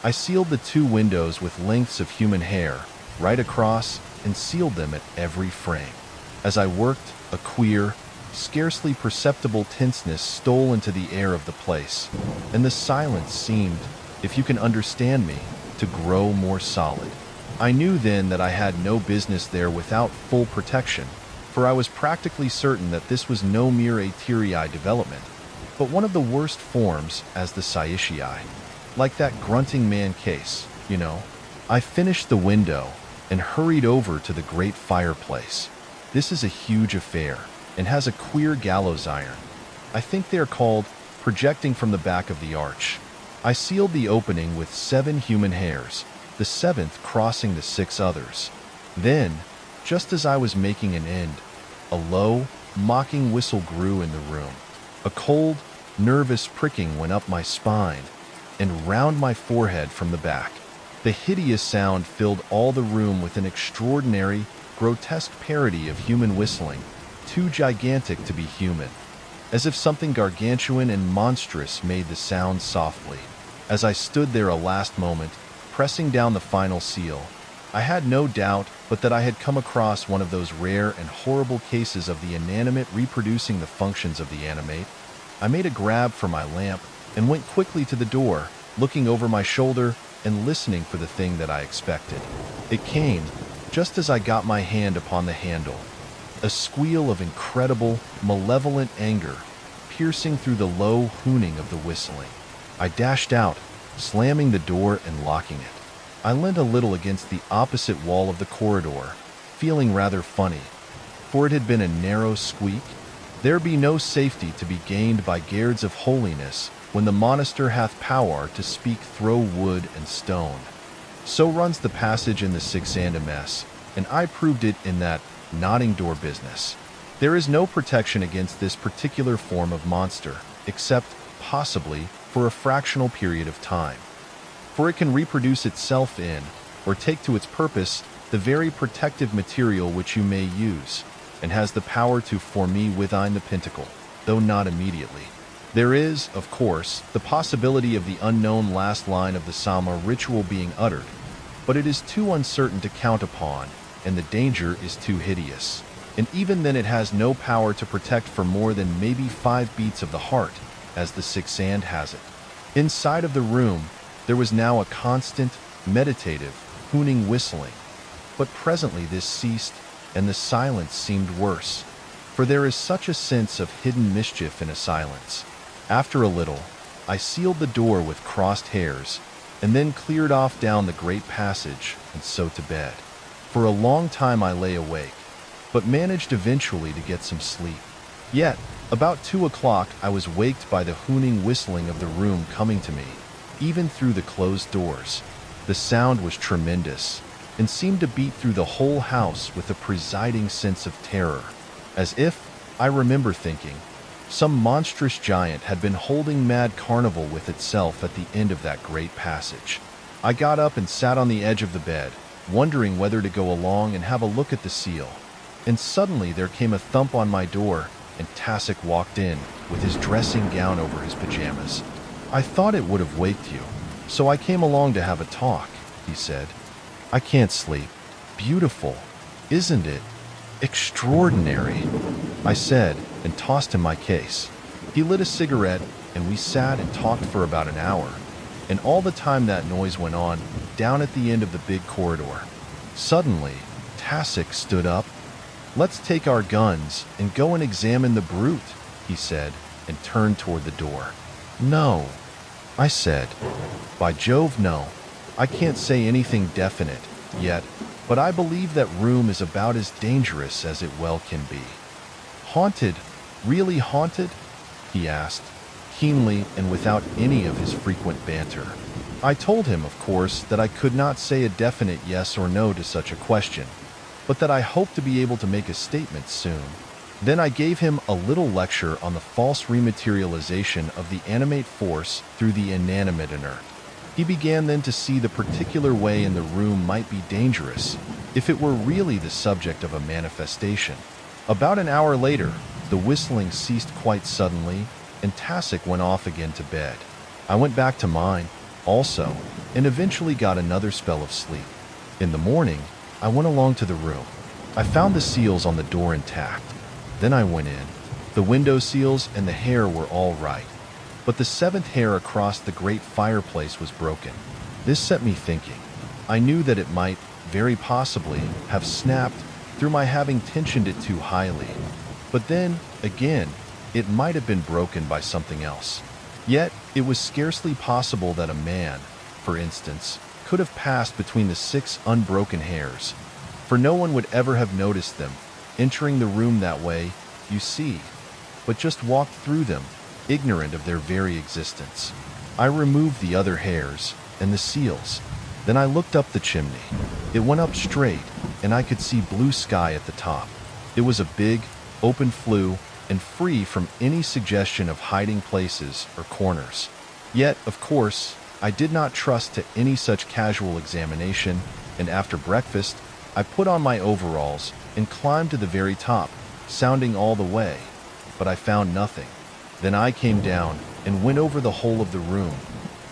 I sealed the two windows with lengths of human hair, right across, and sealed them at every frame. As I worked, a queer, scarcely perceptible tenseness stole into the air of the place, and the silence seemed, if you can understand me, to grow more solid. I knew then that I had no business there without full protection, for I was practically certain that this was no mere eerie development, but one of the worst forms as the Saishii. Like that grunting man case, you know. I finished the window and hurried over to the great fireplace. This is a huge affair and has a queer gallows iron. I think they are called projecting from the back of the arch. I sealed the opening with 7 human hairs, the 7th crossing the 6 others. Then, just as I was making an end, a low, mocking whistle grew in the room. A cold, nervous pricking went up my spine and round my forehead from the back. The hideous sound filled all the room with an extraordinary, grotesque parody of human whistling, too gigantic to be human. As if something gargantuan and monstrous made the sound softly. As I stood there a last moment, pressing down the final seal, I had no doubt but that I had come across one of those rare and horrible cases of the inanimate reproducing the functions of the animate. I made a grab for my lamp and went quickly to the door, looking over my shoulder and listening for the thing that I expected. It came just as I got my hand upon the handle. A squeal of incredible, malevolent anger, piercing through the low hooning of the whistling. I dashed out, slamming the door and locking it. I leant a little against the opposite wall of the corridor, feeling rather funny, for it had been a narrow squeak. There be no safety to be gained by guards of holiness when the monaster hath power to speak through wood and stone. So runs the passage in the Sixanda Mess, and I proved it in that nodding door business. There is no protection against this particular form of monster, except, possibly, for a fractional period of time. For it can reproduce itself in, or take to its purpose, the very protective material which you may use, and has the power to form me within the pentacle, though not immediately. There is, of course, the possibility of the unknown last line of the Sama ritual being uttered, but it is too uncertain to count upon, and the danger is too hideous. And even then it has no power to protect for more than maybe 5 beats of the heart, as the Sixand has it. Inside of the room, there was now a constant, meditative, hooning whistling. But presently this ceased, and the silence seemed worse, for there is such a sense of hidden mischief in a silence. After a little, I sealed the door with crossed hairs, and then cleared off down the great passage, and so to bed. For a long time I lay awake, but managed eventually to get some sleep. Yet, about 2 o'clock I was waked by the hooning whistling of the room coming to me, even through the closed doors. The sound was tremendous, and seemed to beat through the whole house with a presiding sense of terror, as if, I remember thinking, some monstrous giant had been holding mad carnival with itself at the end of that great passage. I got up and sat on the edge of the bed, wondering whether to go along and have a look at the seal. And suddenly there came a thump on my door, and Tasik walked in, with his dressing gown over his pajamas. "I thought it would have waked you, so I came along to have a talk," he said. "I can't sleep. Beautiful, isn't it? Extraordinary," I said, and tossed him my case. He lit a cigarette, and we sat and talked for about an hour. And all the time that noise went on, down at the end of the big corridor. Suddenly, Tasik stood up. "Let's take our guns and go and examine the brute," he said, and turned toward the door. "No," I said. "By Jove, no. I can't say anything definite yet, but I believe that room is about as dangerous as it well can be." "Haunted? Really haunted?" he asked, keenly and without any of his frequent banter. I told him, of course, that I could not say a definite yes or no to such a question, but that I hoped to be able to make a statement soon. Then I gave him a little lecture on the false rematerialization of the animate force through the inanimate inert. He began then to see the particular way in the room might be dangerous, if it were really the subject of a manifestation. About an hour later, the whistling ceased quite suddenly, and Tasik went off again to bed. I went back to mine, also, and eventually got another spell of sleep. In the morning, I went along to the room. I found the seals on the door intact. Then I went in. The window seals and the hair were all right, but the 7th hair across the great fireplace was broken. This set me thinking. I knew that it might, very possibly, have snapped through my having tensioned it too highly. But then, again, it might have been broken by something else. Yet, it was scarcely possible that a man, for instance, could have passed between the 6 unbroken hairs, for no one would ever have noticed them, entering the room that way, you see, but just walked through them, ignorant of their very existence. I removed the other hairs and the seals. Then I looked up the chimney. It went up straight, and I could see blue sky at the top. It was a big, open flue, and free from any suggestion of hiding places or corners. Yet, of course, I did not trust to any such casual examination, and after breakfast, I put on my overalls and climbed to the very top, sounding all the way. But I found nothing. Then I came down and went over the whole of the room,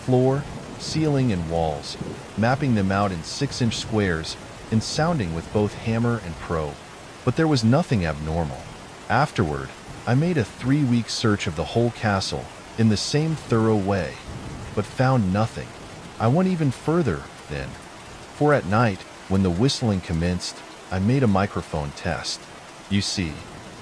floor, ceiling, and walls, mapping them out in 6-inch squares and sounding with both hammer and probe. But there was nothing abnormal. Afterward, I made a 3-week search of the whole castle in the same thorough way, but found nothing. I went even further then, for at night, when the whistling commenced, I made a microphone test. You see,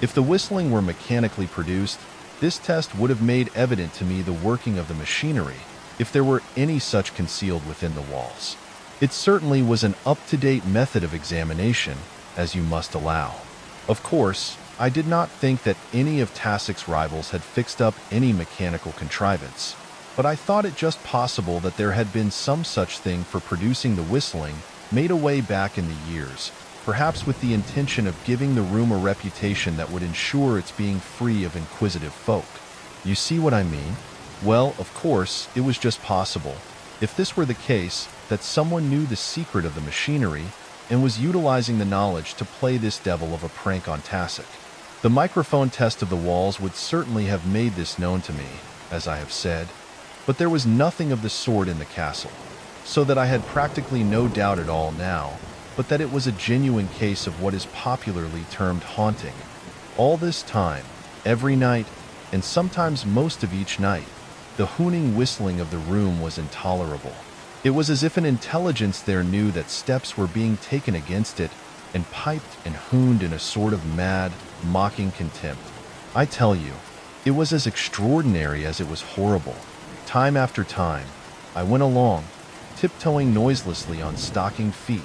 if the whistling were mechanically produced, this test would have made evident to me the working of the machinery, if there were any such concealed within the walls. It certainly was an up-to-date method of examination, as you must allow. Of course, I did not think that any of Tassik's rivals had fixed up any mechanical contrivance, but I thought it just possible that there had been some such thing for producing the whistling made away back in the years, perhaps with the intention of giving the room a reputation that would ensure its being free of inquisitive folk. You see what I mean? Well, of course, it was just possible, if this were the case, that someone knew the secret of the machinery and was utilizing the knowledge to play this devil of a prank on Tassik. The microphone test of the walls would certainly have made this known to me, as I have said, but there was nothing of the sort in the castle, so that I had practically no doubt at all now, but that it was a genuine case of what is popularly termed haunting. All this time, every night, and sometimes most of each night, the hooning whistling of the room was intolerable. It was as if an intelligence there knew that steps were being taken against it, and piped and hooned in a sort of mad, mocking contempt. I tell you, it was as extraordinary as it was horrible. Time after time, I went along, tiptoeing noiselessly on stocking feet,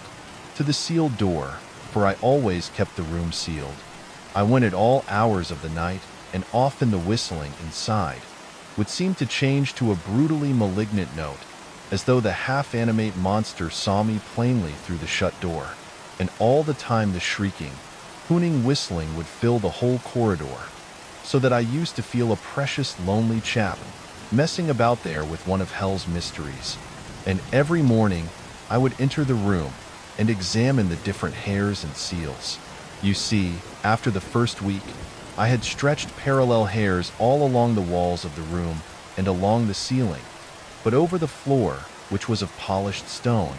to the sealed door, for I always kept the room sealed. I went at all hours of the night, and often the whistling inside would seem to change to a brutally malignant note, as though the half-animate monster saw me plainly through the shut door, and all the time the shrieking, hooning whistling would fill the whole corridor, so that I used to feel a precious lonely chap, messing about there with one of hell's mysteries. And every morning I would enter the room and examine the different hairs and seals. You see, after the first week, I had stretched parallel hairs all along the walls of the room and along the ceiling, but over the floor, which was of polished stone,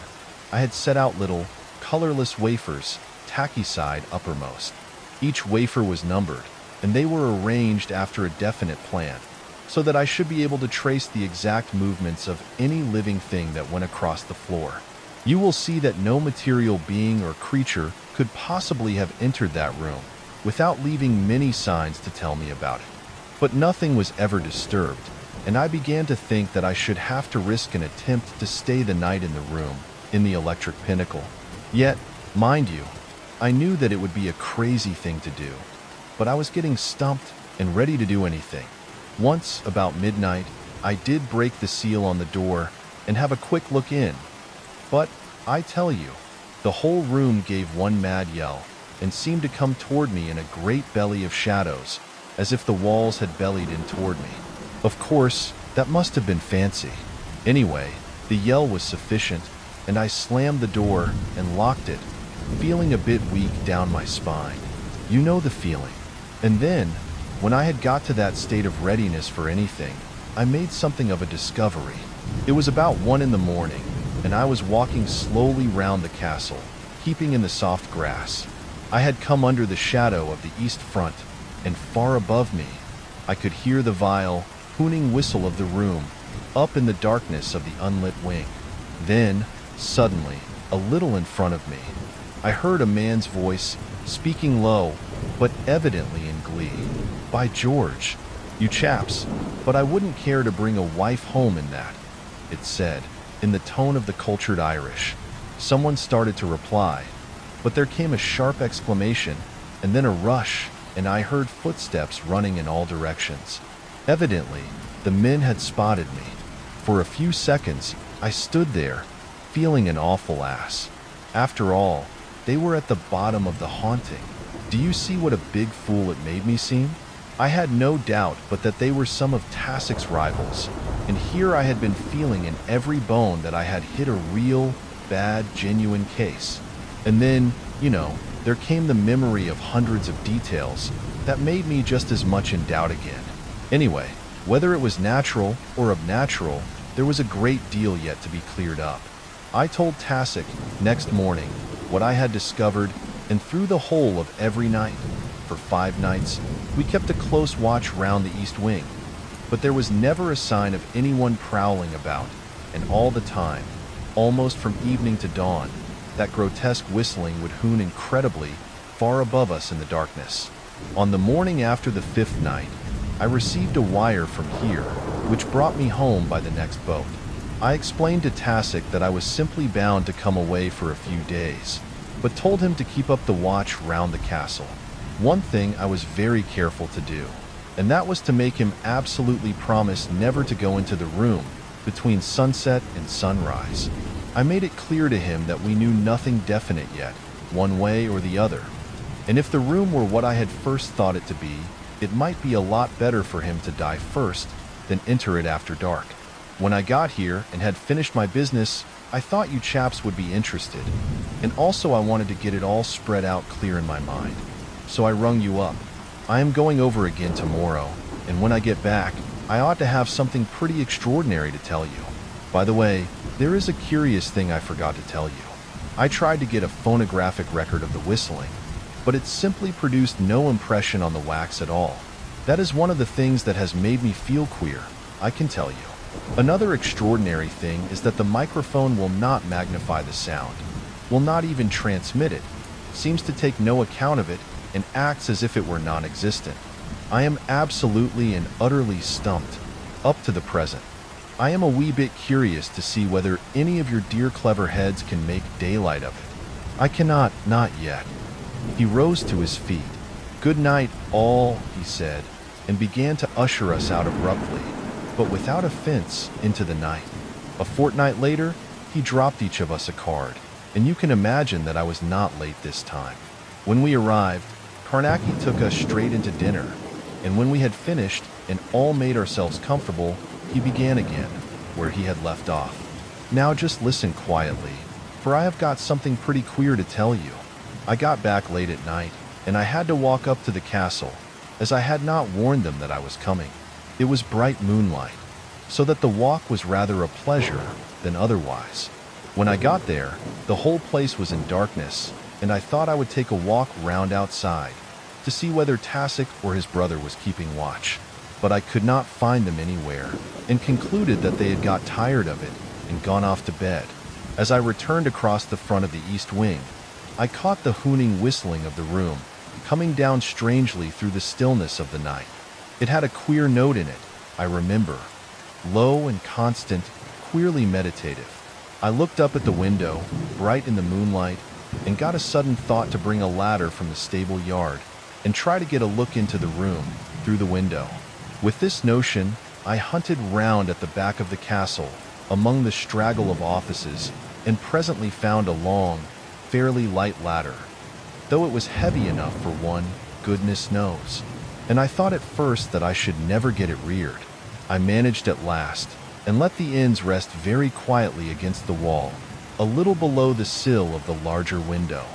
I had set out little, colorless wafers, tacky side uppermost. Each wafer was numbered, and they were arranged after a definite plan, so that I should be able to trace the exact movements of any living thing that went across the floor. You will see that no material being or creature could possibly have entered that room without leaving many signs to tell me about it. But nothing was ever disturbed, and I began to think that I should have to risk an attempt to stay the night in the room, in the electric pinnacle. Yet, mind you, I knew that it would be a crazy thing to do, but I was getting stumped and ready to do anything. Once, about midnight, I did break the seal on the door and have a quick look in. But, I tell you, the whole room gave one mad yell and seemed to come toward me in a great belly of shadows, as if the walls had bellied in toward me. Of course, that must have been fancy. Anyway, the yell was sufficient, and I slammed the door and locked it, feeling a bit weak down my spine. You know the feeling. And then, when I had got to that state of readiness for anything, I made something of a discovery. It was about 1 in the morning, and I was walking slowly round the castle, keeping in the soft grass. I had come under the shadow of the east front, and far above me, I could hear the vile, hooning whistle of the room, up in the darkness of the unlit wing. Then, suddenly, a little in front of me, I heard a man's voice, speaking low, but evidently in glee. By George, "You chaps, but I wouldn't care to bring a wife home in that," it said, in the tone of the cultured Irish. Someone started to reply, but there came a sharp exclamation, and then a rush, and I heard footsteps running in all directions. Evidently, the men had spotted me. For a few seconds, I stood there, feeling an awful ass. After all, they were at the bottom of the haunting. Do you see what a big fool it made me seem? I had no doubt but that they were some of Tassic's rivals, and here I had been feeling in every bone that I had hit a real, bad, genuine case. And then, there came the memory of hundreds of details that made me just as much in doubt again. Anyway, whether it was natural or unnatural, there was a great deal yet to be cleared up. I told Tassic next morning what I had discovered, and through the whole of every night, for 5 nights, we kept a close watch round the east wing. But there was never a sign of anyone prowling about, and all the time, almost from evening to dawn, that grotesque whistling would hoon incredibly far above us in the darkness. On the morning after the 5th night, I received a wire from here, which brought me home by the next boat. I explained to Tassic that I was simply bound to come away for a few days, but told him to keep up the watch round the castle. One thing I was very careful to do, and that was to make him absolutely promise never to go into the room between sunset and sunrise. I made it clear to him that we knew nothing definite yet, one way or the other, and if the room were what I had first thought it to be, it might be a lot better for him to die first than enter it after dark. When I got here and had finished my business, I thought you chaps would be interested, and also I wanted to get it all spread out clear in my mind. So I rung you up. I am going over again tomorrow, and when I get back, I ought to have something pretty extraordinary to tell you. By the way, there is a curious thing I forgot to tell you. I tried to get a phonographic record of the whistling, but it simply produced no impression on the wax at all. That is one of the things that has made me feel queer, I can tell you. Another extraordinary thing is that the microphone will not magnify the sound, will not even transmit it, seems to take no account of it, and acts as if it were non-existent. I am absolutely and utterly stumped, up to the present. I am a wee bit curious to see whether any of your dear clever heads can make daylight of it. I cannot, not yet. He rose to his feet. "Good night, all," he said, and began to usher us out abruptly, but without offense, into the night. A fortnight later, he dropped each of us a card, and you can imagine that I was not late this time. When we arrived, Carnacki took us straight into dinner, and when we had finished and all made ourselves comfortable, he began again, where he had left off. "Now just listen quietly, for I have got something pretty queer to tell you. I got back late at night, and I had to walk up to the castle, as I had not warned them that I was coming. It was bright moonlight, so that the walk was rather a pleasure than otherwise. When I got there, the whole place was in darkness, and I thought I would take a walk round outside to see whether Tassic or his brother was keeping watch, but I could not find them anywhere, and concluded that they had got tired of it and gone off to bed. As I returned across the front of the east wing, I caught the hooning whistling of the room, coming down strangely through the stillness of the night. It had a queer note in it, I remember, low and constant, queerly meditative. I looked up at the window, bright in the moonlight, and got a sudden thought to bring a ladder from the stable yard and try to get a look into the room through the window. With this notion, I hunted round at the back of the castle, among the straggle of offices, and presently found a long, fairly light ladder, though it was heavy enough for one, goodness knows. And I thought at first that I should never get it reared. I managed at last, and let the ends rest very quietly against the wall, a little below the sill of the larger window.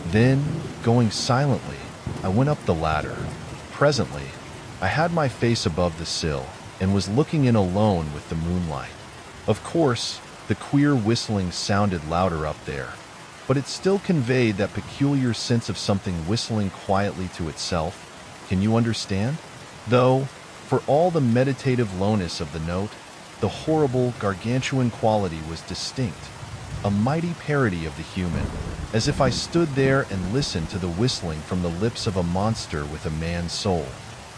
Then, going silently, I went up the ladder. Presently, I had my face above the sill, and was looking in alone with the moonlight. Of course, the queer whistling sounded louder up there, but it still conveyed that peculiar sense of something whistling quietly to itself. Can you understand? Though, for all the meditative lowness of the note, the horrible, gargantuan quality was distinct, a mighty parody of the human, as if I stood there and listened to the whistling from the lips of a monster with a man's soul.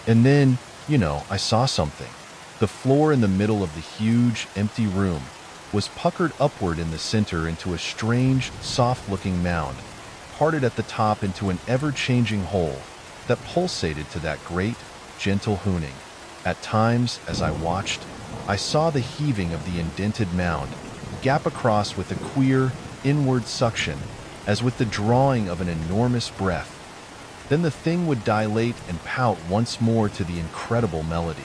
And then, I saw something. The floor in the middle of the huge, empty room was puckered upward in the center into a strange, soft-looking mound, parted at the top into an ever-changing hole that pulsated to that great, gentle hooning. At times, as I watched, I saw the heaving of the indented mound gap across with a queer, inward suction, as with the drawing of an enormous breath. Then the thing would dilate and pout once more to the incredible melody.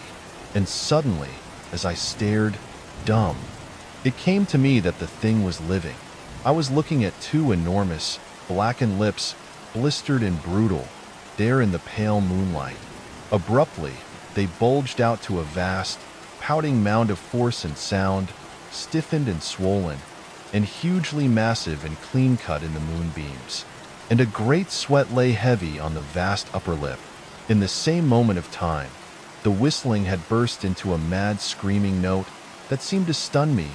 And suddenly, as I stared, dumb, it came to me that the thing was living. I was looking at two enormous, blackened lips, blistered and brutal, there in the pale moonlight. Abruptly, they bulged out to a vast, pouting mound of force and sound, stiffened and swollen, and hugely massive and clean-cut in the moonbeams. And a great sweat lay heavy on the vast upper lip. In the same moment of time, the whistling had burst into a mad screaming note that seemed to stun me,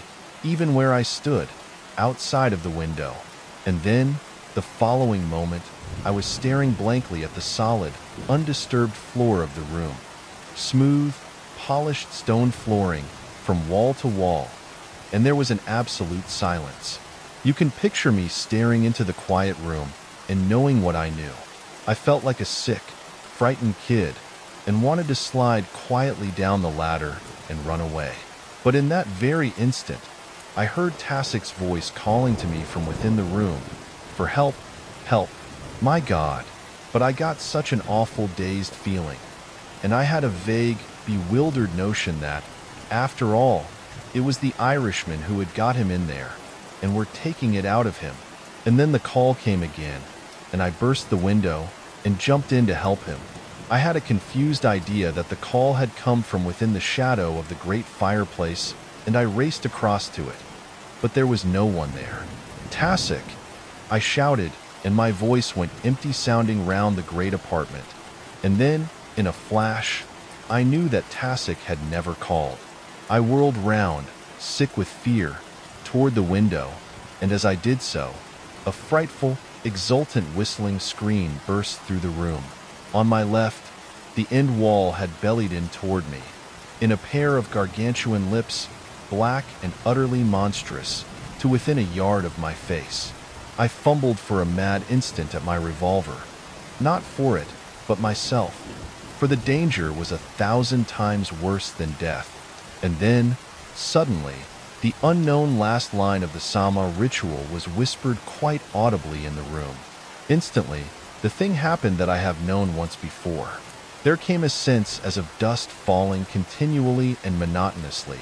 even where I stood, outside of the window. And then, the following moment, I was staring blankly at the solid, undisturbed floor of the room. Smooth, polished stone flooring from wall to wall, and there was an absolute silence. You can picture me staring into the quiet room and knowing what I knew. I felt like a sick, frightened kid and wanted to slide quietly down the ladder and run away. But in that very instant, I heard Tassik's voice calling to me from within the room for help, help. My God, but I got such an awful dazed feeling, and I had a vague, bewildered notion that, after all, it was the Irishman who had got him in there, and were taking it out of him. And then the call came again, and I burst the window and jumped in to help him. I had a confused idea that the call had come from within the shadow of the great fireplace, and I raced across to it. But there was no one there. "Tassik!" I shouted, and my voice went empty-sounding round the great apartment. And then, in a flash, I knew that Tassik had never called. I whirled round, sick with fear, toward the window, and as I did so, a frightful, exultant whistling scream burst through the room. On my left, the end wall had bellied in toward me, in a pair of gargantuan lips, black and utterly monstrous, to within a yard of my face. I fumbled for a mad instant at my revolver. Not for it, but myself, for the danger was 1,000 times worse than death. And then, suddenly, the unknown last line of the Sama ritual was whispered quite audibly in the room. Instantly, the thing happened that I have known once before. There came a sense as of dust falling continually and monotonously,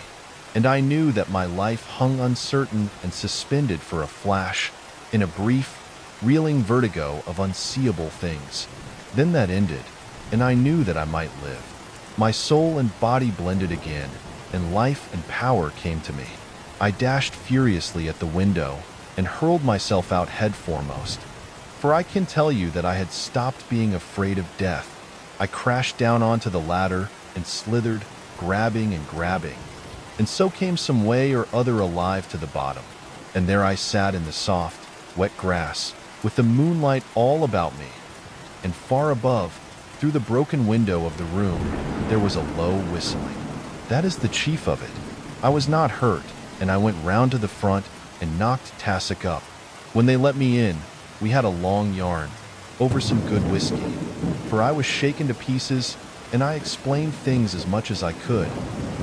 and I knew that my life hung uncertain and suspended for a flash, in a brief, reeling vertigo of unseeable things. Then that ended, and I knew that I might live. My soul and body blended again, and life and power came to me. I dashed furiously at the window and hurled myself out head foremost. For I can tell you that I had stopped being afraid of death. I crashed down onto the ladder and slithered, grabbing and grabbing, and so came some way or other alive to the bottom. And there I sat in the soft, wet grass, with the moonlight all about me. And far above, through the broken window of the room, there was a low whistling. That is the chief of it. I was not hurt, and I went round to the front and knocked Tassik up. When they let me in, we had a long yarn over some good whiskey, for I was shaken to pieces, and I explained things as much as I could.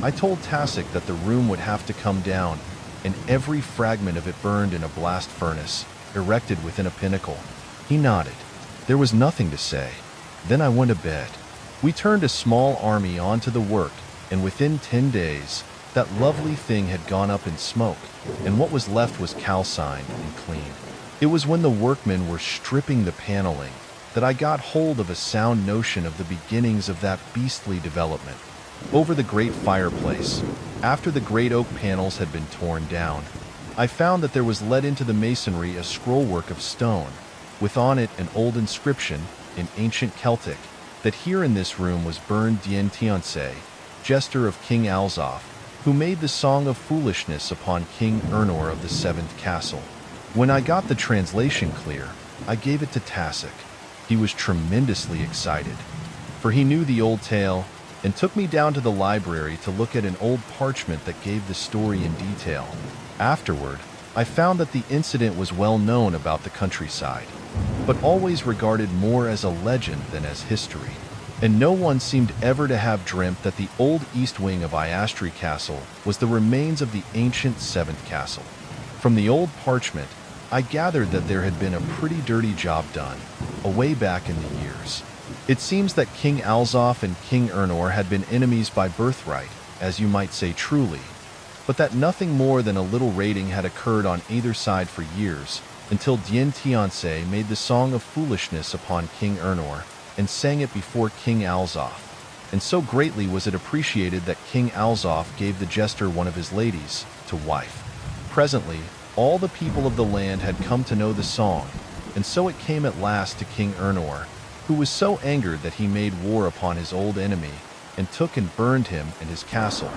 I told Tassik that the room would have to come down, and every fragment of it burned in a blast furnace, erected within a pinnacle. He nodded. There was nothing to say. Then I went to bed. We turned a small army onto the work, and within 10 days, that lovely thing had gone up in smoke, and what was left was calcined and clean. It was when the workmen were stripping the paneling that I got hold of a sound notion of the beginnings of that beastly development. Over the great fireplace, after the great oak panels had been torn down, I found that there was let into the masonry a scrollwork of stone, with on it an old inscription in ancient Celtic that here in this room was burned Dien Tionse, jester of King Alzoth, who made the song of foolishness upon King Ernor of the Seventh Castle. When I got the translation clear, I gave it to Tassik. He was tremendously excited, for he knew the old tale, and took me down to the library to look at an old parchment that gave the story in detail. Afterward, I found that the incident was well known about the countryside, but always regarded more as a legend than as history. And no one seemed ever to have dreamt that the old east wing of Iastri Castle was the remains of the ancient seventh castle. From the old parchment, I gathered that there had been a pretty dirty job done, away back in the years. It seems that King Alzoth and King Ernor had been enemies by birthright, as you might say truly, but that nothing more than a little raiding had occurred on either side for years, until Dien Tianse made the Song of Foolishness upon King Ernor, and sang it before King Alzoth, and so greatly was it appreciated that King Alzoth gave the jester one of his ladies to wife. Presently, all the people of the land had come to know the song, and so it came at last to King Ernor, who was so angered that he made war upon his old enemy, and took and burned him and his castle.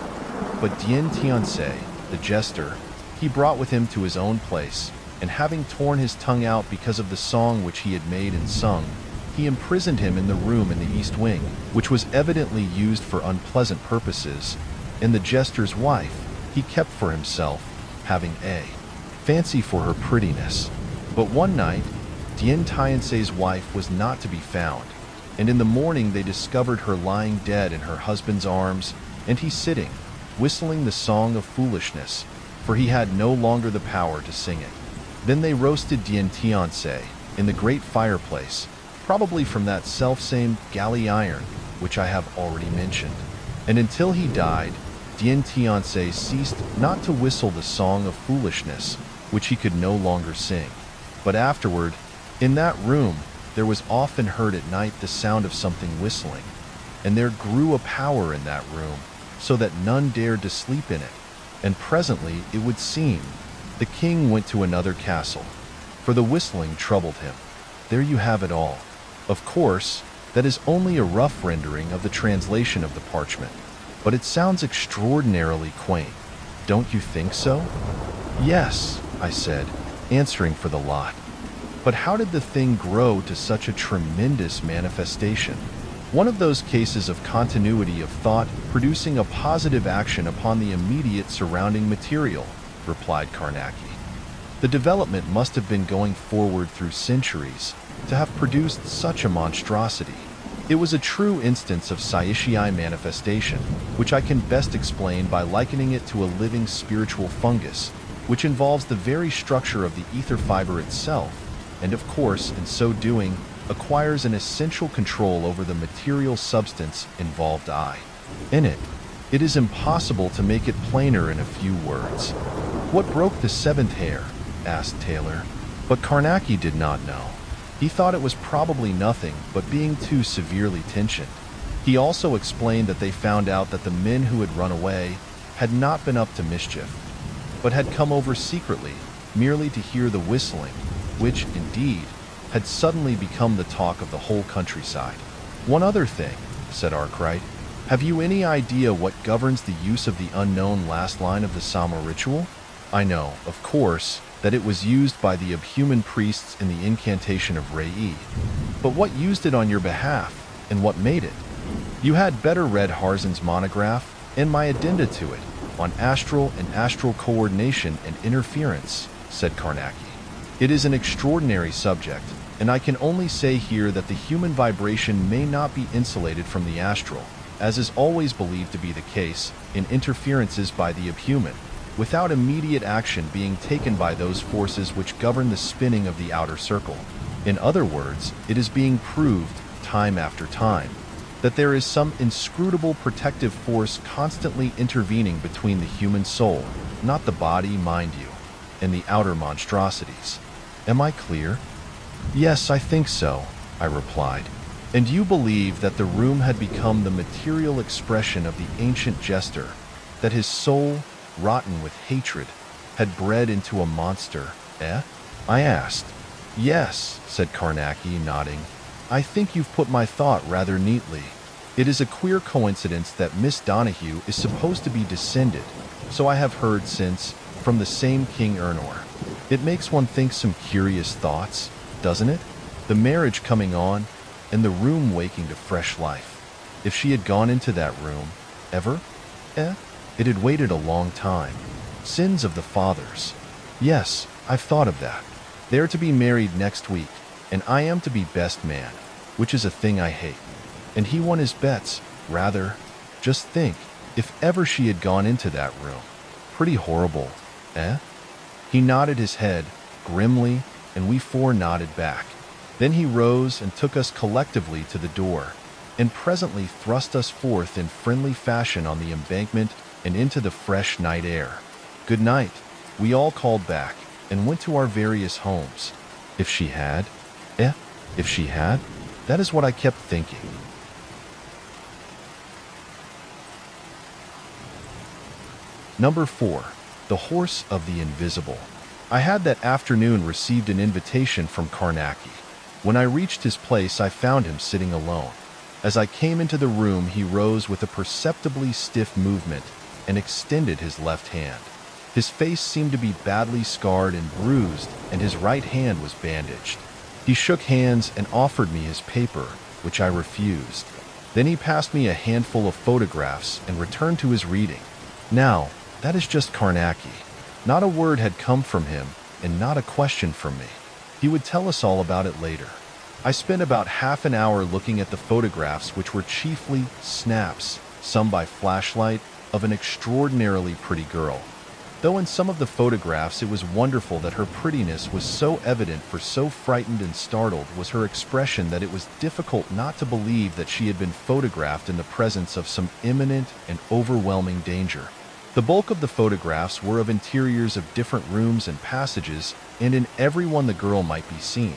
But Dien Tianse, the jester, he brought with him to his own place, and having torn his tongue out because of the song which he had made and sung, he imprisoned him in the room in the east wing, which was evidently used for unpleasant purposes, and the jester's wife he kept for himself, having a fancy for her prettiness. But one night, Dien Tianse's wife was not to be found, and in the morning they discovered her lying dead in her husband's arms, and he sitting, whistling the Song of Foolishness, for he had no longer the power to sing it. Then they roasted Dien Tianse in the great fireplace, probably from that self-same galley iron which I have already mentioned. And until he died, Dien Tianse ceased not to whistle the Song of Foolishness, which he could no longer sing. But afterward, in that room, there was often heard at night the sound of something whistling, and there grew a power in that room, so that none dared to sleep in it. And presently, it would seem, the king went to another castle, for the whistling troubled him. There you have it all. Of course, that is only a rough rendering of the translation of the parchment, but it sounds extraordinarily quaint. Don't you think so? Yes, I said, answering for the lot. But how did the thing grow to such a tremendous manifestation? One of those cases of continuity of thought producing a positive action upon the immediate surrounding material, replied Carnacki. The development must have been going forward through centuries to have produced such a monstrosity. It was a true instance of Saishii manifestation, which I can best explain by likening it to a living spiritual fungus, which involves the very structure of the ether fiber itself, and of course, in so doing, acquires an essential control over the material substance involved. In it. It is impossible to make it plainer in a few words. What broke the seventh hair? Asked Taylor. But Carnacki did not know. He thought it was probably nothing but being too severely tensioned. He also explained that they found out that the men who had run away had not been up to mischief, but had come over secretly merely to hear the whistling, which, indeed, had suddenly become the talk of the whole countryside. One other thing, said Arkwright. Have you any idea what governs the use of the unknown last line of the Sama ritual? I know, of course, that it was used by the Abhuman priests in the incantation of Rei. But what used it on your behalf, and what made it? You had better read Harzen's monograph and my addenda to it on astral and astral coordination and interference, said Carnacki. It is an extraordinary subject, and I can only say here that the human vibration may not be insulated from the astral, as is always believed to be the case in interferences by the Abhuman, without immediate action being taken by those forces which govern the spinning of the outer circle. In other words, it is being proved, time after time, that there is some inscrutable protective force constantly intervening between the human soul, not the body, mind you, and the outer monstrosities. Am I clear? Yes, I think so, I replied. And you believe that the room had become the material expression of the ancient jester, that his soul, rotten with hatred, had bred into a monster, eh? I asked. Yes, said Carnacki, nodding. I think you've put my thought rather neatly. It is a queer coincidence that Miss Donahue is supposed to be descended, so I have heard since, from the same King Ernor. It makes one think some curious thoughts, doesn't it? The marriage coming on, and the room waking to fresh life. if she had gone into that room, ever? It had waited a long time. Sins of the fathers. Yes, I've thought of that. They are to be married next week, and I am to be best man, which is a thing I hate. And he won his bets, rather. Just think, if ever she had gone into that room. Pretty horrible, eh? He nodded his head, grimly, and we four nodded back. Then he rose and took us collectively to the door, and presently thrust us forth in friendly fashion on the embankment and into the fresh night air. Good night, we all called back, and went to our various homes. If she had? If she had? That is what I kept thinking. Number 4. The Horse of the Invisible. I had that afternoon received an invitation from Carnacki. When I reached his place, I found him sitting alone. As I came into the room, he rose with a perceptibly stiff movement and extended his left hand. His face seemed to be badly scarred and bruised, and his right hand was bandaged. He shook hands and offered me his paper, which I refused. Then he passed me a handful of photographs and returned to his reading. Now, that is just Carnacki. Not a word had come from him, and not a question from me. He would tell us all about it later. I spent about half an hour looking at the photographs, which were chiefly snaps, some by flashlight, of an extraordinarily pretty girl. Though in some of the photographs it was wonderful that her prettiness was so evident, for so frightened and startled was her expression that it was difficult not to believe that she had been photographed in the presence of some imminent and overwhelming danger. The bulk of the photographs were of interiors of different rooms and passages, and in every one the girl might be seen,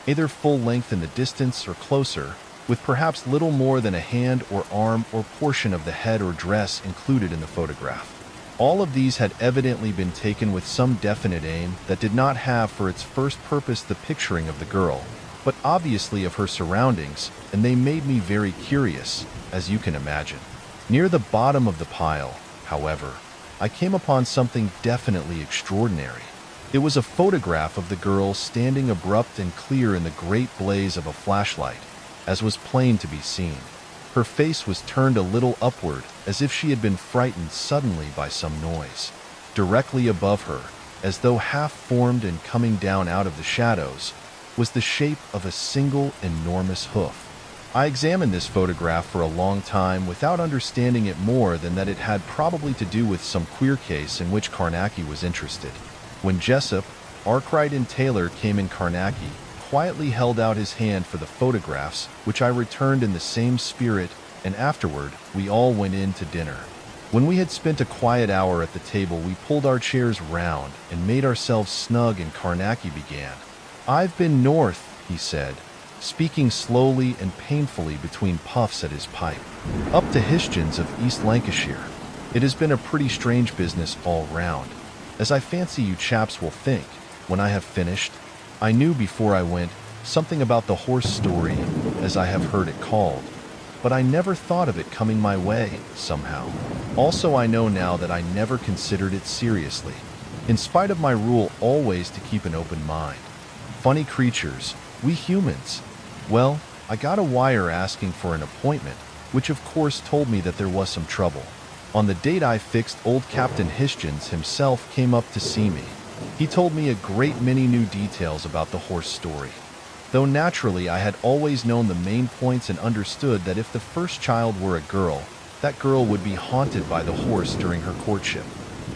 either full length in the distance or closer, with perhaps little more than a hand or arm or portion of the head or dress included in the photograph. All of these had evidently been taken with some definite aim that did not have for its first purpose the picturing of the girl, but obviously of her surroundings, and they made me very curious, as you can imagine. Near the bottom of the pile, however, I came upon something definitely extraordinary. It was a photograph of the girl standing abrupt and clear in the great blaze of a flashlight, as was plain to be seen. Her face was turned a little upward, as if she had been frightened suddenly by some noise. Directly above her, as though half-formed and coming down out of the shadows, was the shape of a single enormous hoof. I examined this photograph for a long time without understanding it more than that it had probably to do with some queer case in which Carnacki was interested. When Jessup, Arkwright, and Taylor came in, Carnacki quietly held out his hand for the photographs, which I returned in the same spirit, and afterward we all went in to dinner. When we had spent a quiet hour at the table, we pulled our chairs round and made ourselves snug, and Carnacki began. "I've been north," he said, speaking slowly and painfully between puffs at his pipe, "up to Hischen's of East Lancashire. It has been a pretty strange business all round, as I fancy you chaps will think, when I have finished. I knew before I went something about the horse story, as I have heard it called, but I never thought of it coming my way, somehow. Also, I know now that I never considered it seriously, in spite of my rule always to keep an open mind. Funny creatures, we humans. Well, I got a wire asking for an appointment, which of course told me that there was some trouble. On the date I fixed, old Captain Hischens himself came up to see me. He told me a great many new details about the horse story, though naturally I had always known the main points and understood that if the first child were a girl, that girl would be haunted by the horse during her courtship.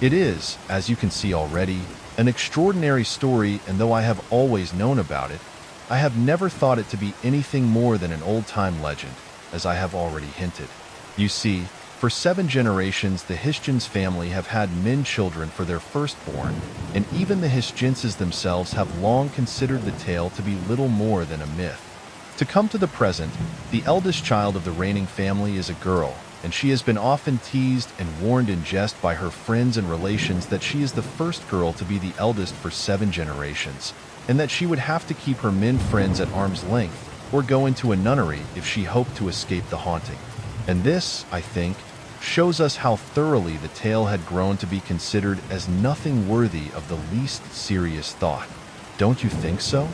It is, as you can see already, an extraordinary story, and though I have always known about it, I have never thought it to be anything more than an old-time legend, as I have already hinted. You see, for 7 generations, the Hischens family have had men children for their firstborn, and even the Hischenses themselves have long considered the tale to be little more than a myth. To come to the present, the eldest child of the reigning family is a girl, and she has been often teased and warned in jest by her friends and relations that she is the first girl to be the eldest for 7 generations, and that she would have to keep her men friends at arm's length or go into a nunnery if she hoped to escape the haunting. And this, I think, shows us how thoroughly the tale had grown to be considered as nothing worthy of the least serious thought. Don't you think so?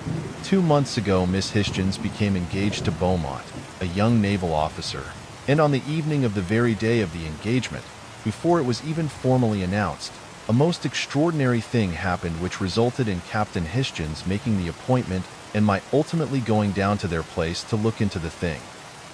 2 months ago, Miss Hischens became engaged to Beaumont, a young naval officer, And on the evening of the very day of the engagement, before it was even formally announced, a most extraordinary thing happened which resulted in Captain Hischens making the appointment and my ultimately going down to their place to look into the thing.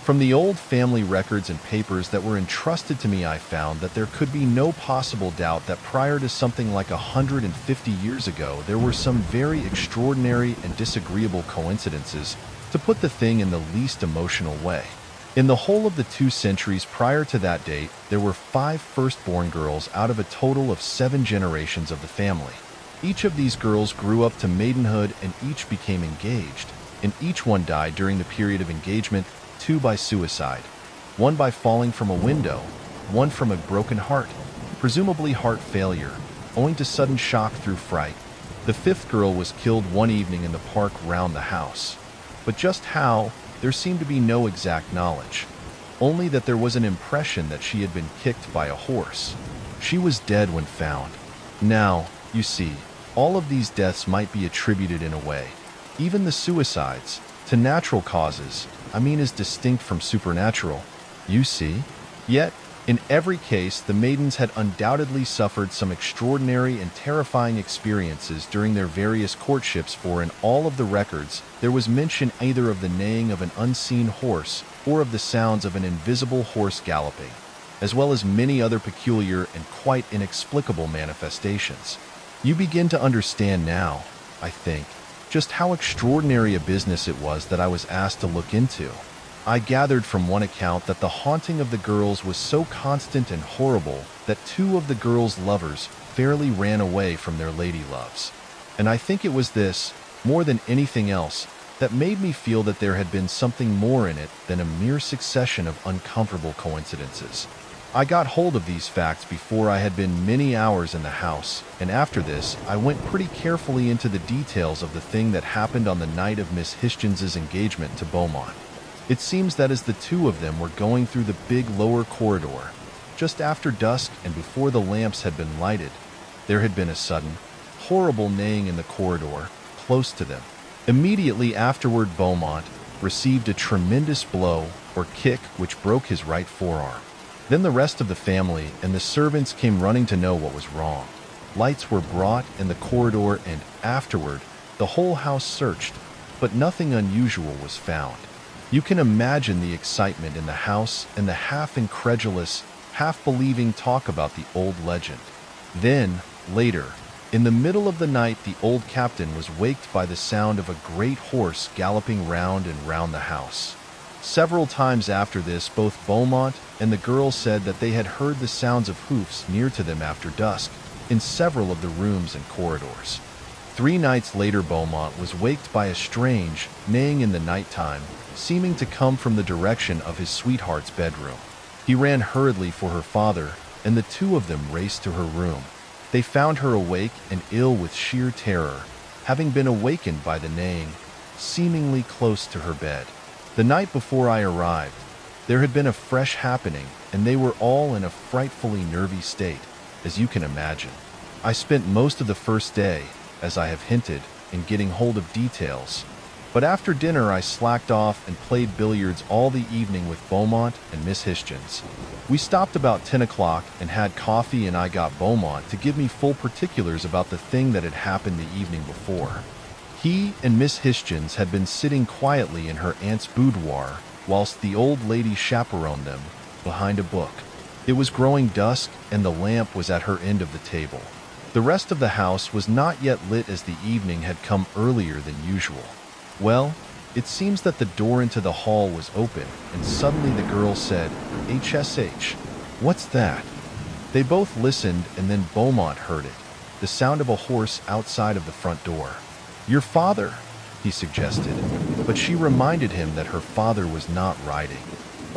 From the old family records and papers that were entrusted to me, I found that there could be no possible doubt that prior to something like 150 years ago, there were some very extraordinary and disagreeable coincidences, to put the thing in the least emotional way. In the whole of the 2 centuries prior to that date, there were 5 firstborn girls out of a total of 7 generations of the family. Each of these girls grew up to maidenhood and each became engaged, and each one died during the period of engagement, 2 by suicide, 1 by falling from a window, 1 from a broken heart, presumably heart failure, owing to sudden shock through fright. The 5th girl was killed one evening in the park round the house. But just how, there seemed to be no exact knowledge, only that there was an impression that she had been kicked by a horse. She was dead when found. Now, you see, all of these deaths might be attributed in a way, even the suicides, to natural causes, as distinct from supernatural, you see. Yet, in every case, the maidens had undoubtedly suffered some extraordinary and terrifying experiences during their various courtships, for in all of the records, there was mention either of the neighing of an unseen horse or of the sounds of an invisible horse galloping, as well as many other peculiar and quite inexplicable manifestations. You begin to understand now, I think, just how extraordinary a business it was that I was asked to look into. I gathered from one account that the haunting of the girls was so constant and horrible that 2 of the girls' lovers fairly ran away from their lady loves. And I think it was this, more than anything else, that made me feel that there had been something more in it than a mere succession of uncomfortable coincidences. I got hold of these facts before I had been many hours in the house, and after this I went pretty carefully into the details of the thing that happened on the night of Miss Hischens's engagement to Beaumont. It seems that as the 2 of them were going through the big lower corridor, just after dusk and before the lamps had been lighted, there had been a sudden, horrible neighing in the corridor, close to them. Immediately afterward, Beaumont received a tremendous blow or kick which broke his right forearm. Then the rest of the family and the servants came running to know what was wrong. Lights were brought in the corridor and, afterward, the whole house searched, but nothing unusual was found. You can imagine the excitement in the house and the half-incredulous, half-believing talk about the old legend. Then, later, in the middle of the night, the old captain was waked by the sound of a great horse galloping round and round the house. Several times after this, both Beaumont and the girls said that they had heard the sounds of hoofs near to them after dusk, in several of the rooms and corridors. 3 nights later, Beaumont was waked by a strange neighing in the nighttime, seeming to come from the direction of his sweetheart's bedroom. He ran hurriedly for her father, and the 2 of them raced to her room. They found her awake and ill with sheer terror, having been awakened by the neighing, seemingly close to her bed. The night before I arrived, there had been a fresh happening, and they were all in a frightfully nervy state, as you can imagine. I spent most of the first day, as I have hinted, in getting hold of details, but after dinner I slacked off and played billiards all the evening with Beaumont and Miss Hischens. We stopped about 10 o'clock and had coffee, and I got Beaumont to give me full particulars about the thing that had happened the evening before. He and Miss Hischens had been sitting quietly in her aunt's boudoir, whilst the old lady chaperoned them, behind a book. It was growing dusk, and the lamp was at her end of the table. The rest of the house was not yet lit, as the evening had come earlier than usual. Well, it seems that the door into the hall was open, and suddenly the girl said, "HSH, what's that?" They both listened, and then Beaumont heard it, the sound of a horse outside of the front door. "Your father," he suggested, but she reminded him that her father was not riding.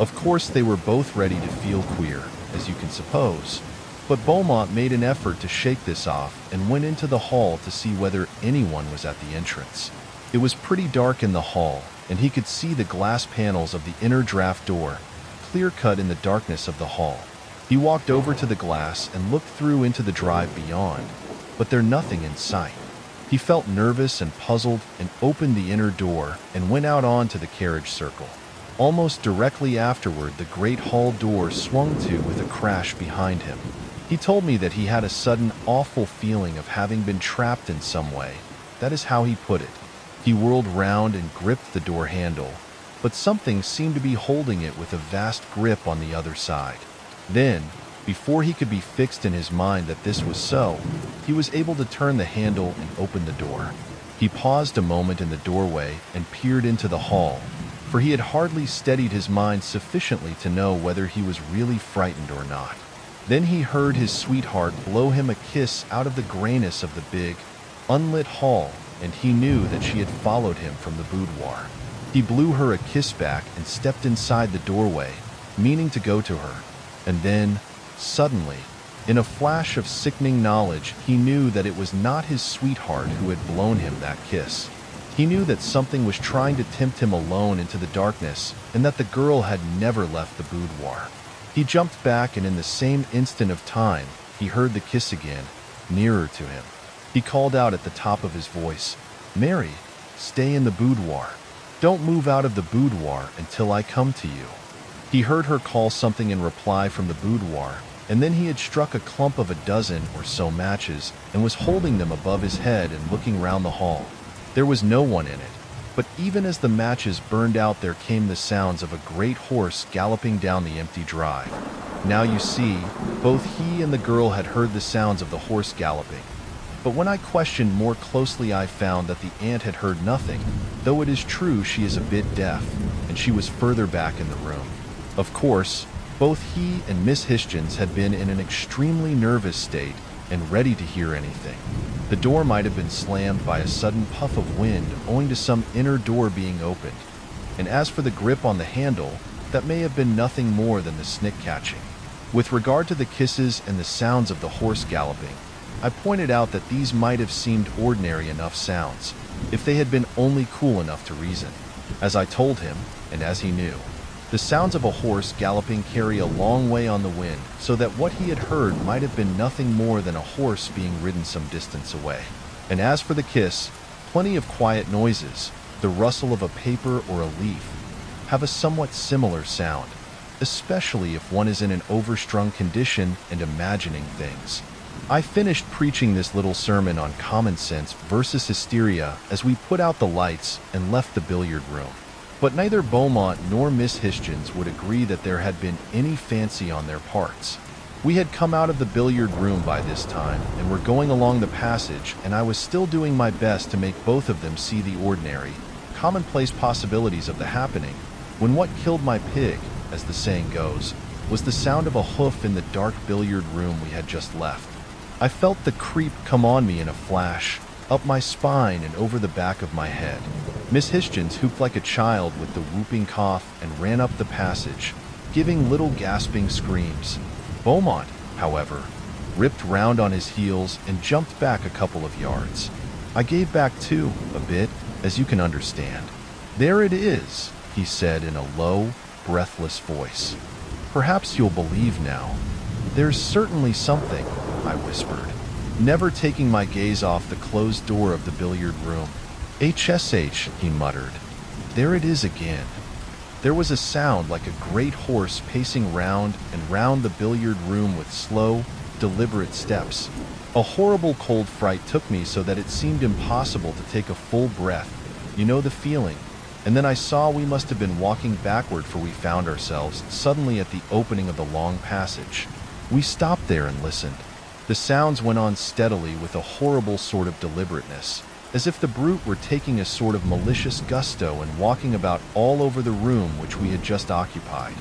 Of course, they were both ready to feel queer, as you can suppose, but Beaumont made an effort to shake this off and went into the hall to see whether anyone was at the entrance. It was pretty dark in the hall, and he could see the glass panels of the inner draft door, clear-cut in the darkness of the hall. He walked over to the glass and looked through into the drive beyond, but there nothing in sight. He felt nervous and puzzled and opened the inner door and went out on to the carriage circle. Almost directly afterward, the great hall door swung to with a crash behind him. He told me that he had a sudden, awful feeling of having been trapped in some way. That is how he put it. He whirled round and gripped the door handle, but something seemed to be holding it with a vast grip on the other side. Then, before he could be fixed in his mind that this was so, he was able to turn the handle and open the door. He paused a moment in the doorway and peered into the hall, for he had hardly steadied his mind sufficiently to know whether he was really frightened or not. Then he heard his sweetheart blow him a kiss out of the grayness of the big, unlit hall, and he knew that she had followed him from the boudoir. He blew her a kiss back and stepped inside the doorway, meaning to go to her. And then, suddenly, in a flash of sickening knowledge, he knew that it was not his sweetheart who had blown him that kiss. He knew that something was trying to tempt him alone into the darkness, and that the girl had never left the boudoir. He jumped back, and in the same instant of time, he heard the kiss again, nearer to him. He called out at the top of his voice, "Mary, stay in the boudoir. Don't move out of the boudoir until I come to you." He heard her call something in reply from the boudoir, and then he had struck a clump of a dozen or so matches and was holding them above his head and looking round the hall. There was no one in it, but even as the matches burned out, there came the sounds of a great horse galloping down the empty drive. Now you see, both he and the girl had heard the sounds of the horse galloping. But when I questioned more closely, I found that the aunt had heard nothing, though it is true she is a bit deaf, and she was further back in the room. Of course, both he and Miss Hischens had been in an extremely nervous state and ready to hear anything. The door might have been slammed by a sudden puff of wind owing to some inner door being opened. And as for the grip on the handle, that may have been nothing more than the snick catching. With regard to the kisses and the sounds of the horse galloping, I pointed out that these might have seemed ordinary enough sounds, if they had been only cool enough to reason. As I told him, and as he knew, the sounds of a horse galloping carry a long way on the wind, so that what he had heard might have been nothing more than a horse being ridden some distance away. And as for the kiss, plenty of quiet noises, the rustle of a paper or a leaf, have a somewhat similar sound, especially if one is in an overstrung condition and imagining things. I finished preaching this little sermon on common sense versus hysteria as we put out the lights and left the billiard room. But neither Beaumont nor Miss Hischens would agree that there had been any fancy on their parts. We had come out of the billiard room by this time and were going along the passage, and I was still doing my best to make both of them see the ordinary, commonplace possibilities of the happening, when what killed my pig, as the saying goes, was the sound of a hoof in the dark billiard room we had just left. I felt the creep come on me in a flash, up my spine and over the back of my head. Miss Hischens whooped like a child with the whooping cough and ran up the passage, giving little gasping screams. Beaumont, however, ripped round on his heels and jumped back a couple of yards. I gave back too, a bit, as you can understand. "There it is," he said in a low, breathless voice. "Perhaps you'll believe now." "There's certainly something," I whispered, never taking my gaze off the closed door of the billiard room. "HSH," he muttered. "There it is again." There was a sound like a great horse pacing round and round the billiard room with slow, deliberate steps. A horrible cold fright took me so that it seemed impossible to take a full breath. You know the feeling. And then I saw we must have been walking backward, for we found ourselves suddenly at the opening of the long passage. We stopped there and listened. The sounds went on steadily with a horrible sort of deliberateness, as if the brute were taking a sort of malicious gusto and walking about all over the room which we had just occupied.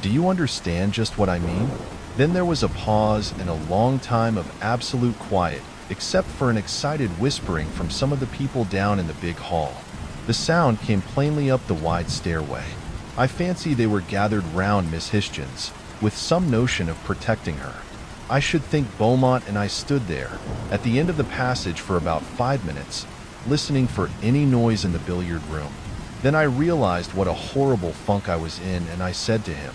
Do you understand just what I mean? Then there was a pause and a long time of absolute quiet, except for an excited whispering from some of the people down in the big hall. The sound came plainly up the wide stairway. I fancy they were gathered round Miss Hischens, with some notion of protecting her. I should think Beaumont and I stood there, at the end of the passage, for about 5 minutes, listening for any noise in the billiard room. Then I realized what a horrible funk I was in, and I said to him,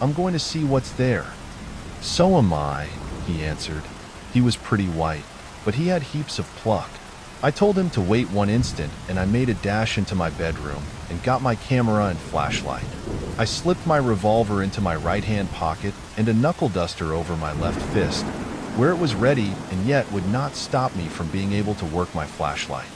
"I'm going to see what's there." "So am I," he answered. He was pretty white, but he had heaps of pluck. I told him to wait one instant, and I made a dash into my bedroom and got my camera and flashlight. I slipped my revolver into my right-hand pocket and a knuckle duster over my left fist, where it was ready and yet would not stop me from being able to work my flashlight.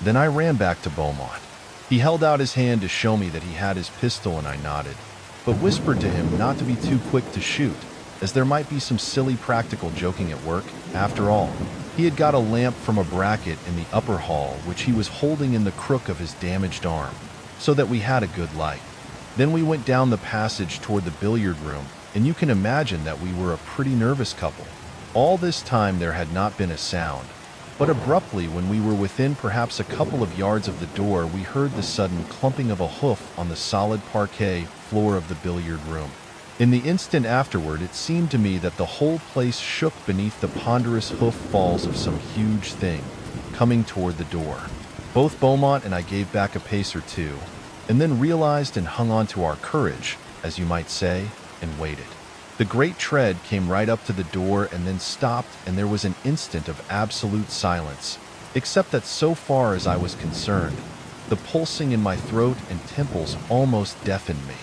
Then I ran back to Beaumont. He held out his hand to show me that he had his pistol, and I nodded, but whispered to him not to be too quick to shoot, as there might be some silly practical joking at work. After all, he had got a lamp from a bracket in the upper hall which he was holding in the crook of his damaged arm, so that we had a good light. Then we went down the passage toward the billiard room, and you can imagine that we were a pretty nervous couple. All this time there had not been a sound, but abruptly, when we were within perhaps a couple of yards of the door, we heard the sudden clumping of a hoof on the solid parquet floor of the billiard room. In the instant afterward, it seemed to me that the whole place shook beneath the ponderous hoof falls of some huge thing coming toward the door. Both Beaumont and I gave back a pace or two, and then realized and hung on to our courage, as you might say, and waited. The great tread came right up to the door and then stopped, and there was an instant of absolute silence, except that so far as I was concerned, the pulsing in my throat and temples almost deafened me.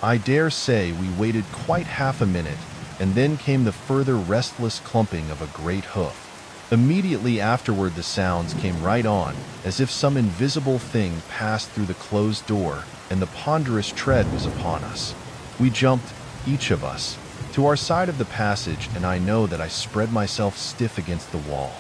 I dare say we waited quite half a minute, and then came the further restless clumping of a great hoof. Immediately afterward the sounds came right on, as if some invisible thing passed through the closed door, and the ponderous tread was upon us. We jumped, each of us, to our side of the passage, and I know that I spread myself stiff against the wall.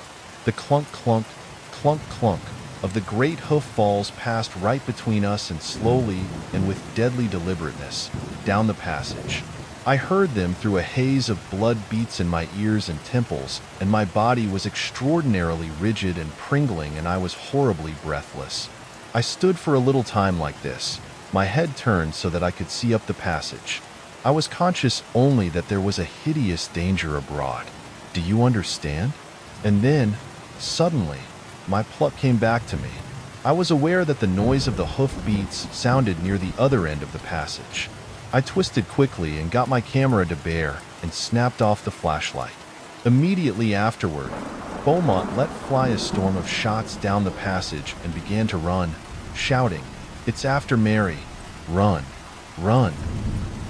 The clunk, clunk, clunk of the great hoof falls passed right between us, and slowly and with deadly deliberateness, down the passage. I heard them through a haze of blood beats in my ears and temples, and my body was extraordinarily rigid and pringling, and I was horribly breathless. I stood for a little time like this, my head turned so that I could see up the passage. I was conscious only that there was a hideous danger abroad. Do you understand? And then, suddenly, my pluck came back to me. I was aware that the noise of the hoof beats sounded near the other end of the passage. I twisted quickly and got my camera to bear and snapped off the flashlight. Immediately afterward, Beaumont let fly a storm of shots down the passage and began to run, shouting, "It's after Mary! Run! Run!"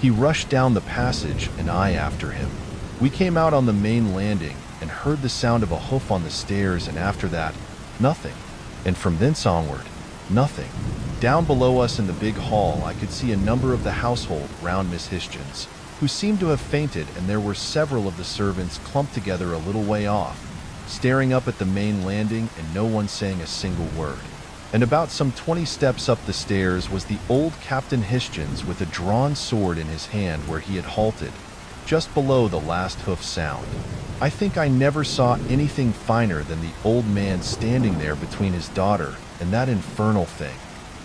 He rushed down the passage, and I after him. We came out on the main landing and heard the sound of a hoof on the stairs, and after that, nothing. And from thence onward, nothing. Down below us in the big hall, I could see a number of the household round Miss Hischens, who seemed to have fainted, and there were several of the servants clumped together a little way off, staring up at the main landing and no one saying a single word. And about some 20 steps up the stairs was the old Captain Hischens with a drawn sword in his hand, where he had halted, just below the last hoof sound. I think I never saw anything finer than the old man standing there between his daughter and that infernal thing.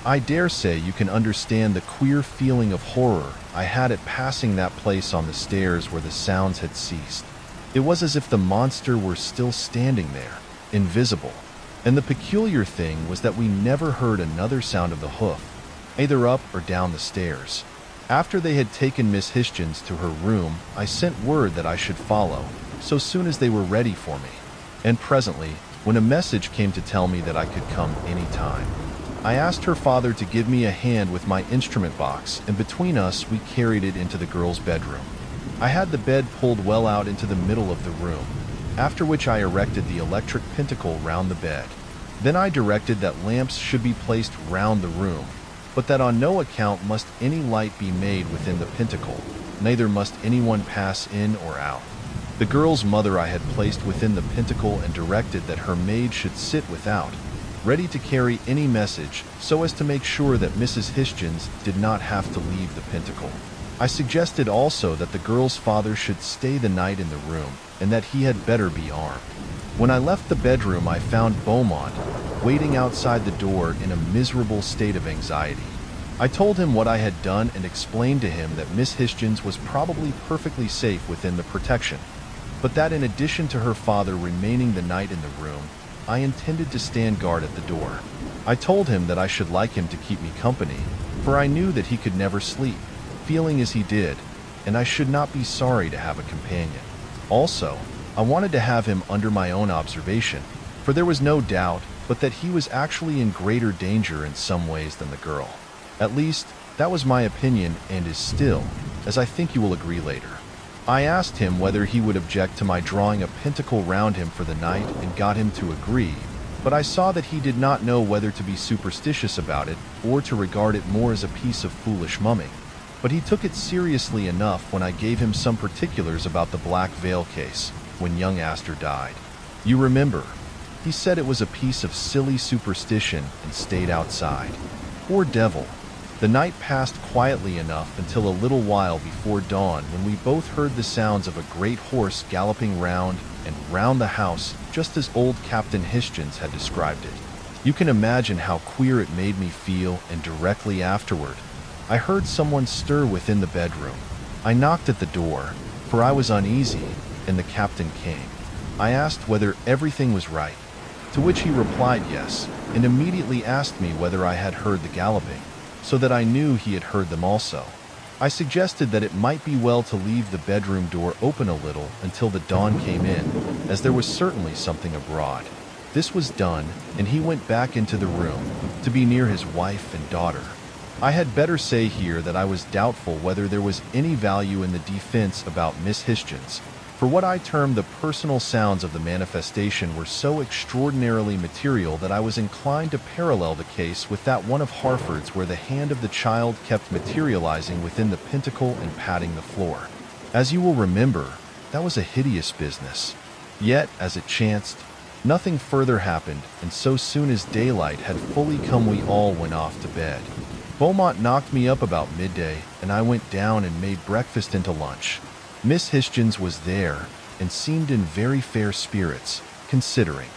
I dare say you can understand the queer feeling of horror I had at passing that place on the stairs where the sounds had ceased. It was as if the monster were still standing there, invisible. And the peculiar thing was that we never heard another sound of the hoof, either up or down the stairs. After they had taken Miss Hischens to her room, I sent word that I should follow, so soon as they were ready for me. And presently, when a message came to tell me that I could come any time, I asked her father to give me a hand with my instrument box, and between us we carried it into the girl's bedroom. I had the bed pulled well out into the middle of the room, after which I erected the electric pentacle round the bed. Then I directed that lamps should be placed round the room, but that on no account must any light be made within the pentacle, neither must anyone pass in or out. The girl's mother I had placed within the pentacle, and directed that her maid should sit without, ready to carry any message, so as to make sure that Mrs. Hischens did not have to leave the pentacle. I suggested also that the girl's father should stay the night in the room, and that he had better be armed. When I left the bedroom, I found Beaumont waiting outside the door in a miserable state of anxiety. I told him what I had done and explained to him that Miss Hischens was probably perfectly safe within the protection, but that in addition to her father remaining the night in the room, I intended to stand guard at the door. I told him that I should like him to keep me company, for I knew that he could never sleep, feeling as he did, and I should not be sorry to have a companion. Also, I wanted to have him under my own observation, for there was no doubt but that he was actually in greater danger in some ways than the girl. At least, that was my opinion and is still, as I think you will agree later. I asked him whether he would object to my drawing a pentacle round him for the night and got him to agree, but I saw that he did not know whether to be superstitious about it or to regard it more as a piece of foolish mumming. But he took it seriously enough when I gave him some particulars about the Black Veil case, when young Astor died. You remember, he said it was a piece of silly superstition and stayed outside. Poor devil. The night passed quietly enough until a little while before dawn when we both heard the sounds of a great horse galloping round and round the house just as old Captain Hischens had described it. You can imagine how queer it made me feel, and directly afterward, I heard someone stir within the bedroom. I knocked at the door, for I was uneasy, and the captain came. I asked whether everything was right, to which he replied yes, and immediately asked me whether I had heard the galloping, so that I knew he had heard them also. I suggested that it might be well to leave the bedroom door open a little until the dawn came in, as there was certainly something abroad. This was done, and he went back into the room, to be near his wife and daughter. I had better say here that I was doubtful whether there was any value in the defense about Miss Hischens, for what I termed the personal sounds of the manifestation were so extraordinarily material that I was inclined to parallel the case with that one of Harford's where the hand of the child kept materializing within the pentacle and patting the floor. As you will remember, that was a hideous business. Yet, as it chanced, nothing further happened, and so soon as daylight had fully come we all went off to bed. Beaumont knocked me up about midday, and I went down and made breakfast into lunch. Miss Hischens was there, and seemed in very fair spirits, considering.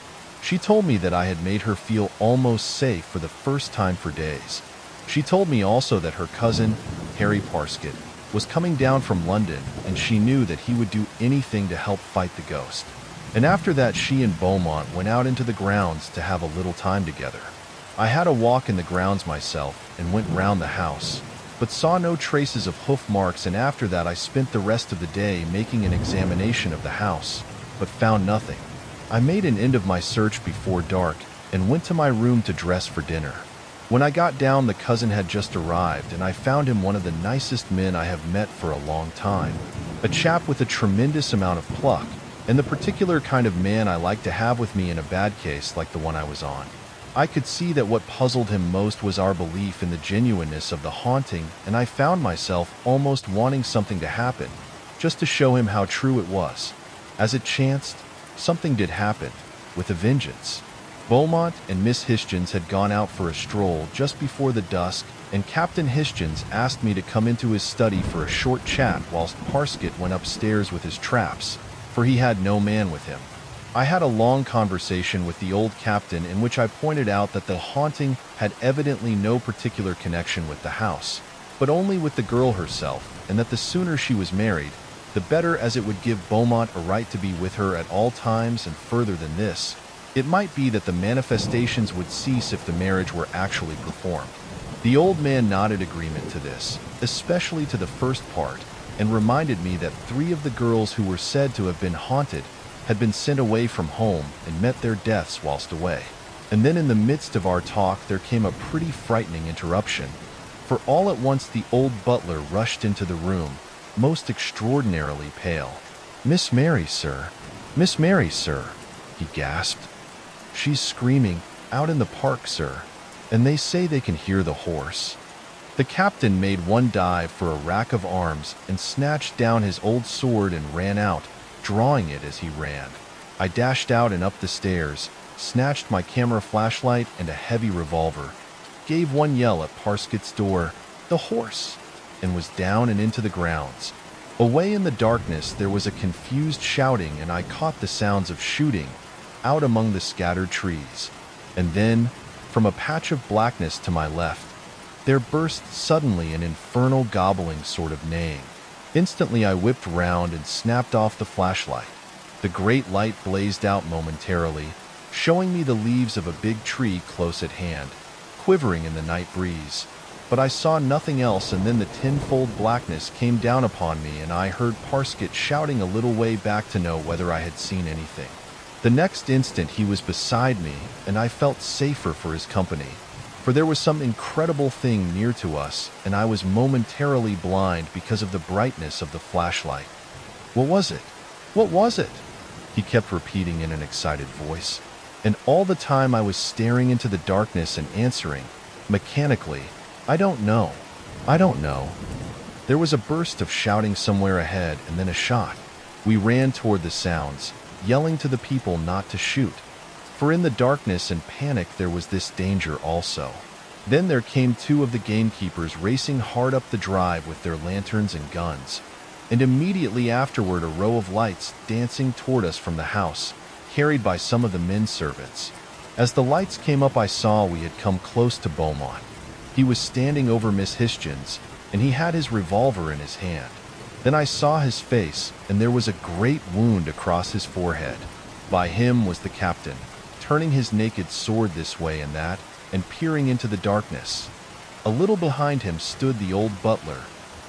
She told me that I had made her feel almost safe for the first time for days. She told me also that her cousin, Harry Parsket, was coming down from London, and she knew that he would do anything to help fight the ghost. And after that she and Beaumont went out into the grounds to have a little time together. I had a walk in the grounds myself, and went round the house, but saw no traces of hoof marks, and after that I spent the rest of the day making an examination of the house, but found nothing. I made an end of my search before dark, and went to my room to dress for dinner. When I got down, the cousin had just arrived, and I found him one of the nicest men I have met for a long time. A chap with a tremendous amount of pluck, and the particular kind of man I like to have with me in a bad case like the one I was on. I could see that what puzzled him most was our belief in the genuineness of the haunting, and I found myself almost wanting something to happen, just to show him how true it was. As it chanced, something did happen, with a vengeance. Beaumont and Miss Hischens had gone out for a stroll just before the dusk, and Captain Hischens asked me to come into his study for a short chat whilst Parsket went upstairs with his traps, for he had no man with him. I had a long conversation with the old captain in which I pointed out that the haunting had evidently no particular connection with the house, but only with the girl herself, and that the sooner she was married, the better, as it would give Beaumont a right to be with her at all times, and further than this, it might be that the manifestations would cease if the marriage were actually performed. The old man nodded agreement to this, especially to the first part, and reminded me that 3 of the girls who were said to have been haunted had been sent away from home and met their deaths whilst away. And then in the midst of our talk there came a pretty frightening interruption, for all at once the old butler rushed into the room, most extraordinarily pale. "Miss Mary, sir. Miss Mary, sir," he gasped. "She's screaming, out in the park, sir, and they say they can hear the horse." The captain made one dive for a rack of arms and snatched down his old sword and ran out, drawing it as he ran. I dashed out and up the stairs, snatched my camera flashlight and a heavy revolver, gave one yell at Parsket's door, "The horse!" and was down and into the grounds. Away in the darkness there was a confused shouting, and I caught the sounds of shooting out among the scattered trees. And then, from a patch of blackness to my left, there burst suddenly an infernal gobbling sort of neighing. Instantly I whipped round and snapped off the flashlight. The great light blazed out momentarily, showing me the leaves of a big tree close at hand, quivering in the night breeze. But I saw nothing else, and then the tenfold blackness came down upon me, and I heard Parsket shouting a little way back to know whether I had seen anything. The next instant he was beside me, and I felt safer for his company, for there was some incredible thing near to us, and I was momentarily blind because of the brightness of the flashlight. What was it? What was it? He kept repeating in an excited voice, and all the time I was staring into the darkness and answering, mechanically, I don't know. I don't know. There was a burst of shouting somewhere ahead and then a shot. We ran toward the sounds, yelling to the people not to shoot. For in the darkness and panic there was this danger also. Then there came two of the gamekeepers racing hard up the drive with their lanterns and guns. And immediately afterward a row of lights dancing toward us from the house, carried by some of the men servants. As the lights came up I saw we had come close to Beaumont. He was standing over Miss Hischens, and he had his revolver in his hand. Then I saw his face, and there was a great wound across his forehead. By him was the captain, turning his naked sword this way and that, and peering into the darkness. A little behind him stood the old butler,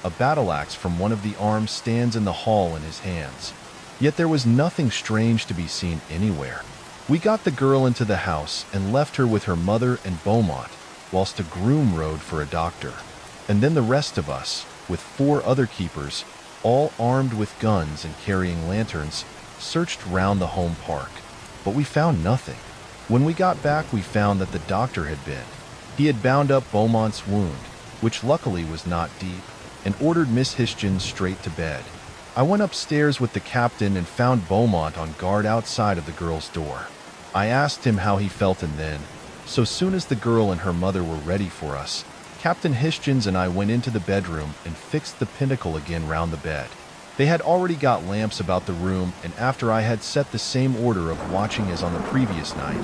a battle-axe from one of the arms stands in the hall in his hands. Yet there was nothing strange to be seen anywhere. We got the girl into the house and left her with her mother and Beaumont, whilst a groom rode for a doctor. And then the rest of us, with 4 other keepers, all armed with guns and carrying lanterns, searched round the home park. But we found nothing. When we got back we found that the doctor had been. He had bound up Beaumont's wound, which luckily was not deep, and ordered Miss Hischens straight to bed. I went upstairs with the captain and found Beaumont on guard outside of the girl's door. I asked him how he felt, and then, so soon as the girl and her mother were ready for us, Captain Hischens and I went into the bedroom and fixed the pinnacle again round the bed. They had already got lamps about the room, and after I had set the same order of watching as on the previous night,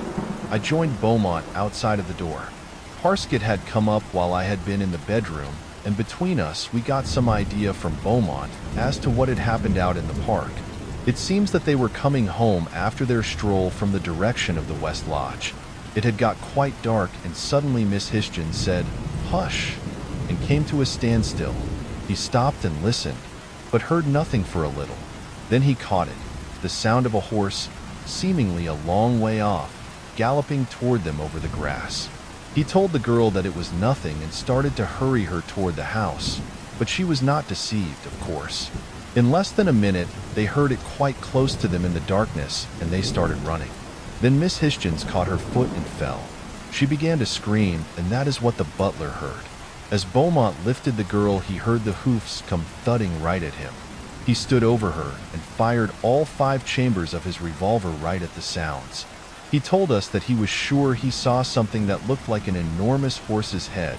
I joined Beaumont outside of the door. Parsket had come up while I had been in the bedroom, and between us we got some idea from Beaumont as to what had happened out in the park. It seems that they were coming home after their stroll from the direction of the West Lodge. It had got quite dark, and suddenly Miss Hischens said, "Hush," and came to a standstill. He stopped and listened, but heard nothing for a little. Then he caught it, the sound of a horse, seemingly a long way off, galloping toward them over the grass. He told the girl that it was nothing and started to hurry her toward the house, but she was not deceived, of course. In less than a minute, they heard it quite close to them in the darkness, and they started running. Then Miss Hischens caught her foot and fell. She began to scream, and that is what the butler heard. As Beaumont lifted the girl, he heard the hoofs come thudding right at him. He stood over her and fired all 5 chambers of his revolver right at the sounds. He told us that he was sure he saw something that looked like an enormous horse's head,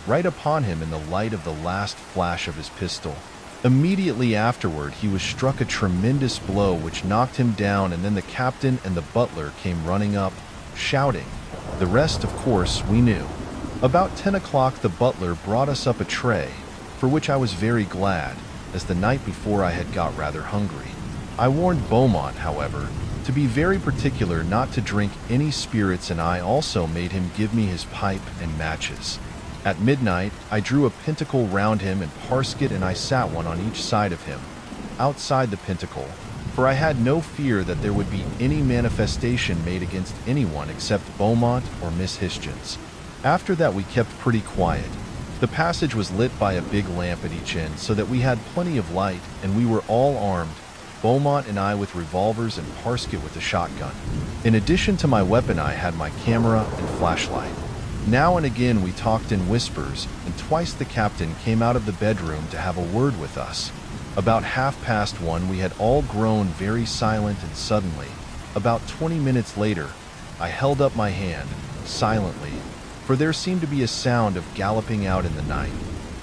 right upon him in the light of the last flash of his pistol. Immediately afterward, he was struck a tremendous blow which knocked him down, and then the captain and the butler came running up, shouting. The rest, of course, we knew. About 10 o'clock the butler brought us up a tray, for which I was very glad, as the night before I had got rather hungry. I warned Beaumont, however, to be very particular not to drink any spirits, and I also made him give me his pipe and matches. At midnight, I drew a pentacle round him, and Parsket and I sat one on each side of him, outside the pentacle, for I had no fear that there would be any manifestation made against anyone except Beaumont or Miss Hischens. After that we kept pretty quiet. The passage was lit by a big lamp at each end so that we had plenty of light, and we were all armed, Beaumont and I with revolvers and Parsket with a shotgun. In addition to my weapon I had my camera and flashlight. Now and again we talked in whispers, and twice the captain came out of the bedroom to have a word with us. About 1:30 we had all grown very silent, and suddenly, about 20 minutes later, I held up my hand, silently, for there seemed to be a sound of galloping out in the night.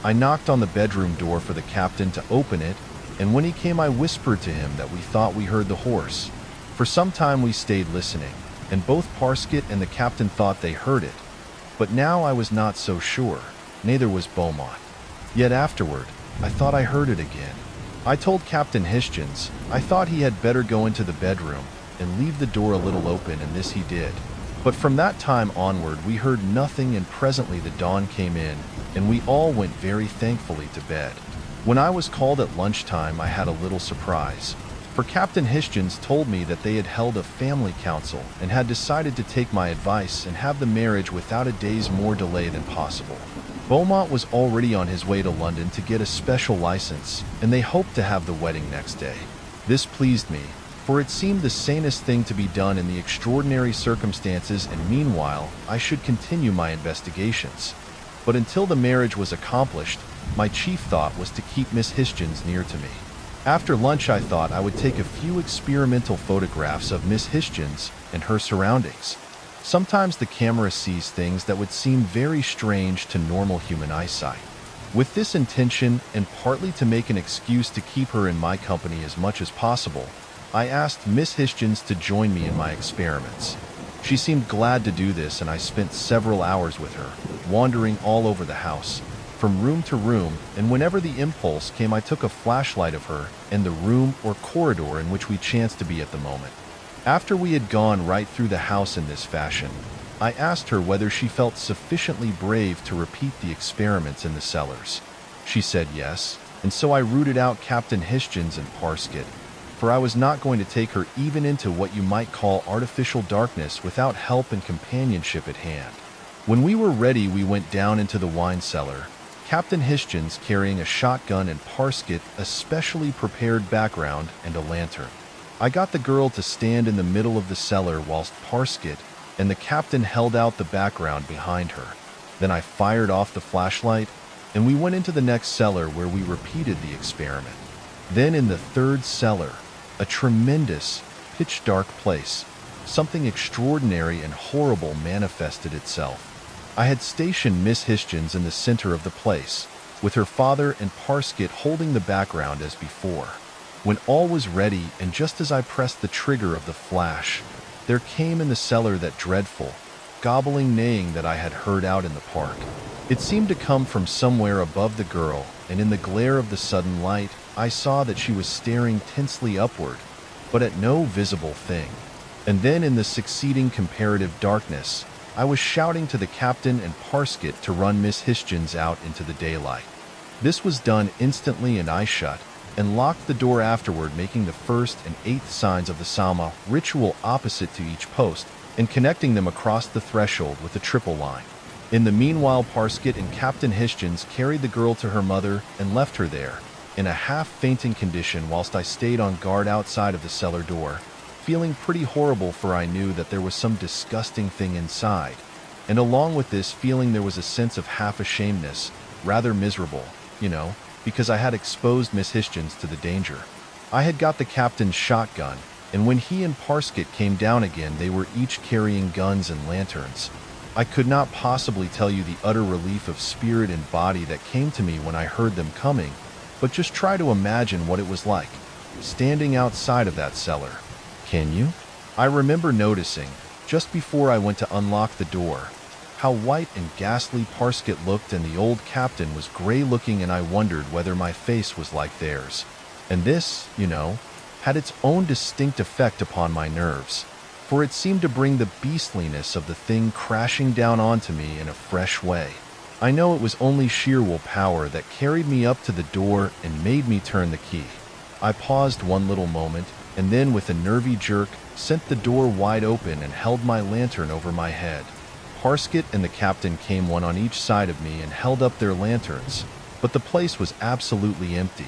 I knocked on the bedroom door for the captain to open it, and when he came I whispered to him that we thought we heard the horse. For some time we stayed listening, and both Parsket and the captain thought they heard it. But now I was not so sure, neither was Beaumont. Yet afterward, I thought I heard it again. I told Captain Hischens I thought he had better go into the bedroom and leave the door a little open, and this he did. But from that time onward we heard nothing, and presently the dawn came in, and we all went very thankfully to bed. When I was called at lunchtime I had a little surprise. For Captain Hischens told me that they had held a family council and had decided to take my advice and have the marriage without a day's more delay than possible. Beaumont was already on his way to London to get a special license, and they hoped to have the wedding next day. This pleased me, for it seemed the sanest thing to be done in the extraordinary circumstances, and meanwhile, I should continue my investigations. But until the marriage was accomplished, my chief thought was to keep Miss Hischens near to me. After lunch, I thought I would take a few experimental photographs of Miss Hischens and her surroundings. Sometimes the camera sees things that would seem very strange to normal human eyesight. With this intention, and partly to make an excuse to keep her in my company as much as possible, I asked Miss Hischens to join me in my experiments. She seemed glad to do this, and I spent several hours with her, wandering all over the house, from room to room, and whenever the impulse came, I took a flashlight of her and the room or corridor in which we chanced to be at the moment. After we had gone right through the house in this fashion, I asked her whether she felt sufficiently brave to repeat the experiments in the cellars. She said yes, and so I rooted out Captain Hischens and Parsket, for I was not going to take her even into what you might call artificial darkness without help and companionship at hand. When we were ready, we went down into the wine cellar, Captain Hischens carrying a shotgun and Parsket a specially prepared background and a lantern. I got the girl to stand in the middle of the cellar whilst Parsket and the captain held out the background behind her. Then I fired off the flashlight, and we went into the next cellar where we repeated the experiment. Then in the third cellar, a tremendous, pitch-dark place, something extraordinary and horrible manifested itself. I had stationed Miss Hischens in the center of the place, with her father and Parsket holding the background as before. When all was ready, and just as I pressed the trigger of the flash, there came in the cellar that dreadful, gobbling neighing that I had heard out in the park. It seemed to come from somewhere above the girl, and in the glare of the sudden light, I saw that she was staring tensely upward, but at no visible thing. And then in the succeeding comparative darkness, I was shouting to the captain and Parsket to run Miss Hischens out into the daylight. This was done instantly, and I shut and locked the door afterward, making the first and eighth signs of the Sama ritual opposite to each post and connecting them across the threshold with a triple line. In the meanwhile, Parsket and Captain Hischens carried the girl to her mother and left her there, in a half-fainting condition, whilst I stayed on guard outside of the cellar door, feeling pretty horrible, for I knew that there was some disgusting thing inside, and along with this feeling there was a sense of half-ashamedness, rather miserable, because I had exposed Miss Hischens to the danger. I had got the captain's shotgun, and when he and Parsket came down again, they were each carrying guns and lanterns. I could not possibly tell you the utter relief of spirit and body that came to me when I heard them coming, but just try to imagine what it was like, standing outside of that cellar. Can you? I remember noticing, just before I went to unlock the door, how white and ghastly Parsket looked, and the old captain was gray-looking, and I wondered whether my face was like theirs. And this, had its own distinct effect upon my nerves, for it seemed to bring the beastliness of the thing crashing down onto me in a fresh way. I know it was only sheer willpower that carried me up to the door and made me turn the key. I paused one little moment, and then with a nervy jerk, sent the door wide open and held my lantern over my head. Parsket and the captain came one on each side of me and held up their lanterns, but the place was absolutely empty.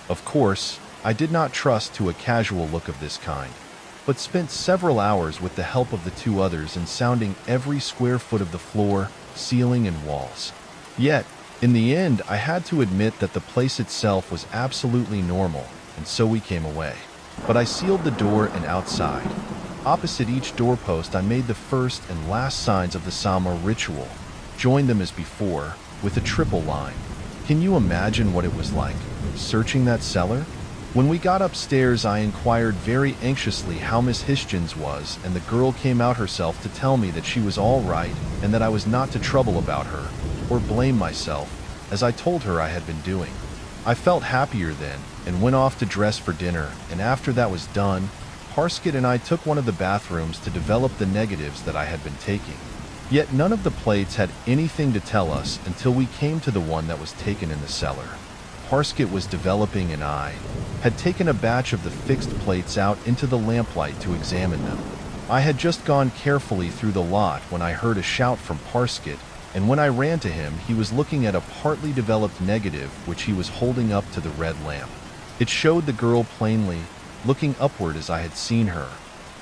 Of course, I did not trust to a casual look of this kind, but spent several hours with the help of the two others in sounding every square foot of the floor, ceiling, and walls. Yet, in the end, I had to admit that the place itself was absolutely normal, and so we came away. But I sealed the door, and outside, opposite each doorpost, I made the first and last signs of the Sama ritual, joined them as before, with a triple line. Can you imagine what it was like, searching that cellar? When we got upstairs, I inquired very anxiously how Miss Hischens was, and the girl came out herself to tell me that she was all right and that I was not to trouble about her, or blame myself, as I told her I had been doing. I felt happier then, and went off to dress for dinner, and after that was done, Parsket and I took one of the bathrooms to develop the negatives that I had been taking. Yet none of the plates had anything to tell us until we came to the one that was taken in the cellar. Parsket was developing and I had taken a batch of the fixed plates out into the lamplight to examine them. I had just gone carefully through the lot when I heard a shout from Parsket, and when I ran to him, he was looking at a partly developed negative which he was holding up to the red lamp. It showed the girl plainly, looking upward as I had seen her.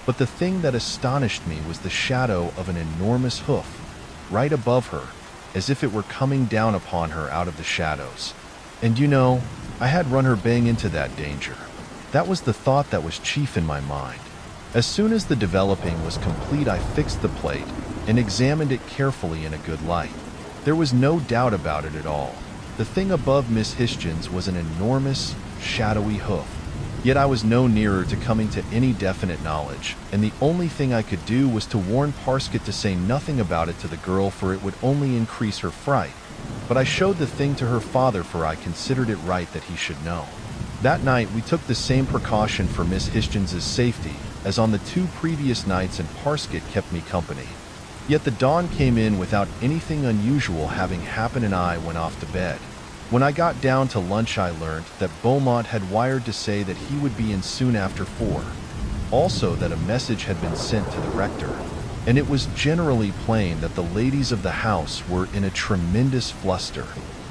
But the thing that astonished me was the shadow of an enormous hoof, right above her, as if it were coming down upon her out of the shadows. And I had run her bang into that danger. That was the thought that was chief in my mind. As soon as the developing was complete, I fixed the plate and examined it carefully in a good light. There was no doubt about it at all. The thing above Miss Hischens was an enormous, shadowy hoof. Yet I was no nearer to coming to any definite knowledge, and the only thing I could do was to warn Parsket to say nothing about it to the girl, for it would only increase her fright. But I showed the thing to her father, for I considered it right that he should know. That night we took the same precaution for Miss Hischens' safety as on the 2 previous nights, and Parsket kept me company. Yet the dawn came in without anything unusual having happened, and I went off to bed. When I got down to lunch, I learned that Beaumont had wired to say that he would be in soon after 4. Also that a message had been sent to the rector, and it was generally plain that the ladies of the house were in a tremendous fluster.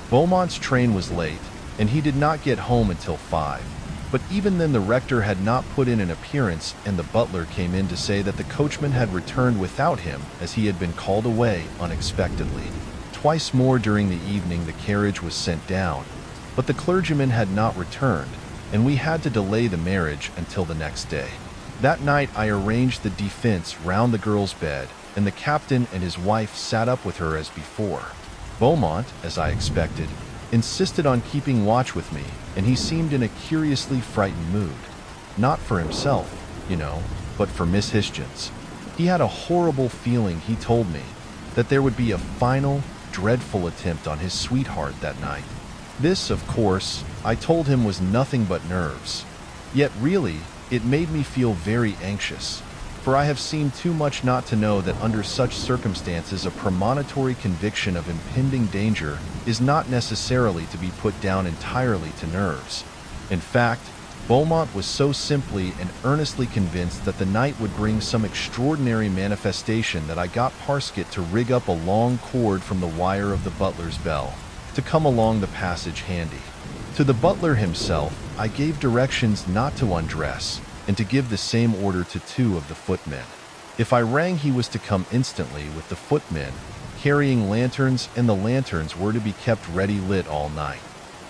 Beaumont's train was late, and he did not get home until 5. But even then the rector had not put in an appearance, and the butler came in to say that the coachman had returned without him, as he had been called away unexpectedly. Twice more during the evening the carriage was sent down, but the clergyman had not returned, and we had to delay the marriage until the next day. That night I arranged the defense round the girl's bed, and the captain and his wife sat up with her as before. Beaumont, as I expected, insisted on keeping watch with me, and he seemed in a curiously frightened mood. Not for himself, but for Miss Hischens. He had a horrible feeling, he told me, that there would be a final, dreadful attempt on his sweetheart that night. This, of course, I told him was nothing but nerves. Yet really, it made me feel very anxious, for I have seen too much not to know that under such circumstances a premonitory conviction of impending danger is not necessarily to be put down entirely to nerves. In fact, Beaumont was so simply and earnestly convinced that the night would bring some extraordinary manifestation that I got Parsket to rig up a long cord from the wire of the butler's bell, to come along the passage handy. To the butler himself, I gave directions not to undress, and to give the same order to 2 of the footmen. If I rang, he was to come instantly, with the footmen carrying lanterns, and the lanterns were to be kept ready lit all night.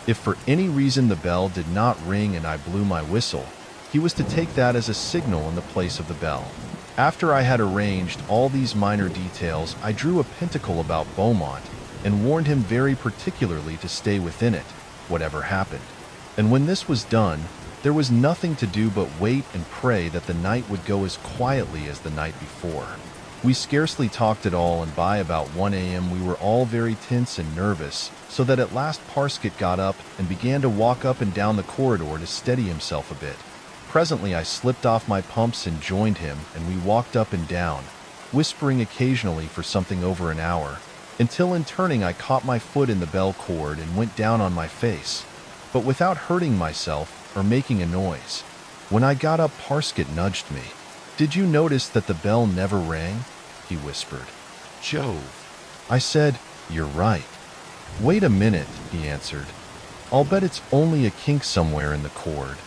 If for any reason the bell did not ring and I blew my whistle, he was to take that as a signal in the place of the bell. After I had arranged all these minor details, I drew a pentacle about Beaumont and warned him very particularly to stay within it, whatever happened. And when this was done, there was nothing to do but wait and pray that the night would go as quietly as the night before. We scarcely talked at all, and by about 1 a.m. we were all very tense and nervous, so that at last Parsket got up and began to walk up and down the corridor to steady himself a bit. Presently I slipped off my pumps and joined him, and we walked up and down, whispering occasionally for something over an hour, until in turning I caught my foot in the bell cord and went down on my face, but without hurting myself or making a noise. When I got up, Parsket nudged me. "Did you notice that the bell never rang?" he whispered. "Jove." I said, "You're right." "Wait a minute," he answered. "I'll bet it's only a kink somewhere in the cord."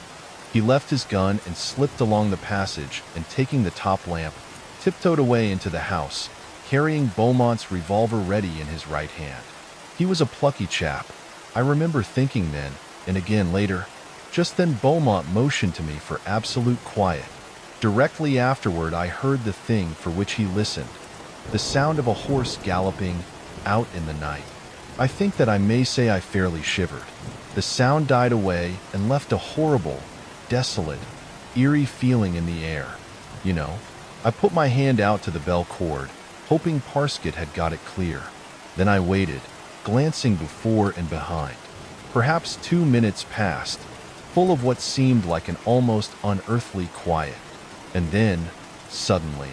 He left his gun and slipped along the passage, and taking the top lamp, tiptoed away into the house, carrying Beaumont's revolver ready in his right hand. He was a plucky chap, I remember thinking then, and again later. Just then Beaumont motioned to me for absolute quiet. Directly afterward I heard the thing for which he listened, the sound of a horse galloping out in the night. I think that I may say I fairly shivered. The sound died away and left a horrible, desolate, eerie feeling in the air. I put my hand out to the bell cord, hoping Parsket had got it clear. Then I waited, glancing before and behind. Perhaps 2 minutes passed, full of what seemed like an almost unearthly quiet. And then, suddenly,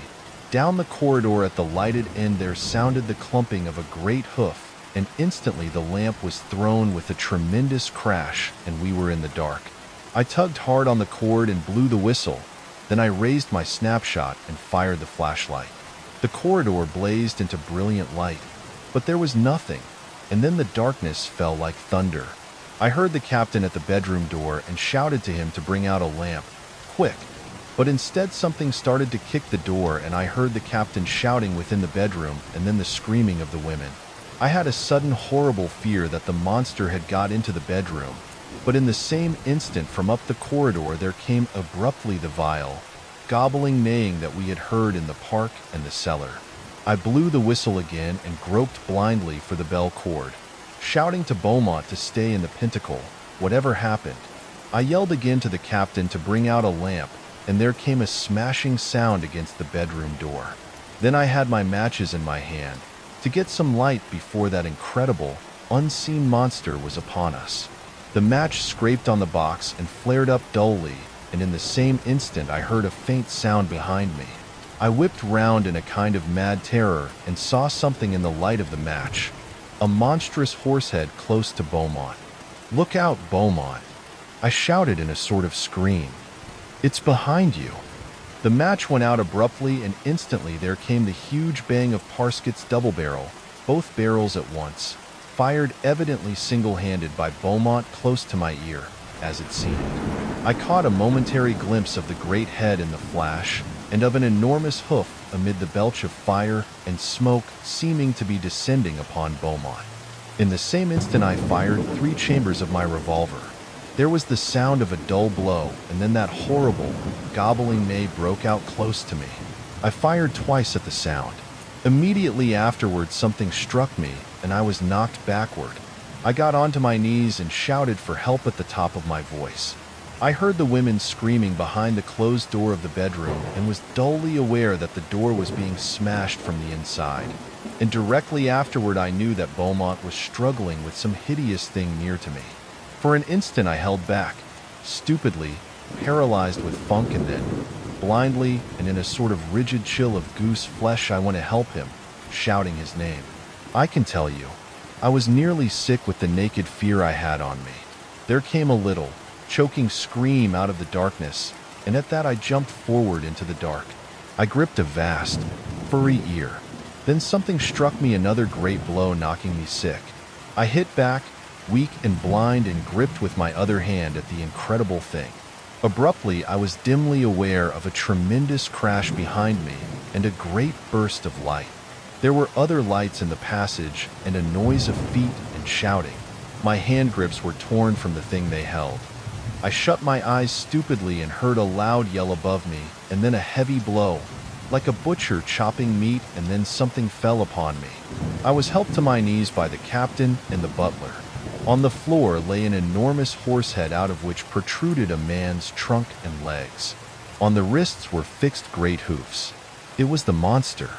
down the corridor at the lighted end there sounded the clumping of a great hoof, and instantly the lamp was thrown with a tremendous crash, and we were in the dark. I tugged hard on the cord and blew the whistle. Then I raised my snapshot and fired the flashlight. The corridor blazed into brilliant light, but there was nothing, and then the darkness fell like thunder. I heard the captain at the bedroom door and shouted to him to bring out a lamp, quick. But instead something started to kick the door, and I heard the captain shouting within the bedroom and then the screaming of the women. I had a sudden horrible fear that the monster had got into the bedroom, but in the same instant from up the corridor there came abruptly the vile, gobbling neighing that we had heard in the park and the cellar. I blew the whistle again and groped blindly for the bell cord, shouting to Beaumont to stay in the pinnacle, whatever happened. I yelled again to the captain to bring out a lamp, and there came a smashing sound against the bedroom door. Then I had my matches in my hand to get some light before that incredible, unseen monster was upon us. The match scraped on the box and flared up dully, and in the same instant I heard a faint sound behind me. I whipped round in a kind of mad terror and saw something in the light of the match, a monstrous horsehead close to Beaumont. "Look out, Beaumont!" I shouted in a sort of scream. "It's behind you." The match went out abruptly, and instantly there came the huge bang of Parsket's double barrel, both barrels at once, fired evidently single-handed by Beaumont close to my ear, as it seemed. I caught a momentary glimpse of the great head in the flash, and of an enormous hoof amid the belch of fire and smoke seeming to be descending upon Beaumont. In the same instant I fired 3 chambers of my revolver. There was the sound of a dull blow, and then that horrible, gobbling neigh broke out close to me. I fired twice at the sound. Immediately afterwards something struck me, and I was knocked backward. I got onto my knees and shouted for help at the top of my voice. I heard the women screaming behind the closed door of the bedroom and was dully aware that the door was being smashed from the inside. And directly afterward I knew that Beaumont was struggling with some hideous thing near to me. For an instant I held back, stupidly, paralyzed with funk, and then, blindly and in a sort of rigid chill of goose flesh, I went to help him, shouting his name. I can tell you, I was nearly sick with the naked fear I had on me. There came a little, choking scream out of the darkness, and at that I jumped forward into the dark. I gripped a vast, furry ear. Then something struck me another great blow, knocking me sick. I hit back, weak and blind, and gripped with my other hand at the incredible thing. Abruptly, I was dimly aware of a tremendous crash behind me and a great burst of light. There were other lights in the passage and a noise of feet and shouting. My hand grips were torn from the thing they held. I shut my eyes stupidly and heard a loud yell above me, and then a heavy blow, like a butcher chopping meat, and then something fell upon me. I was helped to my knees by the captain and the butler. On the floor lay an enormous horse head, out of which protruded a man's trunk and legs. On the wrists were fixed great hoofs. It was the monster.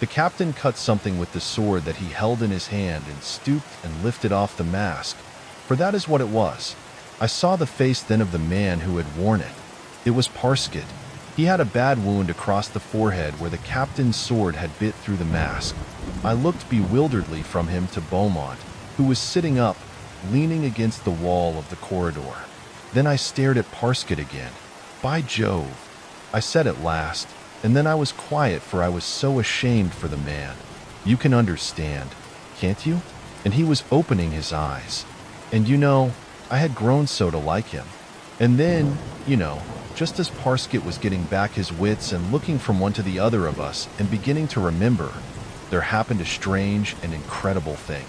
The captain cut something with the sword that he held in his hand and stooped and lifted off the mask, for that is what it was. I saw the face then of the man who had worn it. It was Parsket. He had a bad wound across the forehead where the captain's sword had bit through the mask. I looked bewilderedly from him to Beaumont, who was sitting up, leaning against the wall of the corridor. Then I stared at Parsket again. "By Jove," I said at last, and then I was quiet, for I was so ashamed for the man. "You can understand, can't you?" And he was opening his eyes. And I had grown so to like him. And then, just as Parsket was getting back his wits and looking from one to the other of us and beginning to remember, there happened a strange and incredible thing.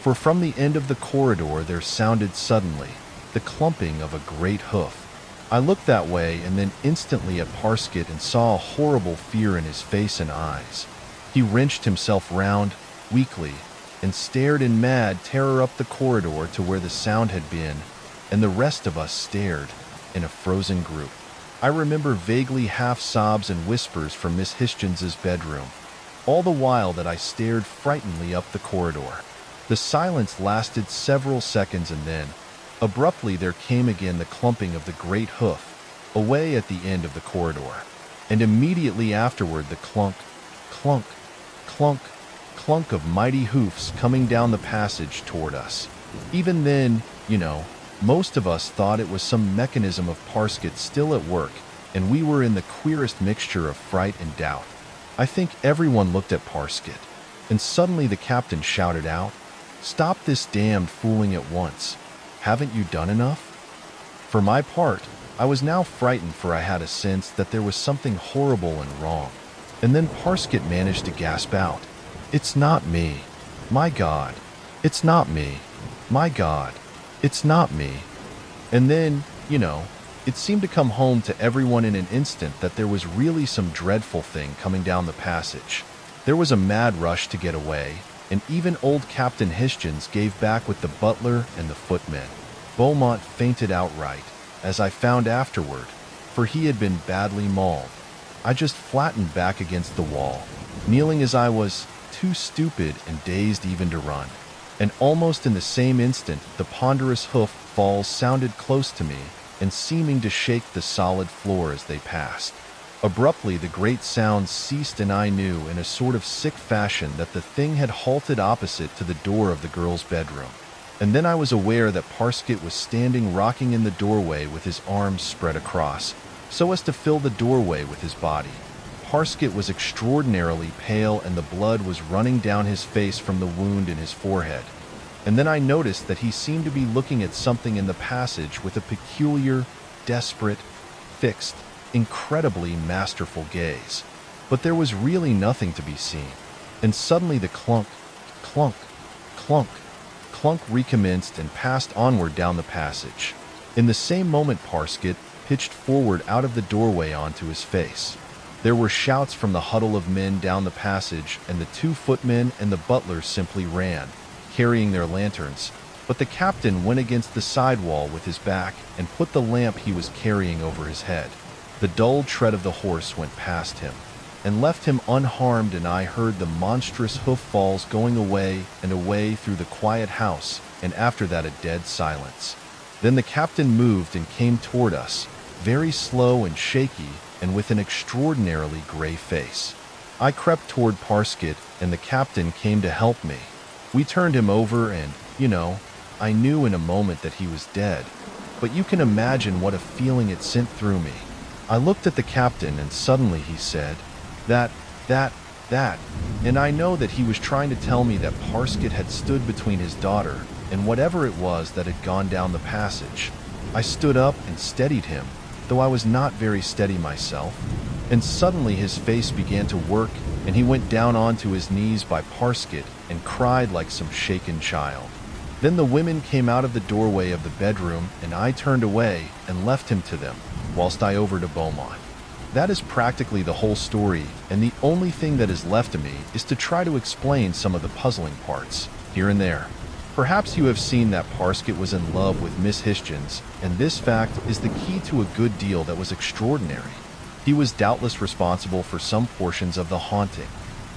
For from the end of the corridor there sounded suddenly the clumping of a great hoof. I looked that way and then instantly at Parsket and saw a horrible fear in his face and eyes. He wrenched himself round, weakly, and stared in mad terror up the corridor to where the sound had been, and the rest of us stared in a frozen group. I remember vaguely half sobs and whispers from Miss Hischins's bedroom, all the while that I stared frightenedly up the corridor. The silence lasted several seconds, and then, abruptly, there came again the clumping of the great hoof, away at the end of the corridor, and immediately afterward the clunk, clunk, clunk, clunk of mighty hoofs coming down the passage toward us. Even then, most of us thought it was some mechanism of Parsket still at work, and we were in the queerest mixture of fright and doubt. I think everyone looked at Parsket, and suddenly the captain shouted out, "Stop this damned fooling at once. Haven't you done enough?" For my part, I was now frightened, for I had a sense that there was something horrible and wrong. And then Parsket managed to gasp out, "It's not me. My God. It's not me. My God. It's not me." And then, it seemed to come home to everyone in an instant that there was really some dreadful thing coming down the passage. There was a mad rush to get away, and even old Captain Hischens gave back with the butler and the footmen. Beaumont fainted outright, as I found afterward, for he had been badly mauled. I just flattened back against the wall, kneeling as I was, too stupid and dazed even to run. And almost in the same instant, the ponderous hoof falls sounded close to me and seeming to shake the solid floor as they passed. Abruptly, the great sounds ceased, and I knew in a sort of sick fashion that the thing had halted opposite to the door of the girl's bedroom. And then I was aware that Parsket was standing rocking in the doorway with his arms spread across, so as to fill the doorway with his body. Parsket was extraordinarily pale, and the blood was running down his face from the wound in his forehead. And then I noticed that he seemed to be looking at something in the passage with a peculiar, desperate, fixed, incredibly masterful gaze. But there was really nothing to be seen. And suddenly the clunk, clunk, clunk, clunk recommenced and passed onward down the passage. In the same moment, Parsket pitched forward out of the doorway onto his face. There were shouts from the huddle of men down the passage, and the 2 footmen and the butler simply ran, carrying their lanterns. But the captain went against the side wall with his back and put the lamp he was carrying over his head. The dull tread of the horse went past him and left him unharmed, and I heard the monstrous hoof falls going away and away through the quiet house, and after that a dead silence. Then the captain moved and came toward us, very slow and shaky, and with an extraordinarily gray face. I crept toward Parsket, and the captain came to help me. We turned him over, and, I knew in a moment that he was dead. But you can imagine what a feeling it sent through me. I looked at the captain, and suddenly he said, that, and I know that he was trying to tell me that Parsket had stood between his daughter and whatever it was that had gone down the passage. I stood up and steadied him, though I was not very steady myself, and suddenly his face began to work, and he went down onto his knees by Parsket and cried like some shaken child. Then the women came out of the doorway of the bedroom, and I turned away and left him to them, whilst I over to Beaumont. That is practically the whole story, and the only thing that is left to me is to try to explain some of the puzzling parts, here and there. Perhaps you have seen that Parsket was in love with Miss Hischens, and this fact is the key to a good deal that was extraordinary. He was doubtless responsible for some portions of the haunting.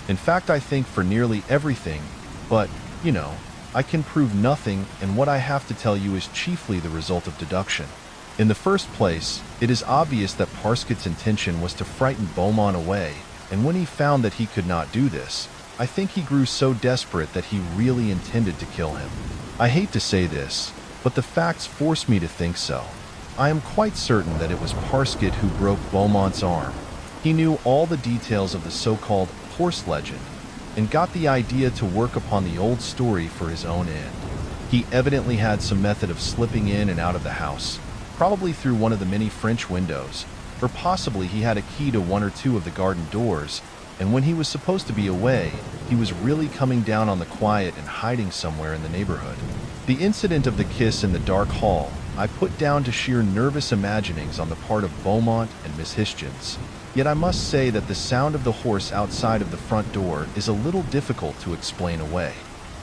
In fact, I think for nearly everything, but, I can prove nothing, and what I have to tell you is chiefly the result of deduction. In the first place, it is obvious that Parsket's intention was to frighten Beaumont away, and when he found that he could not do this, I think he grew so desperate that he really intended to kill him. I hate to say this, but the facts force me to think so. I am quite certain that it was Parsket who broke Beaumont's arm. He knew all the details of the so-called horse legend, and got the idea to work upon the old story for his own end. He evidently had some method of slipping in and out of the house, probably through one of the many French windows, or possibly he had a key to 1 or 2 of the garden doors, and when he was supposed to be away, he was really coming down on the quiet and hiding somewhere in the neighborhood. The incident of the kiss in the dark hall I put down to sheer nervous imaginings on the part of Beaumont and Miss Hischens. Yet I must say that the sound of the horse outside of the front door is a little difficult to explain away.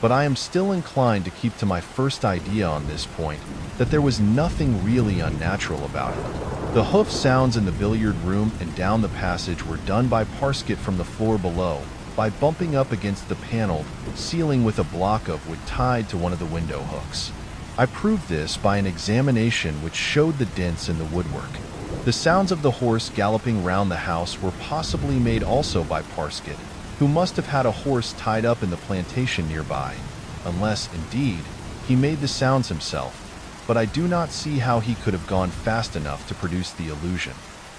But I am still inclined to keep to my first idea on this point, that there was nothing really unnatural about it. The hoof sounds in the billiard room and down the passage were done by Parsket from the floor below, by bumping up against the paneled ceiling with a block of wood tied to one of the window hooks. I proved this by an examination which showed the dents in the woodwork. The sounds of the horse galloping round the house were possibly made also by Parsket, who must have had a horse tied up in the plantation nearby, unless, indeed, he made the sounds himself, but I do not see how he could have gone fast enough to produce the illusion.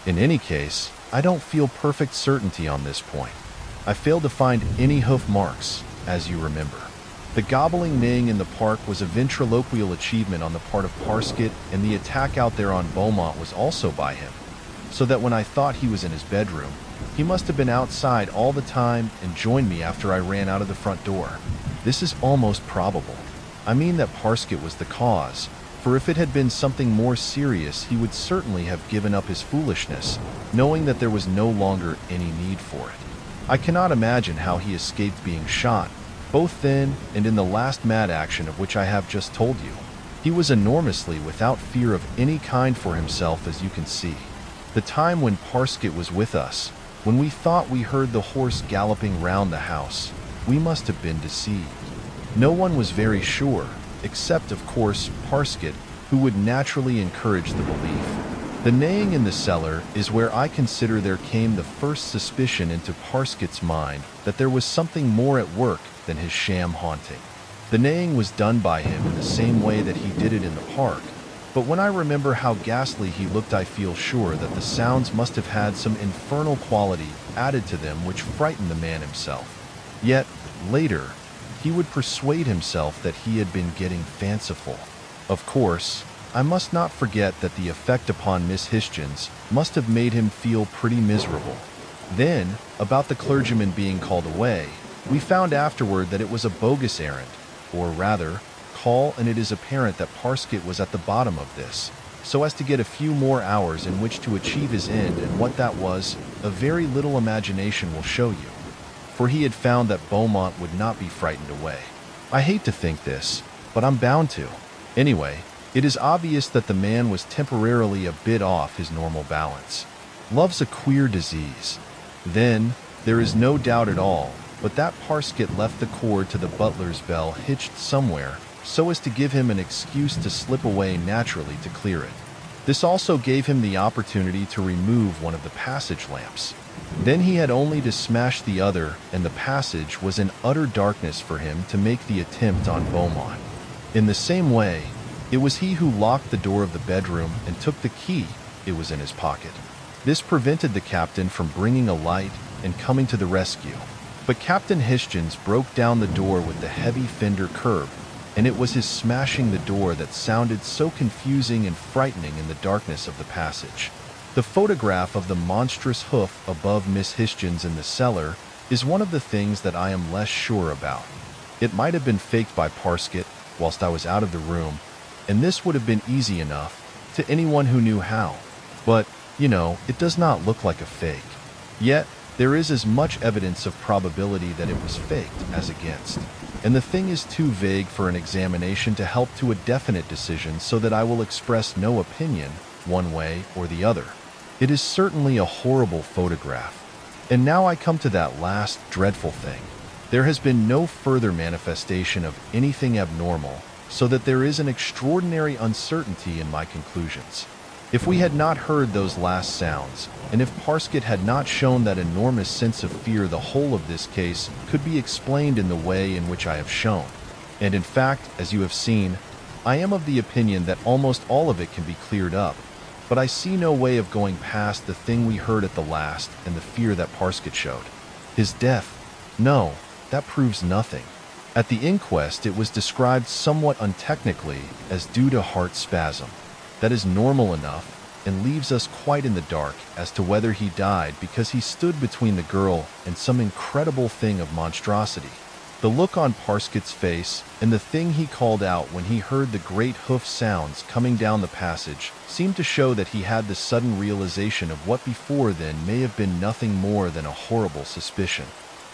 In any case, I don't feel perfect certainty on this point. I failed to find any hoof marks, as you remember. The gobbling neighing in the park was a ventriloquial achievement on the part of Parsket, and the attack out there on Beaumont was also by him, so that when I thought he was in his bedroom, he must have been outside all the time and joined me after I ran out of the front door. This is almost probable. I mean that Parsket was the cause, for if it had been something more serious, he would certainly have given up his foolishness, knowing that there was no longer any need for it. I cannot imagine how he escaped being shot, both then and in the last mad action of which I have just told you. He was enormously without fear of any kind for himself, as you can see. The time when Parsket was with us, when we thought we heard the horse galloping round the house, we must have been deceived. No one was very sure, except, of course, Parsket, who would naturally encourage the belief. The neighing in the cellar is where I consider there came the first suspicion into Parsket's mind that there was something more at work than his sham haunting. The neighing was done by him in the same way that he did it in the park, but when I remember how ghastly he looked, I feel sure that the sounds must have had some infernal quality added to them which frightened the man himself. Yet, later, he would persuade himself that he had been getting fanciful. Of course, I must not forget that the effect upon Miss Hischens must have made him feel pretty miserable. Then, about the clergyman being called away, we found afterward that it was a bogus errand, or rather, call, and it is apparent that Parsket was at the bottom of this, so as to get a few more hours in which to achieve his end, and what that was, a very little imagination will show you. For he had found that Beaumont would not be frightened away. I hate to think this, but I'm bound to. Anyway, it is obvious that the man was temporarily a bit off his normal balance. Love's a queer disease. Then, there is no doubt at all, but that Parsket left the cord to the butler's bell hitched somewhere, so as to give him an excuse to slip away naturally to clear it. This also gave him the opportunity to remove one of the passage lamps. Then he had only to smash the other, and the passage was in utter darkness for him to make the attempt on Beaumont. In the same way, it was he who locked the door of the bedroom and took the key. It was in his pocket. This prevented the captain from bringing a light and coming to the rescue. But Captain Hischens broke down the door with the heavy fender curb, and it was his smashing the door that sounded so confusing and frightening in the darkness of the passage. The photograph of the monstrous hoof above Miss Hischens in the cellar is one of the things that I am less sure about. It might have been faked by Parsket whilst I was out of the room, and this would have been easy enough to anyone who knew how. But, it does not look like a fake. Yet, there is as much evidence of probability that it was faked as against. And the thing is too vague for an examination to help to a definite decision, so that I will express no opinion, one way or the other. It is certainly a horrible photograph. And now I come to that last dreadful thing. There has been no further manifestation of anything abnormal, so that there is an extraordinary uncertainty in my conclusions. If we had not heard those last sounds, and if Parsket had not shown that enormous sense of fear, the whole of this case could be explained in the way in which I have shown. And in fact, as you have seen, I am of the opinion that almost all of it can be cleared up, but I see no way of going past the thing we heard at the last and the fear that Parsket showed. His death? No, that proves nothing. At the inquest, it was described somewhat untechnically as due to heart spasm. That is normal enough and leaves us quite in the dark as to whether he died because he stood between the girl and some incredible thing of monstrosity. The look on Parsket's face and the thing he called out when he heard the great hoof sounds coming down the passage seemed to show that he had the sudden realization of what before then may have been nothing more than a horrible suspicion.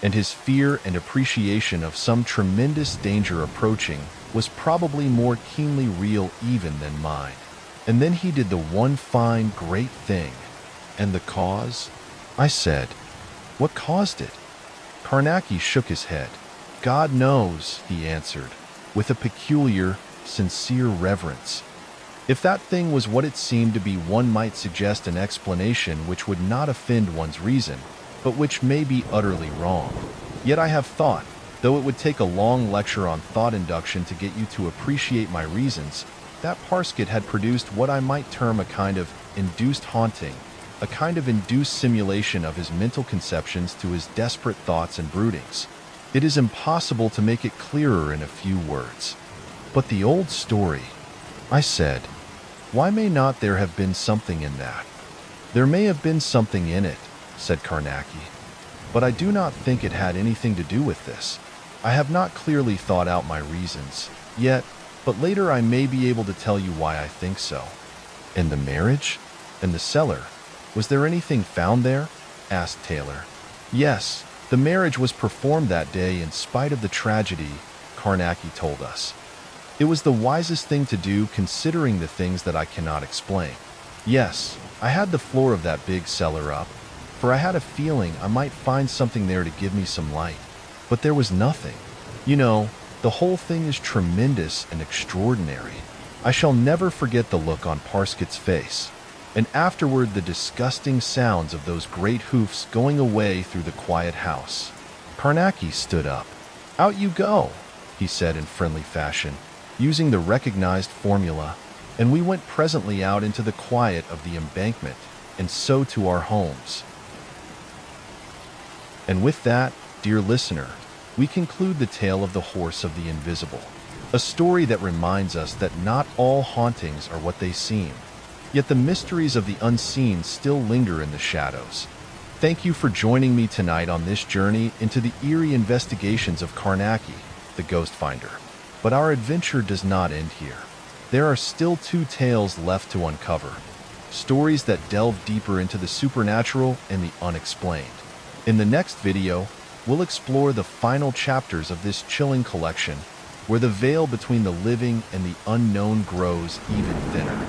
And his fear and appreciation of some tremendous danger approaching was probably more keenly real even than mine. And then he did the one fine, great thing. And the cause? I said. What caused it? Carnacki shook his head. God knows, he answered, with a peculiar, sincere reverence. If that thing was what it seemed to be, one might suggest an explanation which would not offend one's reason, but which may be utterly wrong. Yet I have thought, though it would take a long lecture on thought induction to get you to appreciate my reasons, that Parsket had produced what I might term a kind of induced haunting, a kind of induced simulation of his mental conceptions to his desperate thoughts and broodings. It is impossible to make it clearer in a few words. But the old story, I said, why may not there have been something in that? There may have been something in it, said Carnacki, but I do not think it had anything to do with this. I have not clearly thought out my reasons yet, but later I may be able to tell you why I think so. And the marriage? And the cellar? Was there anything found there? Asked Taylor. Yes, the marriage was performed that day in spite of the tragedy, Carnacki told us. It was the wisest thing to do considering the things that I cannot explain. Yes, I had the floor of that big cellar up, for I had a feeling I might find something there to give me some light. But there was nothing. You know, the whole thing is tremendous and extraordinary. I shall never forget the look on Parsket's face, and afterward the disgusting sounds of those great hoofs going away through the quiet house. Carnacki stood up. "Out you go," he said in friendly fashion, using the recognized formula, and we went presently out into the quiet of the embankment, and so to our homes. And with that, dear listener, we conclude the tale of the Horse of the Invisible, a story that reminds us that not all hauntings are what they seem, yet the mysteries of the unseen still linger in the shadows. Thank you for joining me tonight on this journey into the eerie investigations of Carnacki, the ghost finder. But our adventure does not end here. There are still 2 tales left to uncover, stories that delve deeper into the supernatural and the unexplained. In the next video, we'll explore the final chapters of this chilling collection, where the veil between the living and the unknown grows even thinner.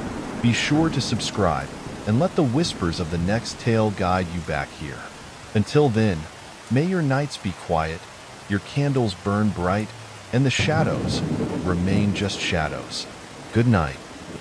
Be sure to subscribe and let the whispers of the next tale guide you back here. Until then, may your nights be quiet, your candles burn bright, and the shadows remain just shadows. Good night.